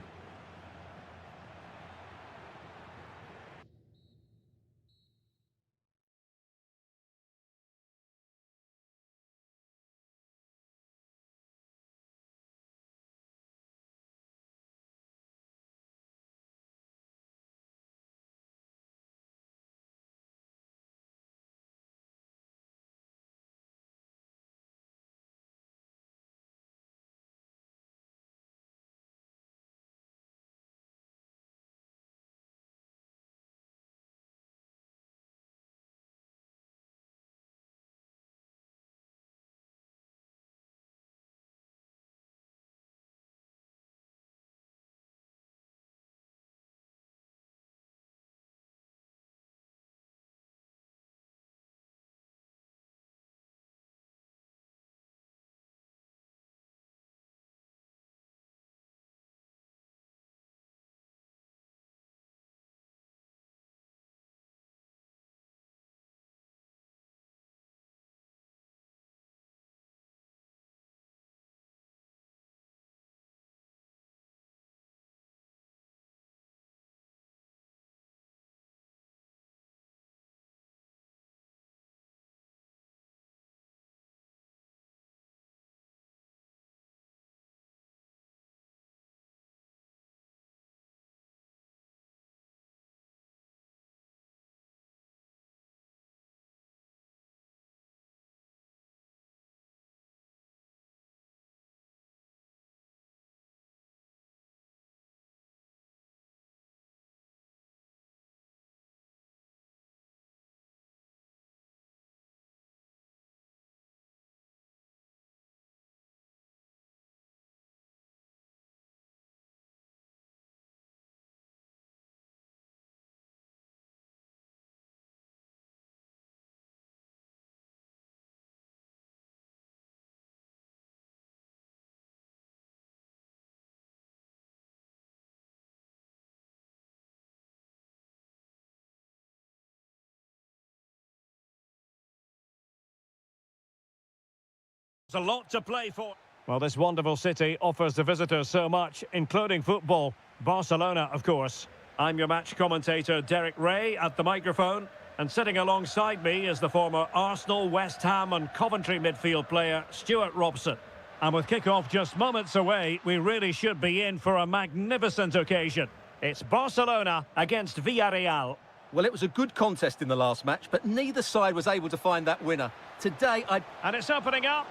There's a lot to play for. Well, this wonderful city offers the visitors so much, including football. Barcelona, of course. I'm your match commentator, Derek Ray, at the microphone. And sitting alongside me is the former Arsenal, West Ham and Coventry midfield player, Stuart Robson. And with kick-off just moments away, we really should be in for a magnificent occasion. It's Barcelona against Villarreal. Well, it was a good contest in the last match, but neither side was able to find that winner. Today, And it's opening up.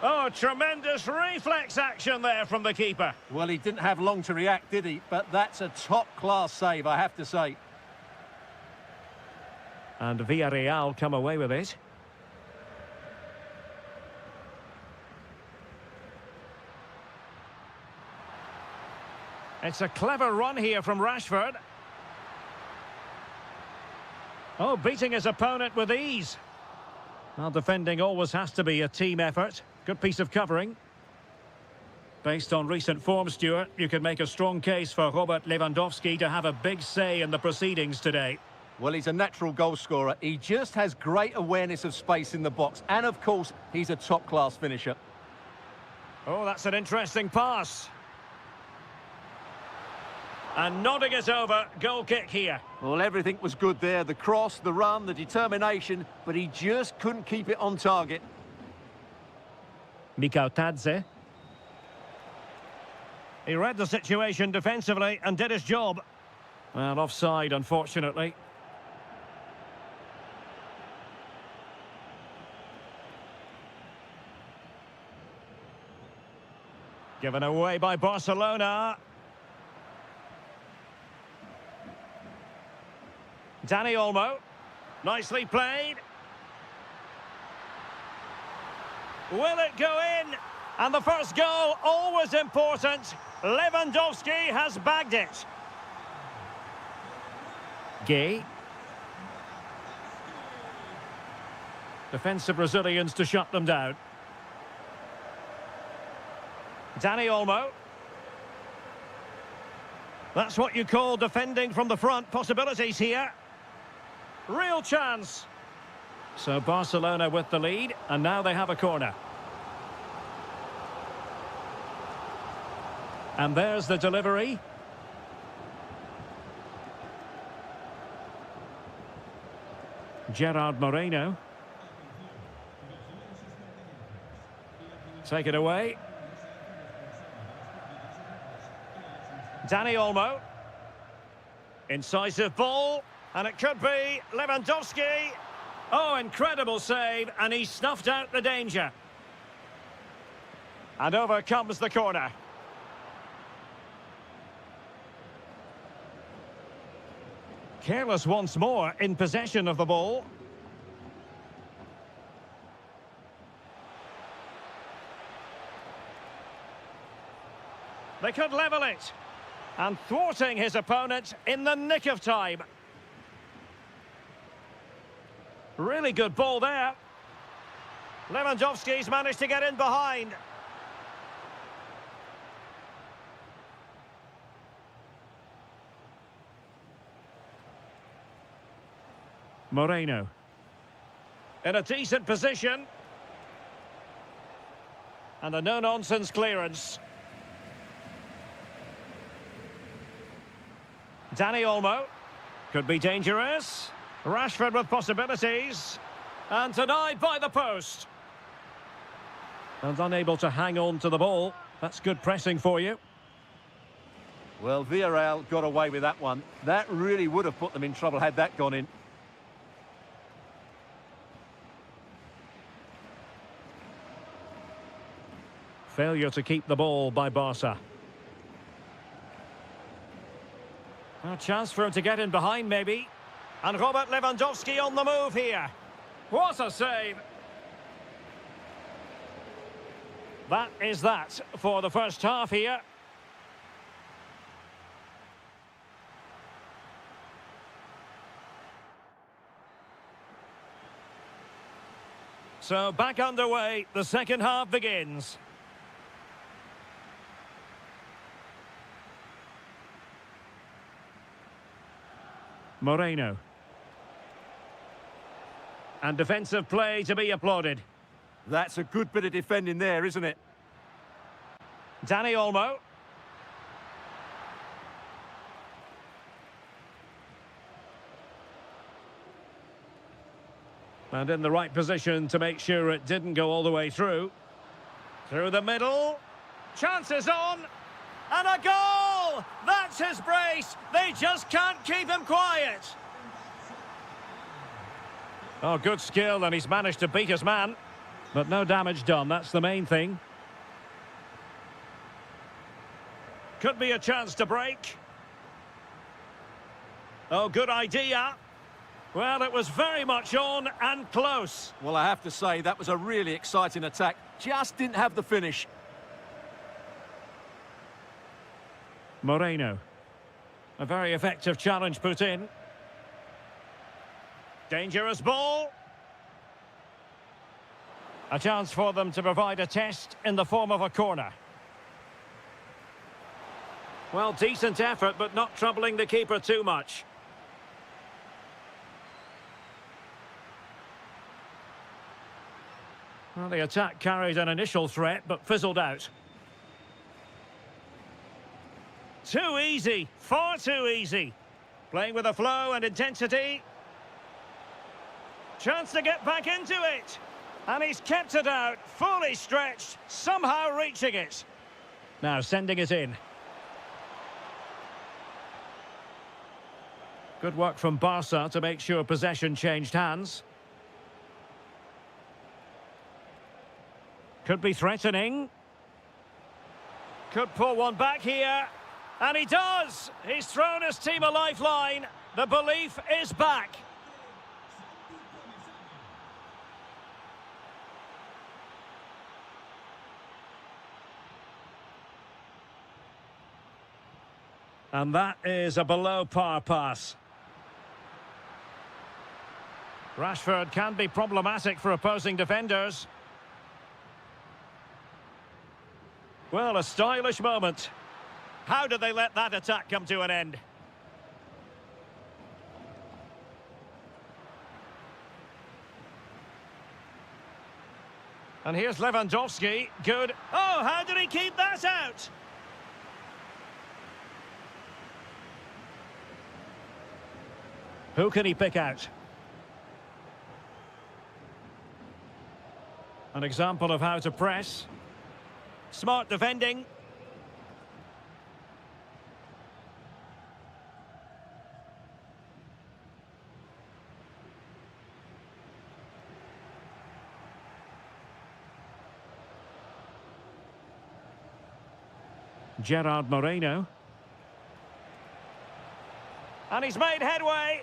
Oh, tremendous reflex action there from the keeper. Well, he didn't have long to react, did he? But that's a top-class save, I have to say. And Villarreal come away with it. It's a clever run here from Rashford. Oh, beating his opponent with ease. Well, defending always has to be a team effort. Good piece of covering. Based on recent form, Stuart, you could make a strong case for Robert Lewandowski to have a big say in the proceedings today. Well, he's a natural goal scorer. He just has great awareness of space in the box. And, of course, he's a top-class finisher. Oh, that's an interesting pass. And nodding it over, goal kick here. Well, everything was good there. The cross, the run, the determination, but he just couldn't keep it on target. Mikhautadze. He read the situation defensively and did his job. Well, offside, unfortunately. Given away by Barcelona. Dani Olmo. Nicely played. Will it go in? And the first goal, always important. Lewandowski has bagged it. Gay. Defensive Brazilians to shut them down. Dani Olmo. That's what you call defending from the front. Possibilities here. Real chance. So Barcelona with the lead, and now they have a corner. And there's the delivery. Gerard Moreno. Take it away. Dani Olmo. Incisive ball. And it could be Lewandowski. Oh, incredible save. And he snuffed out the danger. And over comes the corner. Careless once more in possession of the ball. They could level it. And thwarting his opponent in the nick of time. Really good ball there. Lewandowski's managed to get in behind. Moreno. In a decent position. And a no-nonsense clearance. Dani Olmo. Could be dangerous. Rashford with possibilities. And denied by the post. And unable to hang on to the ball. That's good pressing for you. Well, Villarreal got away with that one. That really would have put them in trouble had that gone in. Failure to keep the ball by Barca. A chance for him to get in behind, maybe. And Robert Lewandowski on the move here. What a save. That is that for the first half here. So back underway, the second half begins. Moreno. And defensive play to be applauded. That's a good bit of defending there, isn't it? Danny Olmo. And in the right position to make sure it didn't go all the way through. Through the middle. Chances on. And a goal! That's his brace. They just can't keep him quiet. Oh, good skill, and he's managed to beat his man. But no damage done, that's the main thing. Could be a chance to break. Oh, good idea. Well, it was very much on and close. Well, I have to say, that was a really exciting attack. Just didn't have the finish. Moreno. A very effective challenge put in. Dangerous ball. A chance for them to provide a test in the form of a corner. Well, decent effort, but not troubling the keeper too much. Well, the attack carried an initial threat, but fizzled out. Too easy, far too easy. Playing with a flow and intensity. Chance to get back into it. And he's kept it out, fully stretched, somehow reaching it. Now sending it in. Good work from Barca to make sure possession changed hands. Could be threatening. Could pull one back here. And he does! He's thrown his team a lifeline. The belief is back. And that is a below-par pass. Rashford can be problematic for opposing defenders. Well, a stylish moment. How did they let that attack come to an end? And here's Lewandowski. Good. Oh, how did he keep that out? Who can he pick out? An example of how to press. Smart defending. Gerard Moreno. And he's made headway.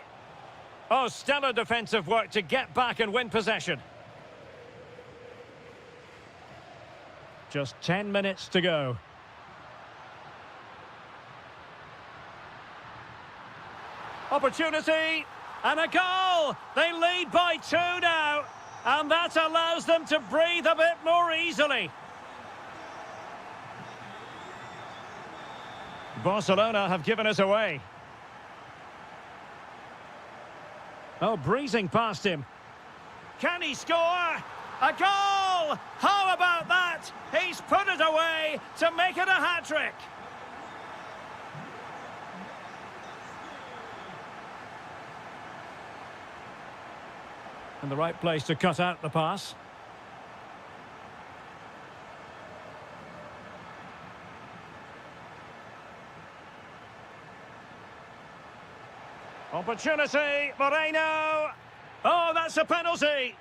Oh, stellar defensive work to get back and win possession. Just 10 minutes to go. Opportunity. And a goal. They lead by 2 now. And that allows them to breathe a bit more easily. Barcelona have given us away. Oh, breezing past him. Can he score? A goal! How about that? He's put it away to make it a hat-trick. And the right place to cut out the pass. Opportunity, Moreno. Oh, that's a penalty.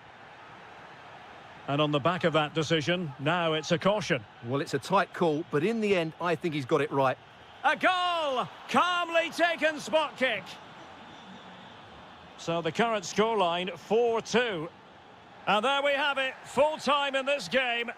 And on the back of that decision, now it's a caution. Well, it's a tight call, but in the end, I think he's got it right. A goal! Calmly taken spot kick. So the current scoreline, 4-2. And there we have it, full time in this game.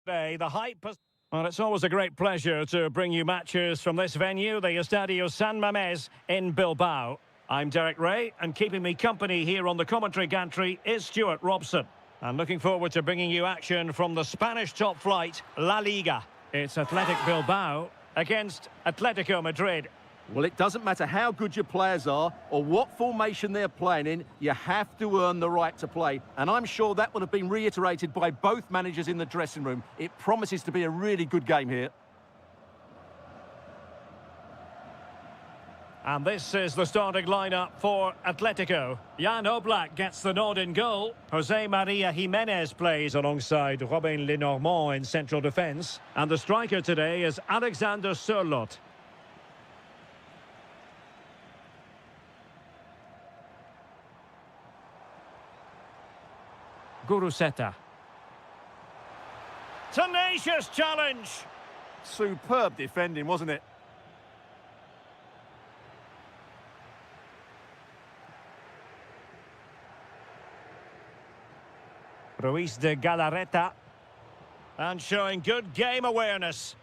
Today, the hype has... Well, it's always a great pleasure to bring you matches from this venue, the Estadio San Mamés in Bilbao. I'm Derek Ray, and keeping me company here on the commentary gantry is Stuart Robson. And looking forward to bringing you action from the Spanish top flight, La Liga. It's Athletic Bilbao against Atletico Madrid. Well, it doesn't matter how good your players are or what formation they're playing in, you have to earn the right to play. And I'm sure that would have been reiterated by both managers in the dressing room. It promises to be a really good game here. And this is the starting lineup for Atletico. Jan Oblak gets the nod in goal. Jose Maria Jimenez plays alongside Robin Lenormand in central defence. And the striker today is Alexander Sørloth. Guruseta. Tenacious challenge. Superb defending, wasn't it? Ruiz de Galarreta. And showing good game awareness.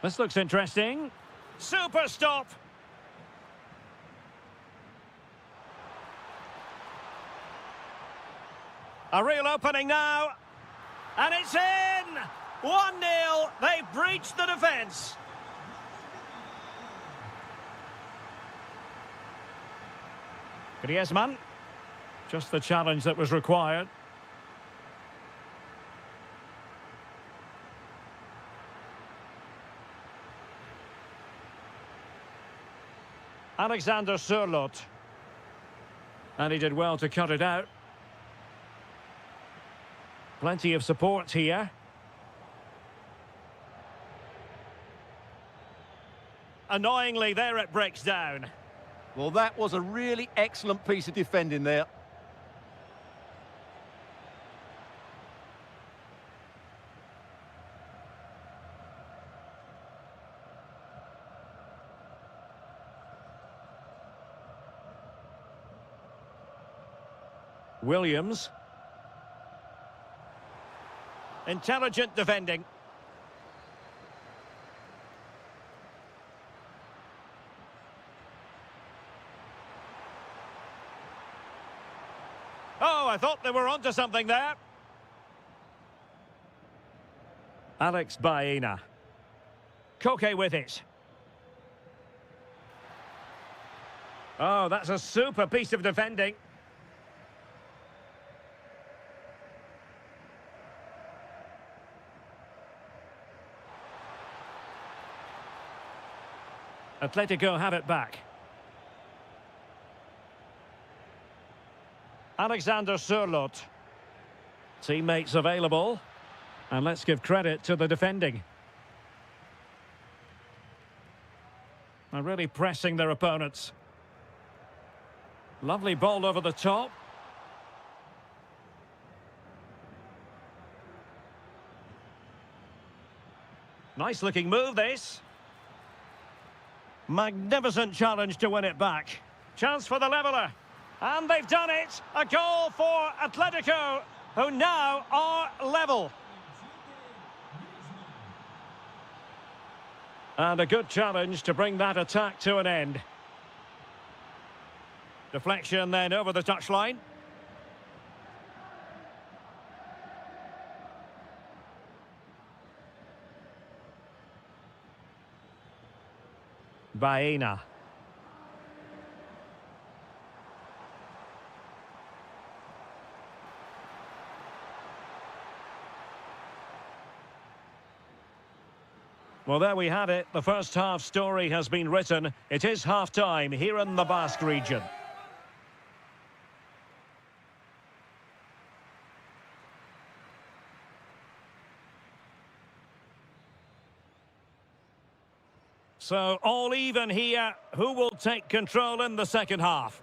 This looks interesting. Super stop. A real opening now. And it's in! 1-0. They've breached the defence. Griezmann. Just the challenge that was required. Alexander Sørloth. And he did well to cut it out. Plenty of support here. Annoyingly, there it breaks down. Well, that was a really excellent piece of defending there. Williams. Intelligent defending. Oh, I thought they were onto something there. Alex Baena. Koke with it. Oh, that's a super piece of defending. Atletico have it back. Alexander Sørloth. Teammates available. And let's give credit to the defending. They're really pressing their opponents. Lovely ball over the top. Nice looking move, this. Magnificent challenge to win it back. Chance for the leveller. And they've done it. A goal for Atletico, who now are level. And a good challenge to bring that attack to an end. Deflection then over the touchline. Baena. Well, there we had it. The first half story has been written. It is half-time here in the Basque region. So, all even here. Who will take control in the second half?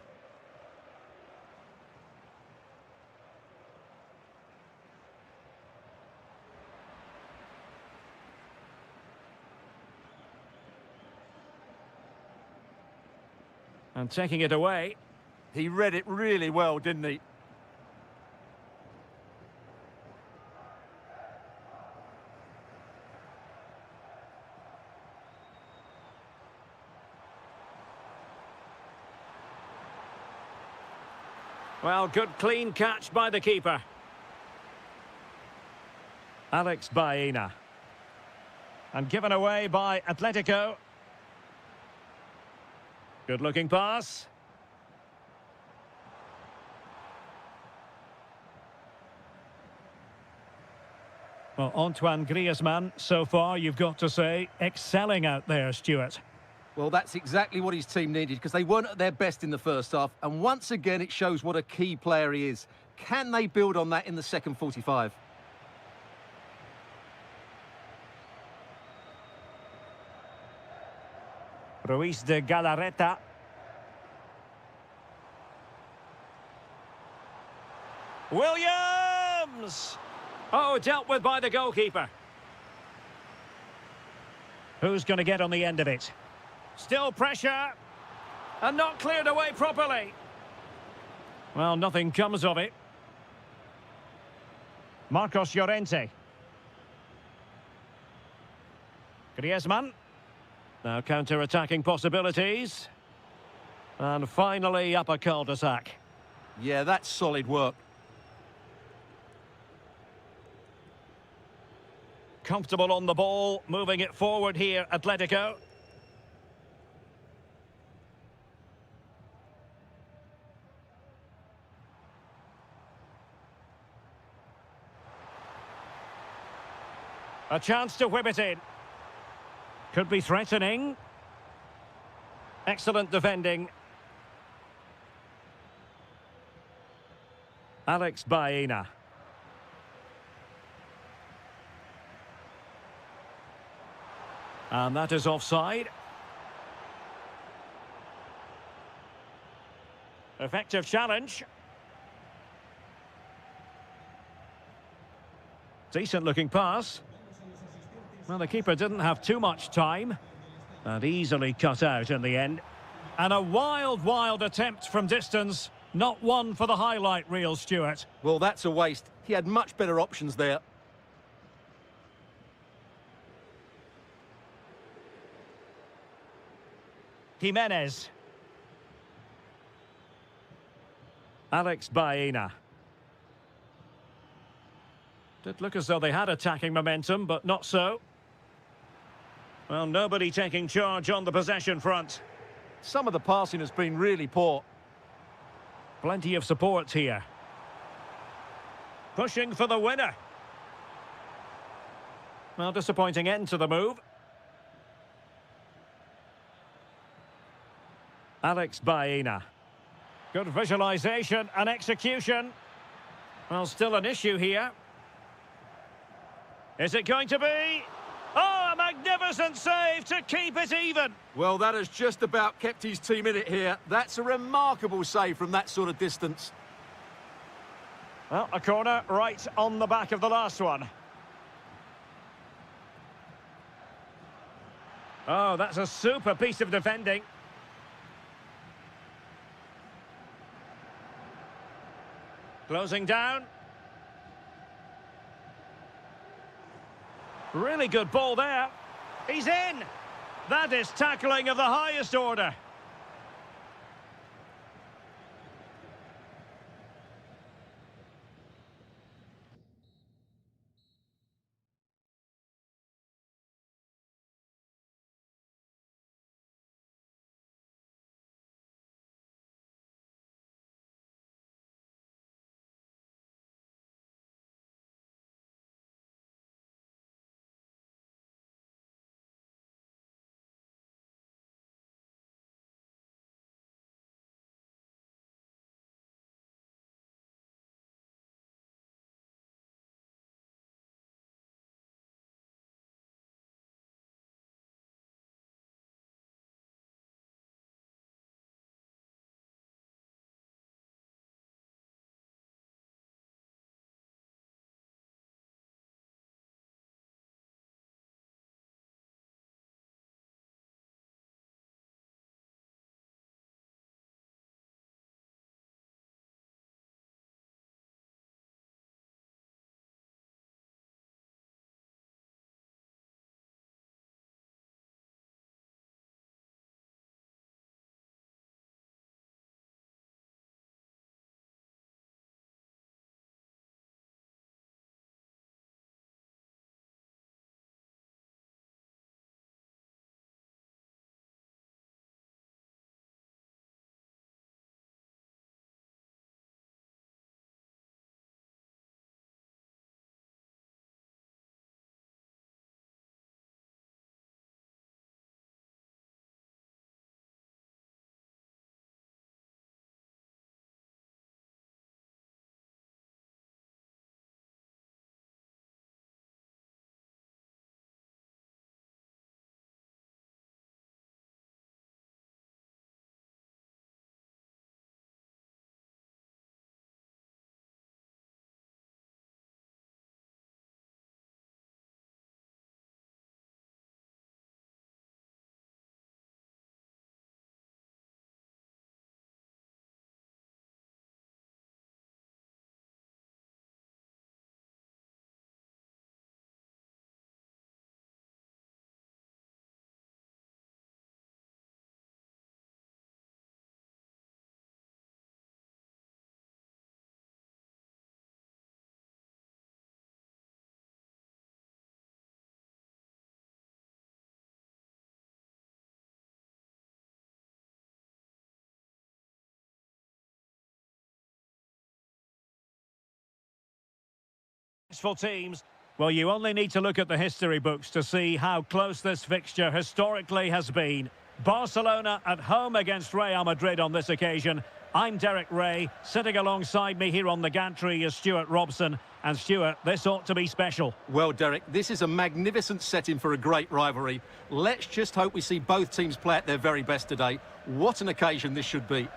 And taking it away. He read it really well, didn't he? Well, good clean catch by the keeper. Alex Baena. And given away by Atletico. Good looking pass. Well, Antoine Griezmann, so far, you've got to say, excelling out there, Stuart. Well, that's exactly what his team needed, because they weren't at their best in the first half. And once again, it shows what a key player he is. Can they build on that in the second 45? Ruiz de Galarreta. Williams! Oh, dealt with by the goalkeeper. Who's going to get on the end of it? Still pressure. And not cleared away properly. Well, nothing comes of it. Marcos Llorente. Griezmann. Now counter-attacking possibilities. And finally up a cul-de-sac. Yeah, that's solid work. Comfortable on the ball, moving it forward here, Atletico. A chance to whip it in. Could be threatening. Excellent defending. Alex Baena. And that is offside. Effective challenge. Decent looking pass. Well, the keeper didn't have too much time. And easily cut out in the end. And a wild, wild attempt from distance. Not one for the highlight reel, Stuart. Well, that's a waste. He had much better options there. Jimenez. Alex Baena. Did look as though they had attacking momentum, but not so. Well, nobody taking charge on the possession front. Some of the passing has been really poor. Plenty of support here. Pushing for the winner. Well, disappointing end to the move. Alex Baena. Good visualisation and execution. Well, still an issue here. Is it going to be? Oh, a magnificent save to keep it even. Well, that has just about kept his team in it here. That's a remarkable save from that sort of distance. Well, a corner right on the back of the last one. Oh, that's a super piece of defending. Closing down. Really good ball there. He's in. That is tackling of the highest order. For teams, well, you only need to look at the history books to see how close this fixture historically has been. Barcelona at home against Real Madrid on this occasion. I'm Derek Ray. Sitting alongside me here on the gantry is Stuart Robson. And Stuart, this ought to be special. Well, Derek, this is a magnificent setting for a great rivalry. Let's just hope we see both teams play at their very best today. What an occasion this should be.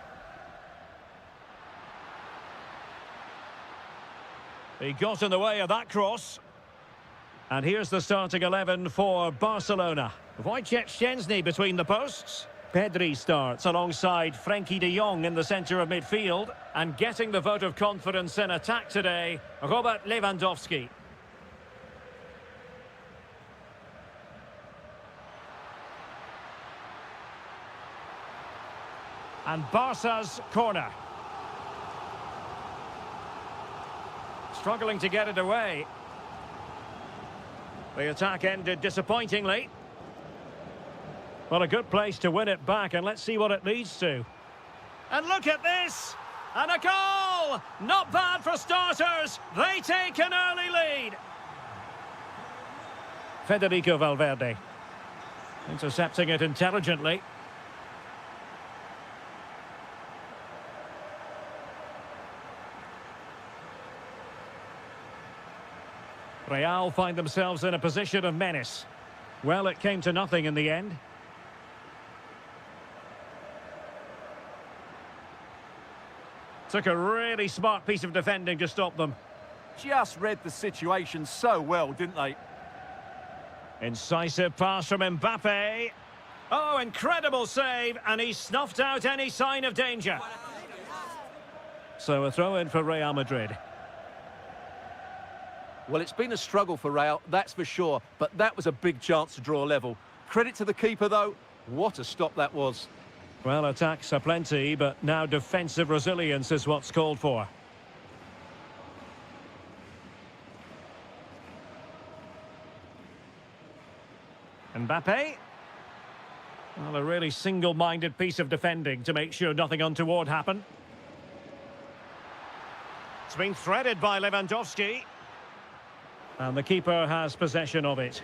He got in the way of that cross. And here's the starting 11 for Barcelona. Wojciech Szczęsny between the posts. Pedri starts alongside Frenkie de Jong in the centre of midfield. And getting the vote of confidence in attack today, Robert Lewandowski. And Barca's corner. Struggling to get it away. The attack ended disappointingly. Well, a good place to win it back, and let's see what it leads to. And look at this! And a goal! Not bad for starters. They take an early lead. Federico Valverde. Intercepting it intelligently. Real find themselves in a position of menace. Well, it came to nothing in the end. Took a really smart piece of defending to stop them. Just read the situation so well, didn't they? Incisive pass from Mbappe. Oh, incredible save, and he snuffed out any sign of danger. So a throw-in for Real Madrid. Well, it's been a struggle for Real, that's for sure, but that was a big chance to draw level. Credit to the keeper, though. What a stop that was. Well, attacks are plenty, but now defensive resilience is what's called for. Mbappe. Well, a really single-minded piece of defending to make sure nothing untoward happened. It's been threaded by Lewandowski. And the keeper has possession of it.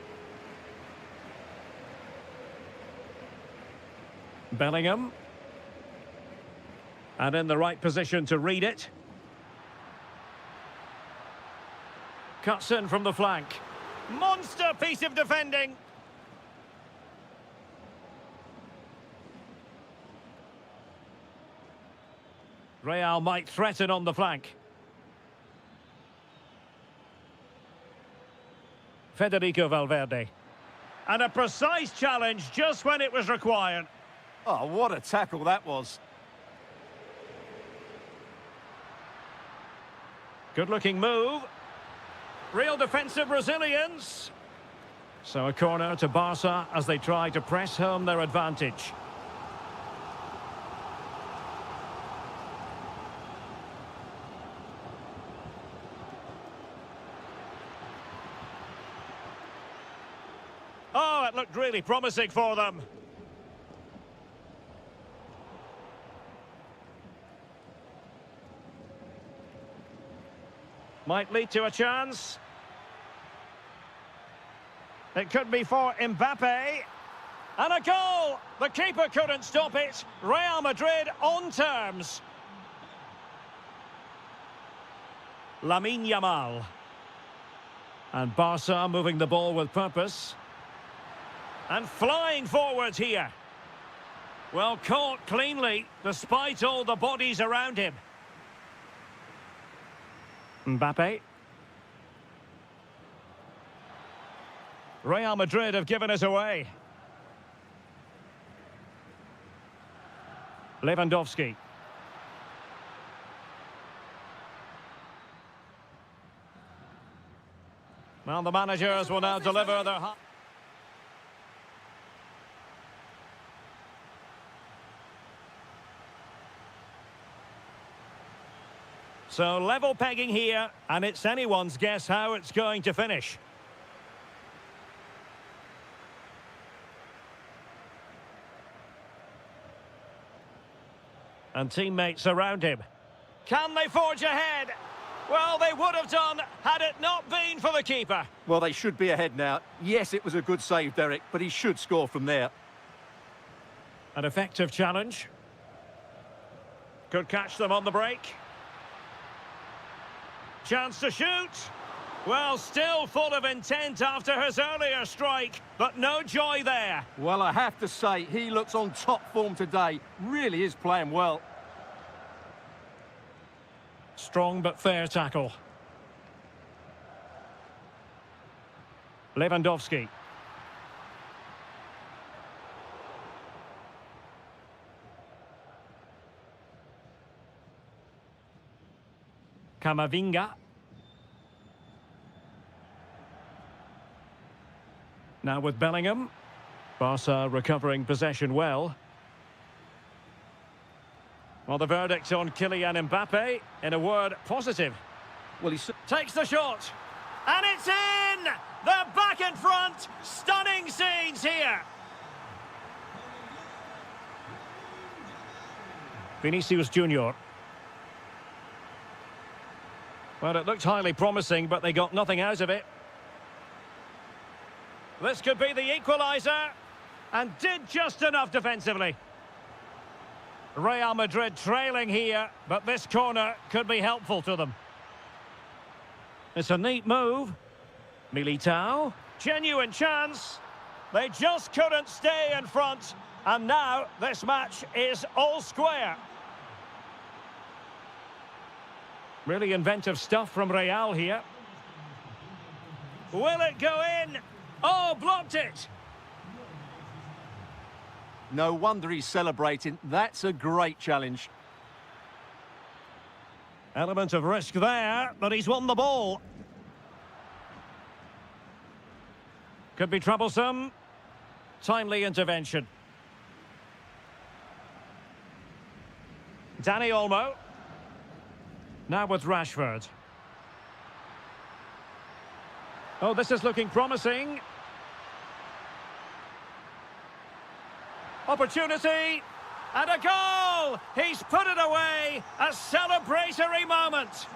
Bellingham. And in the right position to read it. Cuts in from the flank. Monster piece of defending. Real might threaten on the flank. Federico Valverde. And a precise challenge just when it was required. Oh, what a tackle that was. Good-looking move. Real defensive resilience. So a corner to Barca as they try to press home their advantage. Oh, it looked really promising for them. Might lead to a chance. It could be for Mbappe. And a goal! The keeper couldn't stop it. Real Madrid on terms. Lamine Yamal. And Barca moving the ball with purpose. And flying forwards here. Well, caught cleanly, despite all the bodies around him. Mbappe. Real Madrid have given us away. Lewandowski. Well, the managers will now deliver their... So level pegging here, and it's anyone's guess how it's going to finish. And teammates around him. Can they forge ahead? Well, they would have done had it not been for the keeper. Well, they should be ahead now. Yes, it was a good save, Derek, but he should score from there. An effective challenge. Could catch them on the break. Chance to shoot. Well, still full of intent after his earlier strike, but no joy there. Well, I have to say, he looks on top form today. Really is playing well. Strong but fair tackle. Lewandowski. Camavinga. Now with Bellingham. Barca recovering possession well. Well, the verdict on Kylian Mbappe, in a word, positive. Well, Takes the shot. And it's in! They're back in front. Stunning scenes here. Vinicius Junior. Well, it looked highly promising, but they got nothing out of it. This could be the equaliser. And did just enough defensively. Real Madrid trailing here, but this corner could be helpful to them. It's a neat move. Militao. Genuine chance. They just couldn't stay in front. And now this match is all square. Really inventive stuff from Real here. Will it go in? Oh, blocked it. No wonder he's celebrating. That's a great challenge. Element of risk there, but he's won the ball. Could be troublesome. Timely intervention. Dani Olmo. Now with Rashford. Oh, this is looking promising. Opportunity. And a goal! He's put it away. A celebratory moment.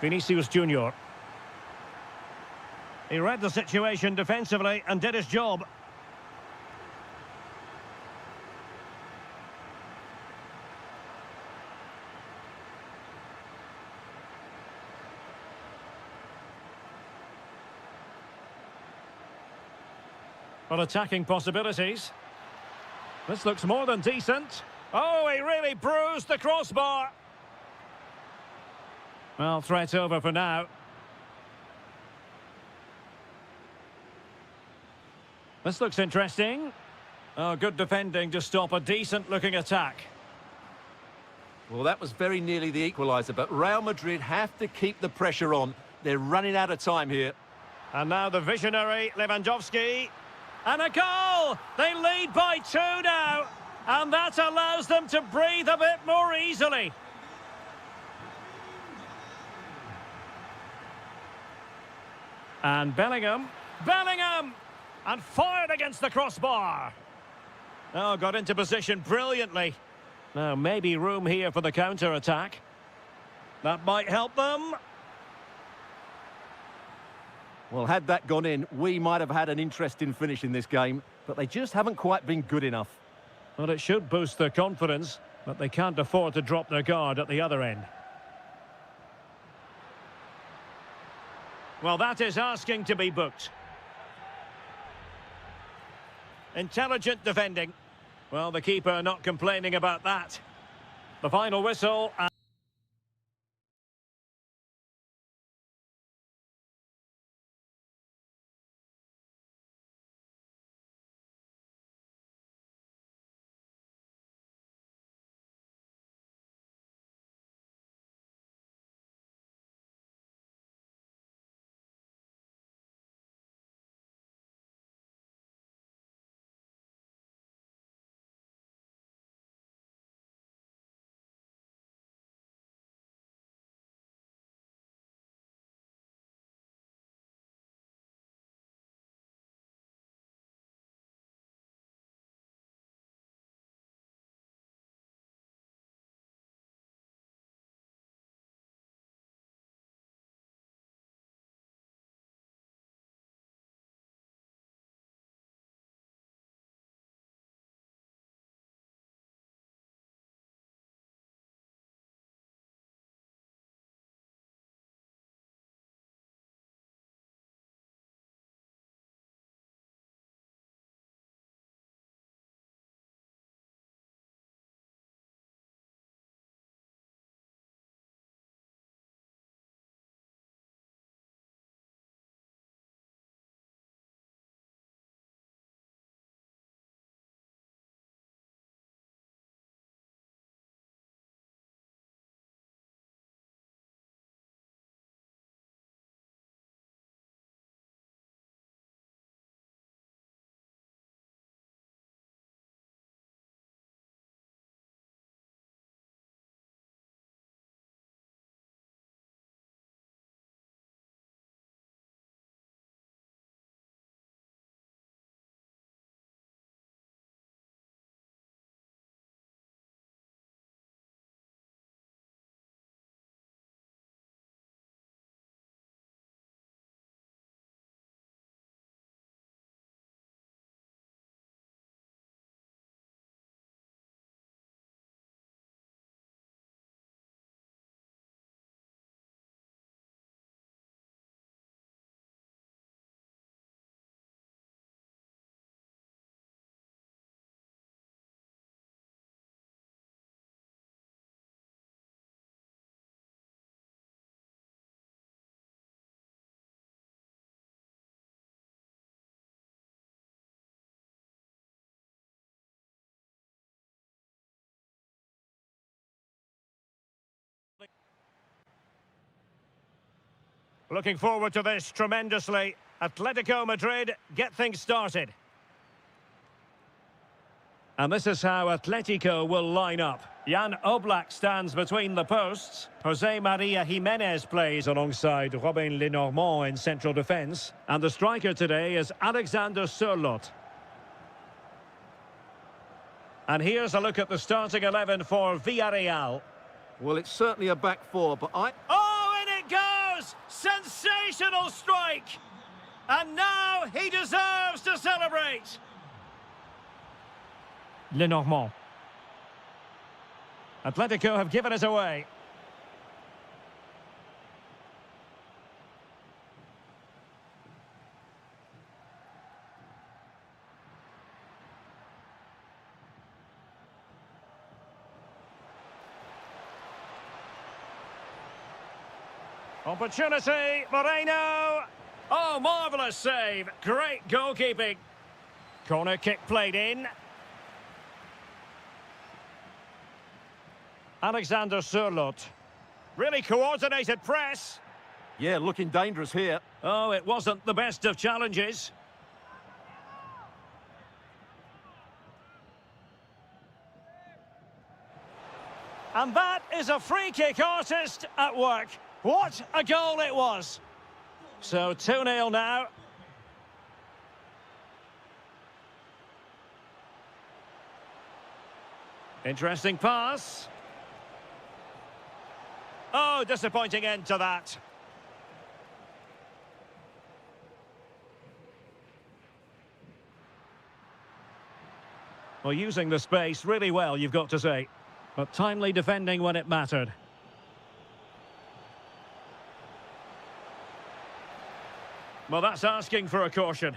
Vinicius Junior. He read the situation defensively and did his job. Well, attacking possibilities. This looks more than decent. Oh, he really bruised the crossbar. Well, threat over for now. This looks interesting. Oh, good defending to stop a decent-looking attack. Well, that was very nearly the equaliser, but Real Madrid have to keep the pressure on. They're running out of time here. And now the visionary Lewandowski. And a goal! They lead by 2 now. And that allows them to breathe a bit more easily. And Bellingham. Bellingham! And fired against the crossbar. Oh, got into position brilliantly. Now, maybe room here for the counter-attack. That might help them. Well, had that gone in, we might have had an interesting finish in this game, but they just haven't quite been good enough. Well, it should boost their confidence, but they can't afford to drop their guard at the other end. Well, that is asking to be booked. Intelligent defending. Well, the keeper not complaining about that. The final whistle. Looking forward to this tremendously. Atletico Madrid get things started. And this is how Atletico will line up. Jan Oblak stands between the posts. Jose Maria Jimenez plays alongside Robin Lenormand in central defence. And the striker today is Alexander Sørloth. And here's a look at the starting 11 for Villarreal. Well, it's certainly a back four, but Oh, in it goes! Sensational strike! And now he deserves to celebrate! Lenormand. Atletico have given it away. Opportunity, Moreno! Oh, marvellous save. Great goalkeeping. Corner kick played in. Alexander Sørloth. Really coordinated press. yeah, looking dangerous here. Oh, it wasn't the best of challenges. And that is a free kick artist at work. What a goal it was. So 2-0 now. Interesting pass. Oh, disappointing end to that. Well, using the space really well, you've got to say. But timely defending when it mattered. Well, that's asking for a caution.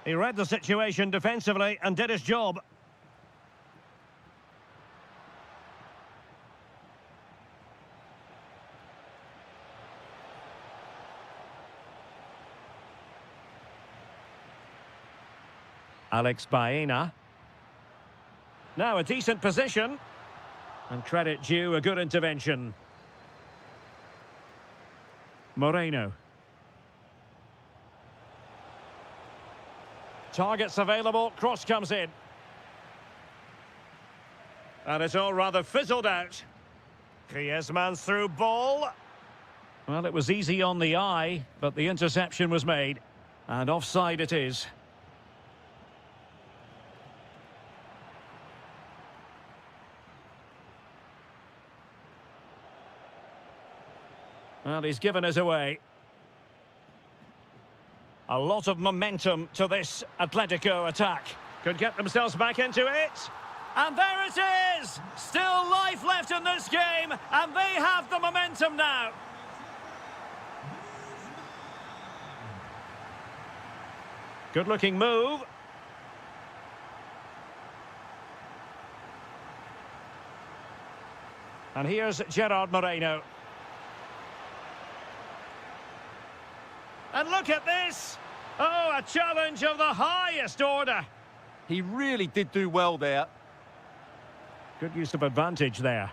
He read the situation defensively and did his job. Alex Baena. Now a decent position. And credit due, a good intervention. Moreno. Targets available, cross comes in. And it's all rather fizzled out. Griezmann's through ball. Well, it was easy on the eye, but the interception was made. And offside it is. Well, he's given us away. A lot of momentum to this Atletico attack. Could get themselves back into it. And there it is! Still life left in this game, and they have the momentum now. Good-looking move. And here's Gerard Moreno. And look at this! Oh, a challenge of the highest order. He really did do well there. Good use of advantage there.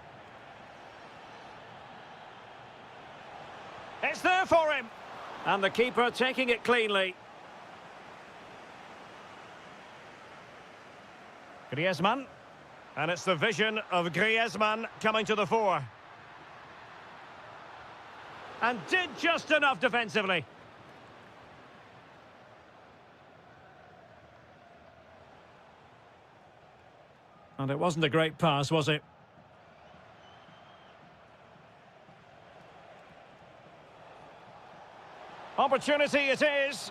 It's there for him. And the keeper taking it cleanly. Griezmann. And it's the vision of Griezmann coming to the fore. And did just enough defensively. And it wasn't a great pass, was it? Opportunity it is.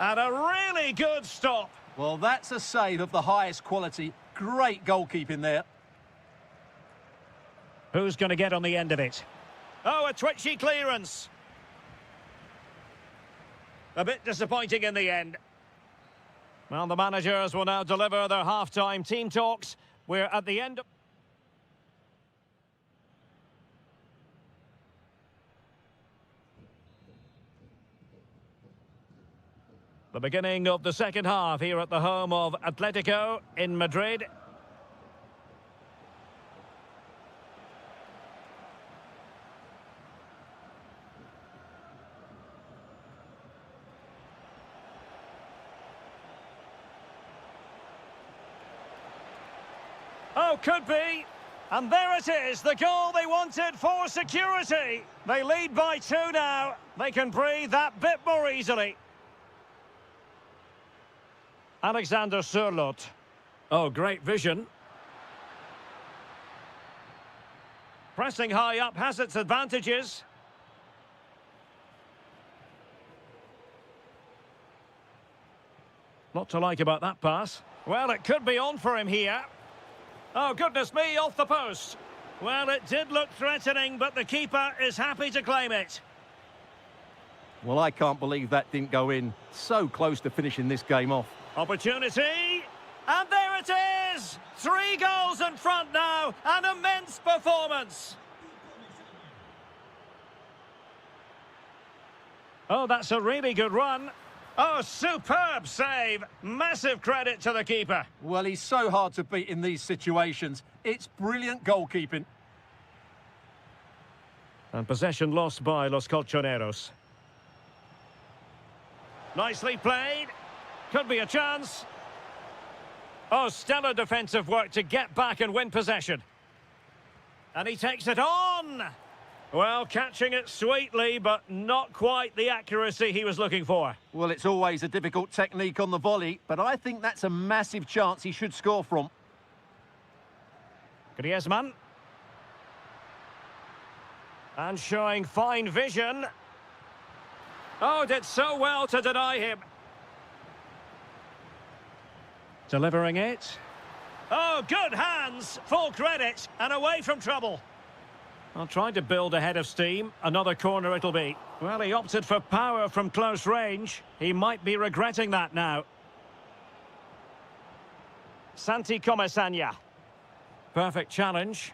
And a really good stop. Well, that's a save of the highest quality. Great goalkeeping there. Who's going to get on the end of it? Oh, a twitchy clearance. A bit disappointing in the end. Well, the managers will now deliver their half-time team talks. We're at the end of... the beginning of the second half here at the home of Atletico in Madrid. Oh, could be. And there it is, the goal they wanted for security. They lead by 2 now. They can breathe that bit more easily. Alexander Sørloth. Oh, great vision. Pressing high up has its advantages. Not to like about that pass. Well, it could be on for him here. Oh, goodness me, off the post. Well, it did look threatening, but the keeper is happy to claim it. Well, I can't believe that didn't go in. So close to finishing this game off. Opportunity. And there it is! 3 goals in front now. An immense performance. Oh, that's a really good run. Oh, superb save. Massive credit to the keeper. Well, he's so hard to beat in these situations. It's brilliant goalkeeping. And possession lost by Los Colchoneros. Nicely played. Could be a chance. Oh, stellar defensive work to get back and win possession. And he takes it on. Well, catching it sweetly, but not quite the accuracy he was looking for. Well, it's always a difficult technique on the volley, but I think that's a massive chance he should score from. Griezmann. And showing fine vision. Oh, did so well to deny him. Delivering it. Oh, good hands. Full credit. And away from trouble. Well, trying to build ahead of steam. Another corner it'll be. Well, he opted for power from close range. He might be regretting that now. Santi Comesanya. Perfect challenge.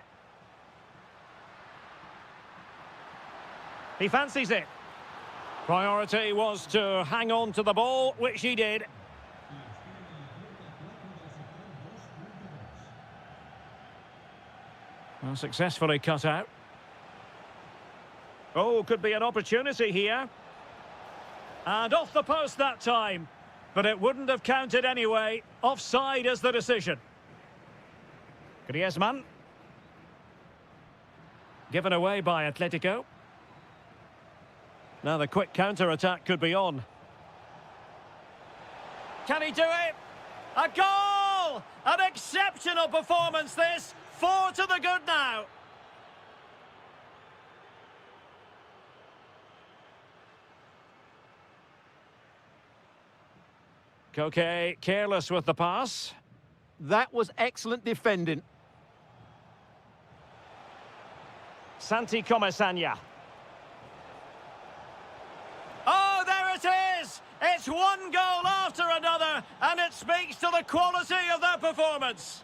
He fancies it. Priority was to hang on to the ball, which he did. Well, successfully cut out. Oh, could be an opportunity here. And off the post that time. But it wouldn't have counted anyway. Offside is the decision. Griezmann. Given away by Atletico. Now the quick counter-attack could be on. Can he do it? A goal! An exceptional performance this. 4 to the good now. Koke careless with the pass. That was excellent defending. Santi Comesanya. Oh, there it is! It's one goal after another, and it speaks to the quality of their performance.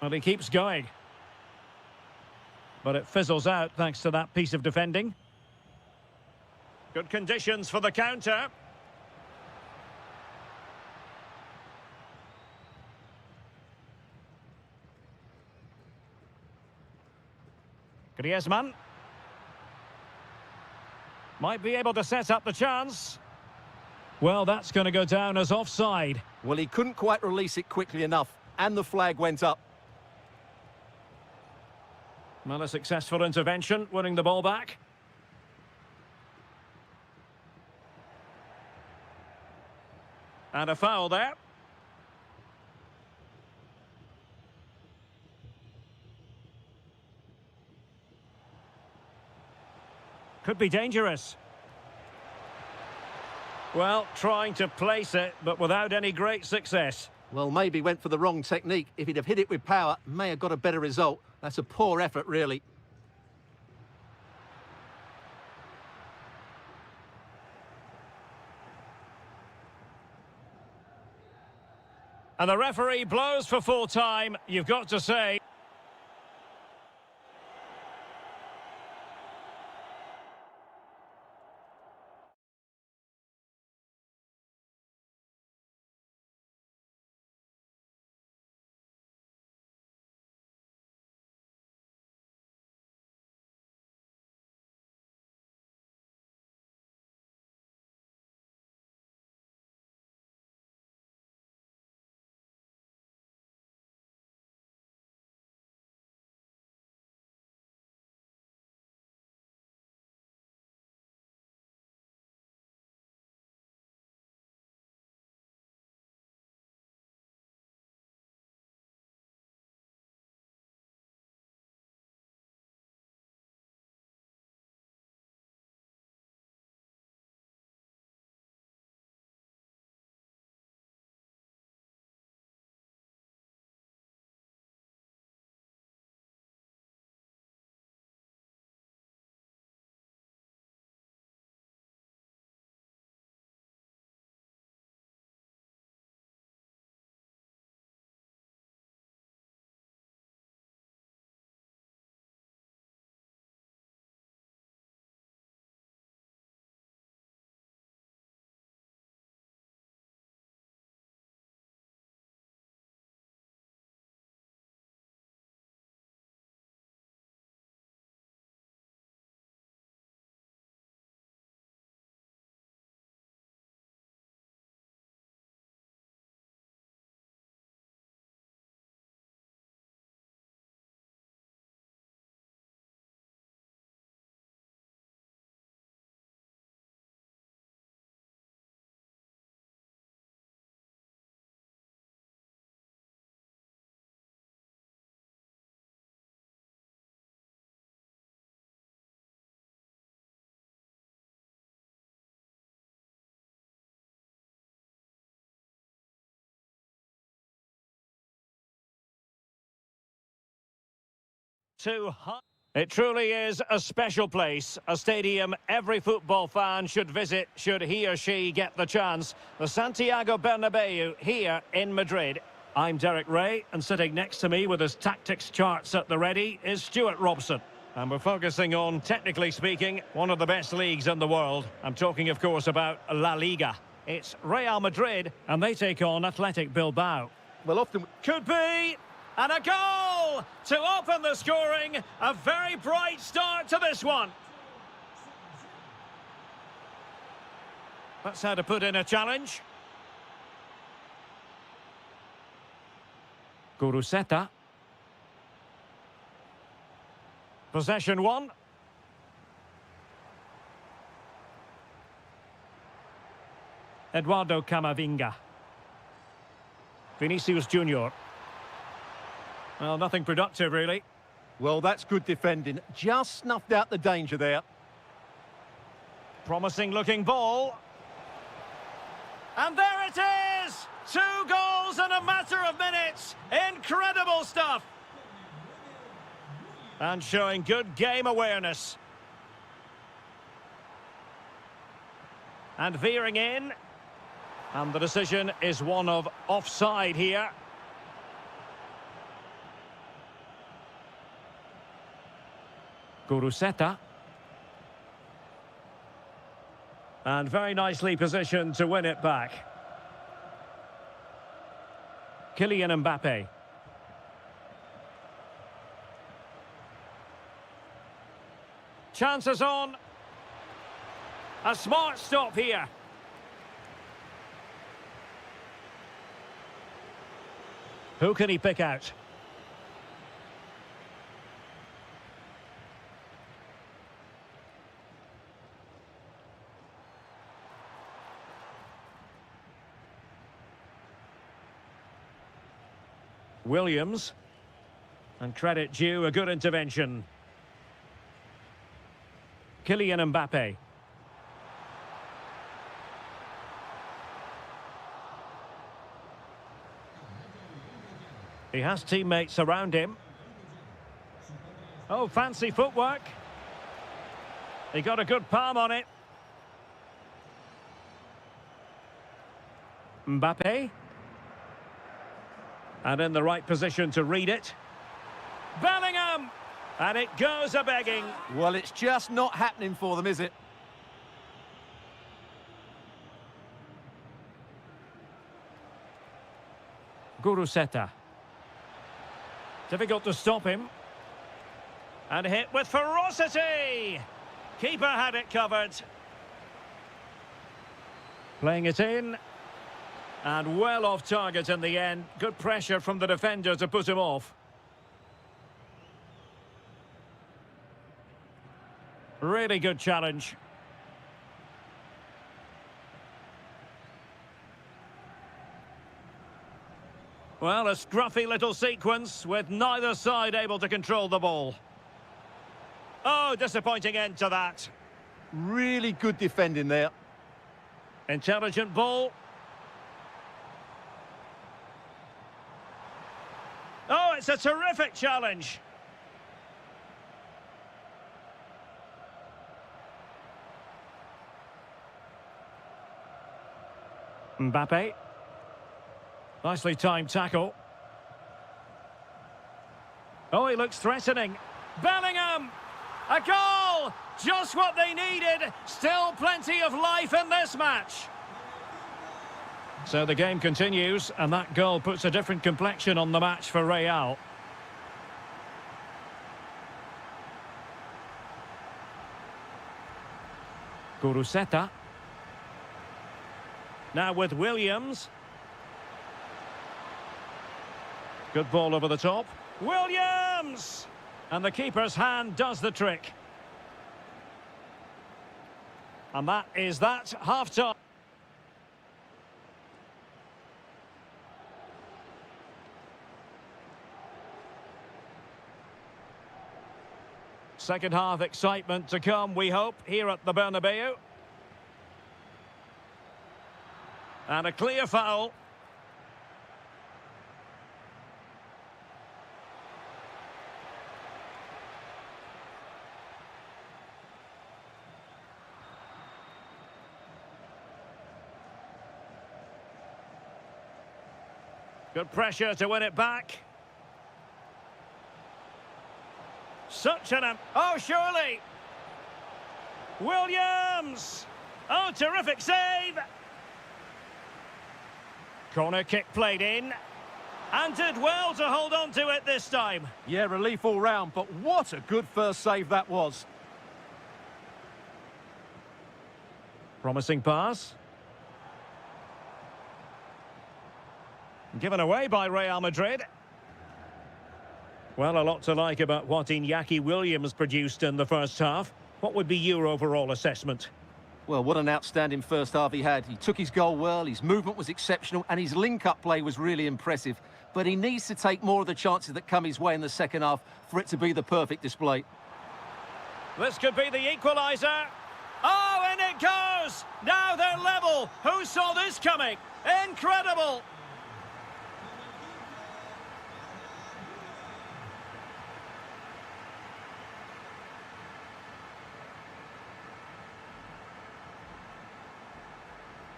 Well, he keeps going. But it fizzles out thanks to that piece of defending. Good conditions for the counter. Griezmann. Might be able to set up the chance. Well, that's going to go down as offside. Well, he couldn't quite release it quickly enough, and the flag went up. Well, a successful intervention, winning the ball back. And a foul there. Could be dangerous. Well, trying to place it, but without any great success. Well, maybe went for the wrong technique. If he'd have hit it with power, may have got a better result. That's a poor effort, really. And the referee blows for full time. You've got to say... Too high. It truly is a special place, a stadium every football fan should visit should he or she get the chance. The Santiago Bernabeu here in Madrid. I'm Derek Ray, and sitting next to me with his tactics charts at the ready is Stuart Robson. And we're focusing on, technically speaking, one of the best leagues in the world. I'm talking, of course, about La Liga. It's Real Madrid, and they take on Athletic Bilbao. Well, often... Could be... And a goal to open the scoring. A very bright start to this one. That's how to put in a challenge. Guruseta. Possession one. Eduardo Camavinga. Vinicius Junior. Well, nothing productive, really. Well, that's good defending. Just snuffed out the danger there. Promising-looking ball. And there it is! 2 goals in a matter of minutes. Incredible stuff. And showing good game awareness. And veering in. And the decision is one of offside here. Guruseta. And very nicely positioned to win it back. Kylian Mbappe. Chances on. A smart stop here. Who can he pick out? Williams, and credit due, a good intervention. Kylian Mbappe. He has teammates around him. Oh, fancy footwork. He got a good palm on it. Mbappe. And in the right position to read it. Bellingham! And it goes a-begging. Well, it's just not happening for them, is it? Guruseta. Difficult to stop him. And hit with ferocity! Keeper had it covered. Playing it in. And well off target in the end. Good pressure from the defender to put him off. Really good challenge. Well, a scruffy little sequence with neither side able to control the ball. Oh, disappointing end to that. Really good defending there. Intelligent ball. Oh, it's a terrific challenge. Mbappe. Nicely timed tackle. Oh, he looks threatening. Bellingham! A goal! Just what they needed. Still plenty of life in this match. So the game continues, and that goal puts a different complexion on the match for Real. Guruseta. Now with Williams. Good ball over the top. Williams! And the keeper's hand does the trick. And that is that, half-time. Second half excitement to come, we hope, here at the Bernabeu. And a clear foul. Good pressure to win it back. Such an... Oh, surely! Williams! Oh, terrific save! Corner kick played in. And did well to hold on to it this time. Yeah, relief all round, but what a good first save that was. Promising pass. Given away by Real Madrid. Well, a lot to like about what Iñaki Williams produced in the first half. What would be your overall assessment? Well, what an outstanding first half he had. He took his goal well, his movement was exceptional, and his link-up play was really impressive. But he needs to take more of the chances that come his way in the second half for it to be the perfect display. This could be the equaliser. Oh, and it goes! Now they're level. Who saw this coming? Incredible!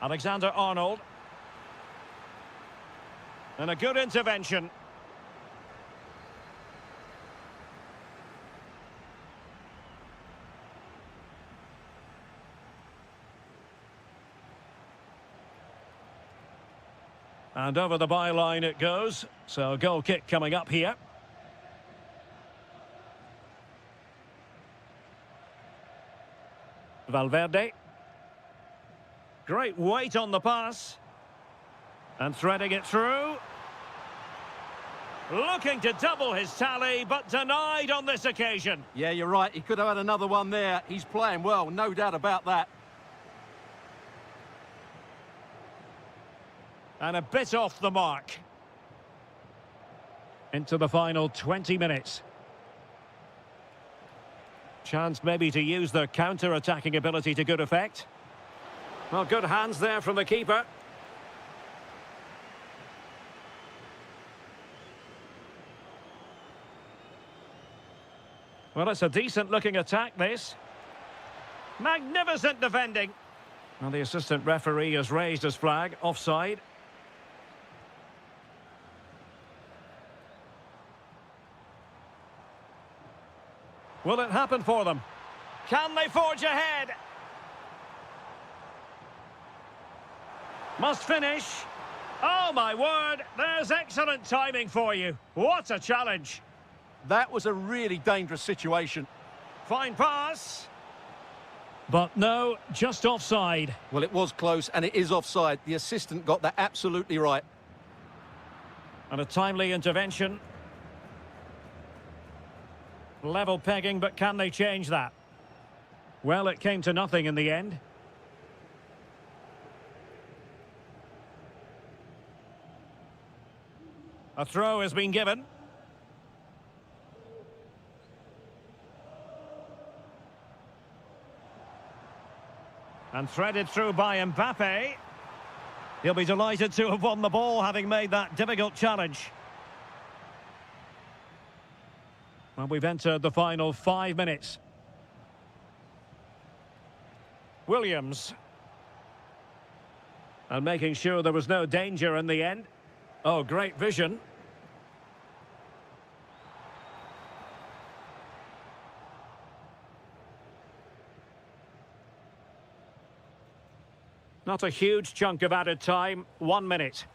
Alexander-Arnold. And a good intervention. And over the byline it goes. So a goal kick coming up here. Valverde. Great weight on the pass. And threading it through. Looking to double his tally, but denied on this occasion. Yeah, you're right. He could have had another one there. He's playing well, no doubt about that. And a bit off the mark. Into the final 20 minutes. Chance maybe to use their counter-attacking ability to good effect. Well, good hands there from the keeper. Well, it's a decent-looking attack, this. Magnificent defending. Well, the assistant referee has raised his flag. Offside. Will it happen for them? Can they forge ahead? Must finish. Oh, my word. There's excellent timing for you. What a challenge. That was a really dangerous situation. Fine pass. But no, just offside. Well, it was close, and it is offside. The assistant got that absolutely right. And a timely intervention. Level pegging, but can they change that? Well, it came to nothing in the end. A throw has been given. And threaded through by Mbappe. He'll be delighted to have won the ball, having made that difficult challenge. Well, we've entered the final 5 minutes. Williams. And making sure there was no danger in the end. Oh, great vision. Not a huge chunk of added time. 1 minute.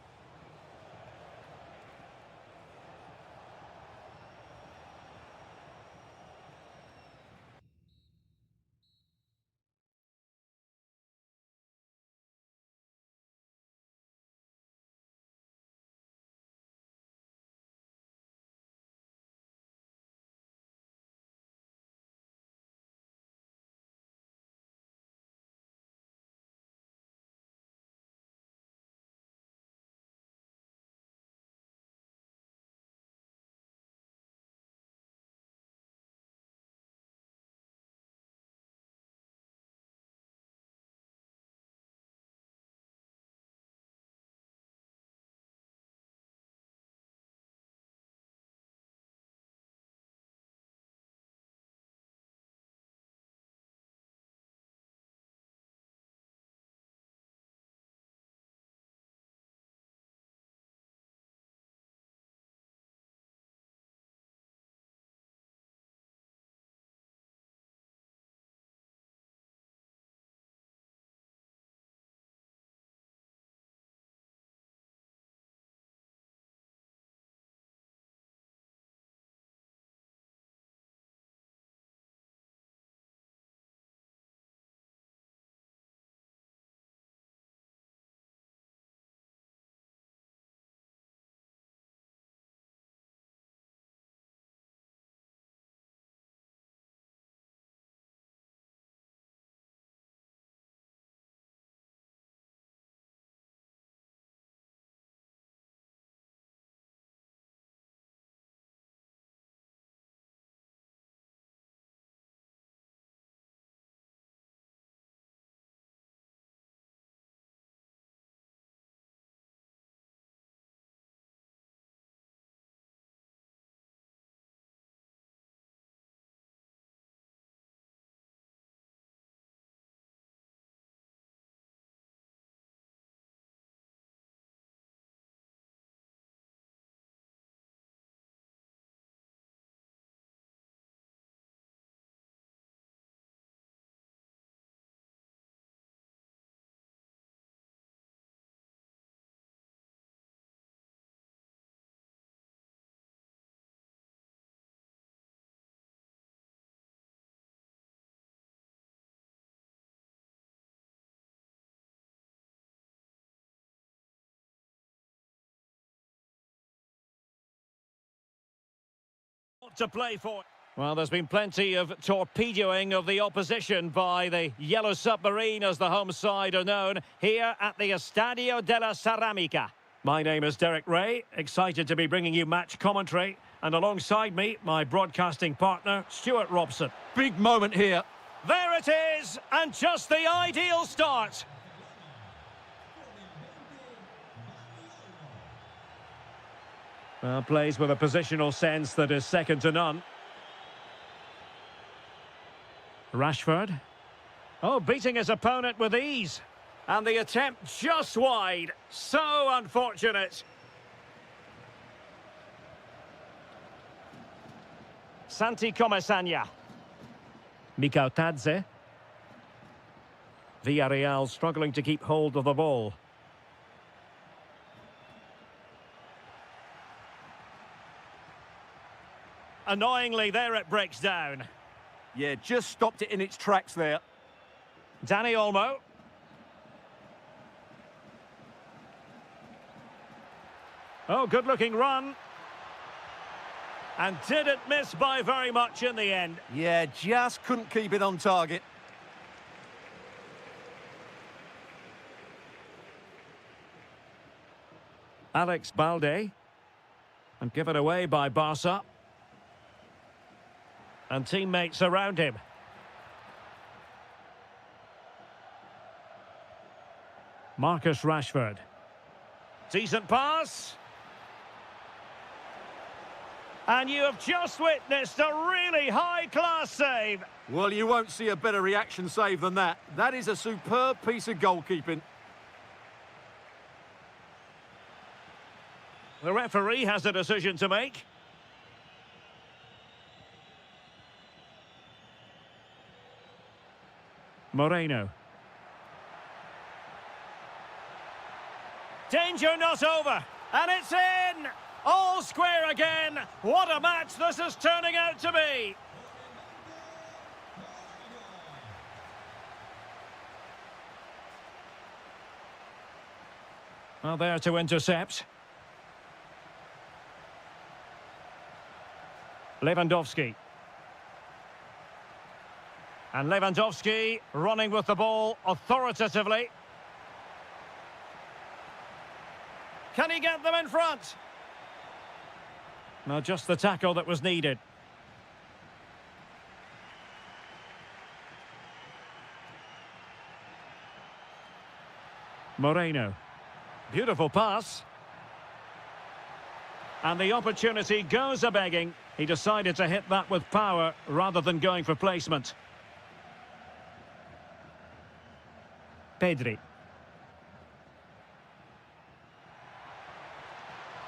to play for. Well, there's been plenty of torpedoing of the opposition by the Yellow Submarine, as the home side are known, here at the Estadio della Ceramica. My name is Derek Ray, excited to be bringing you match commentary, and alongside me, my broadcasting partner, Stuart Robson. Big moment here. There it is, and just the ideal start. Well, plays with a positional sense that is second to none. Rashford. Oh, beating his opponent with ease. And the attempt just wide. So unfortunate. Santi Comesanya. Mikautadze. Villarreal struggling to keep hold of the ball. Annoyingly, there it breaks down. Yeah, just stopped it in its tracks there. Dani Olmo. Oh, good-looking run. And didn't miss by very much in the end. Yeah, just couldn't keep it on target. Alex Balde. And given away by Barca. And teammates around him. Marcus Rashford. Decent pass. And you have just witnessed a really high-class save. Well, you won't see a better reaction save than that. That is a superb piece of goalkeeping. The referee has a decision to make. Moreno. Danger not over, and it's in! All square again! What a match this is turning out to be! Well, there to intercept. Lewandowski. And Lewandowski running with the ball authoritatively. Can he get them in front? No, just the tackle that was needed. Moreno. Beautiful pass. And the opportunity goes a-begging. He decided to hit that with power rather than going for placement. Pedri.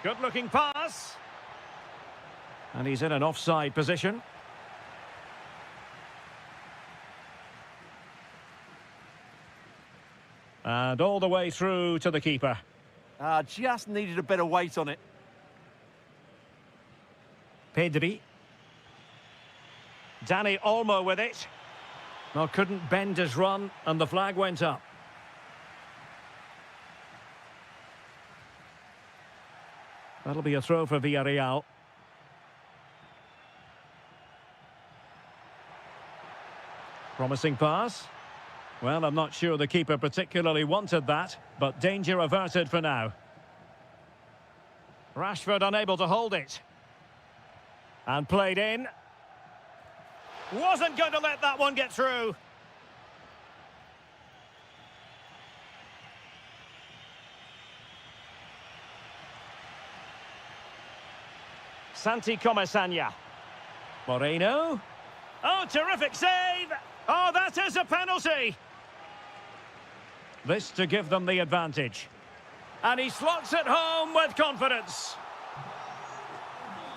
Good-looking pass. And he's in an offside position. And all the way through to the keeper. Just needed a better weight on it. Pedri. Dani Olmo with it. Well, couldn't bend his run, and the flag went up. That'll be a throw for Villarreal. Promising pass. Well, I'm not sure the keeper particularly wanted that, but danger averted for now. Rashford unable to hold it. And played in. Wasn't going to let that one get through. Santi Comesanya. Moreno. Oh, terrific save! Oh, that is a penalty! This to give them the advantage. And he slots it home with confidence.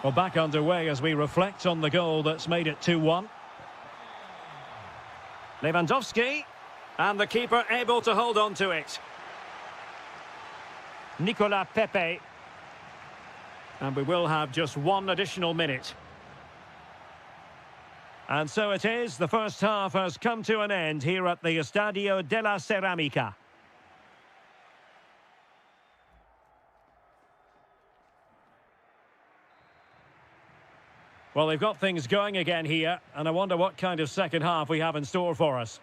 Well, back underway as we reflect on the goal that's made it 2-1. Lewandowski. And the keeper able to hold on to it. Nicolas Pepe. And we will have just one additional minute. And so it is, the first half has come to an end here at the Estadio della Ceramica. Well, they've got things going again here, and I wonder what kind of second half we have in store for us.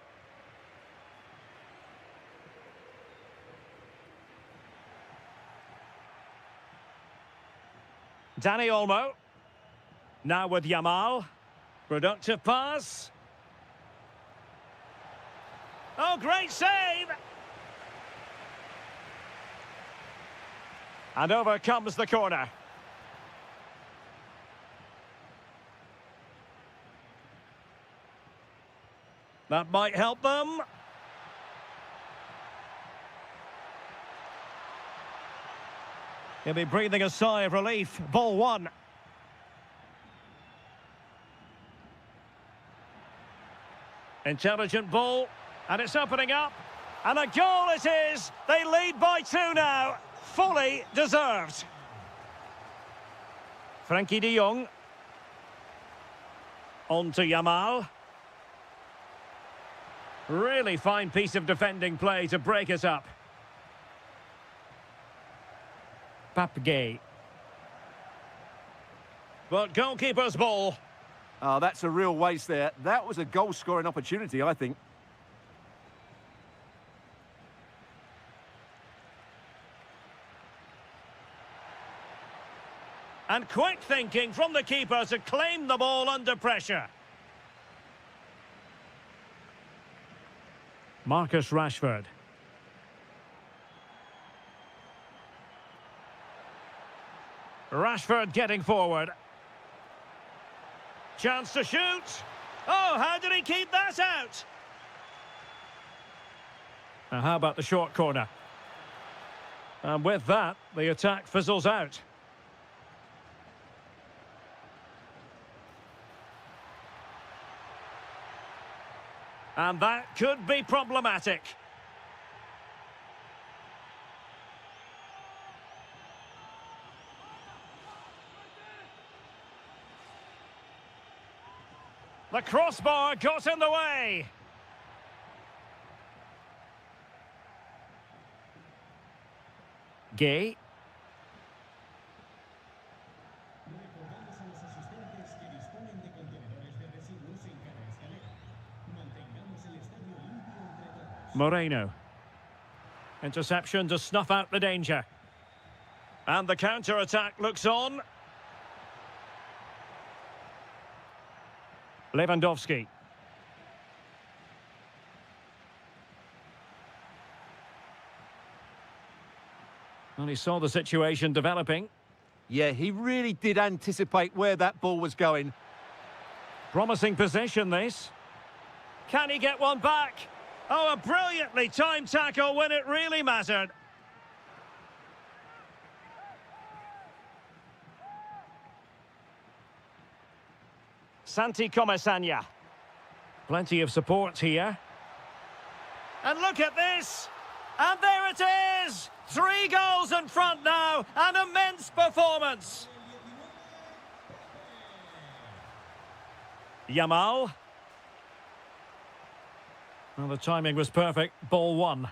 Dani Olmo. Now with Yamal. Productive pass. Oh, great save! And over comes the corner. That might help them. He'll be breathing a sigh of relief. Ball one. Intelligent ball. And it's opening up. And a goal it is. They lead by 2 now. Fully deserved. Frankie de Jong. On to Yamal. Really fine piece of defending play to break us up. Papgay. But goalkeeper's ball. Oh, that's a real waste there. That was a goal-scoring opportunity, I think. And quick thinking from the keeper to claim the ball under pressure. Marcus Rashford. Rashford getting forward. Chance to shoot. Oh, how did he keep that out? Now, how about the short corner? And with that, the attack fizzles out. And that could be problematic. The crossbar got in the way. Gay. Moreno. Interception to snuff out the danger. And the counter-attack looks on. Lewandowski. Well, he saw the situation developing. Yeah, he really did anticipate where that ball was going. Promising position, this. Can he get one back? Oh, a brilliantly timed tackle when it really mattered. Santi Comasanya. Plenty of support here. And look at this! And there it is! 3 goals in front now, an immense performance! Yamal. Well, the timing was perfect. Ball one.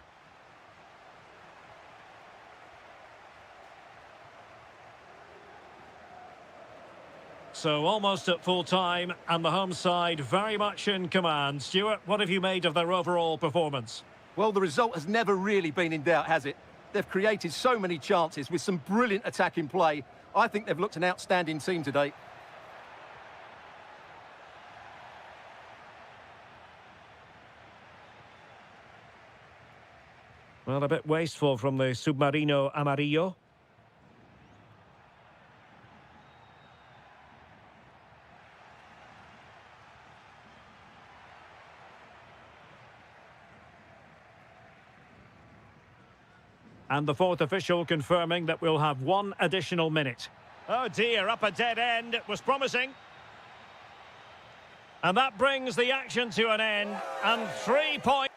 So almost at full time, and the home side very much in command. Stuart, what have you made of their overall performance? Well, the result has never really been in doubt, has it? They've created so many chances with some brilliant attacking play. I think they've looked an outstanding team today. Well, a bit wasteful from the Submarino Amarillo. And the fourth official confirming that we'll have 1 additional minute. Oh dear, up a dead end. It was promising. And that brings the action to an end. And 3 points.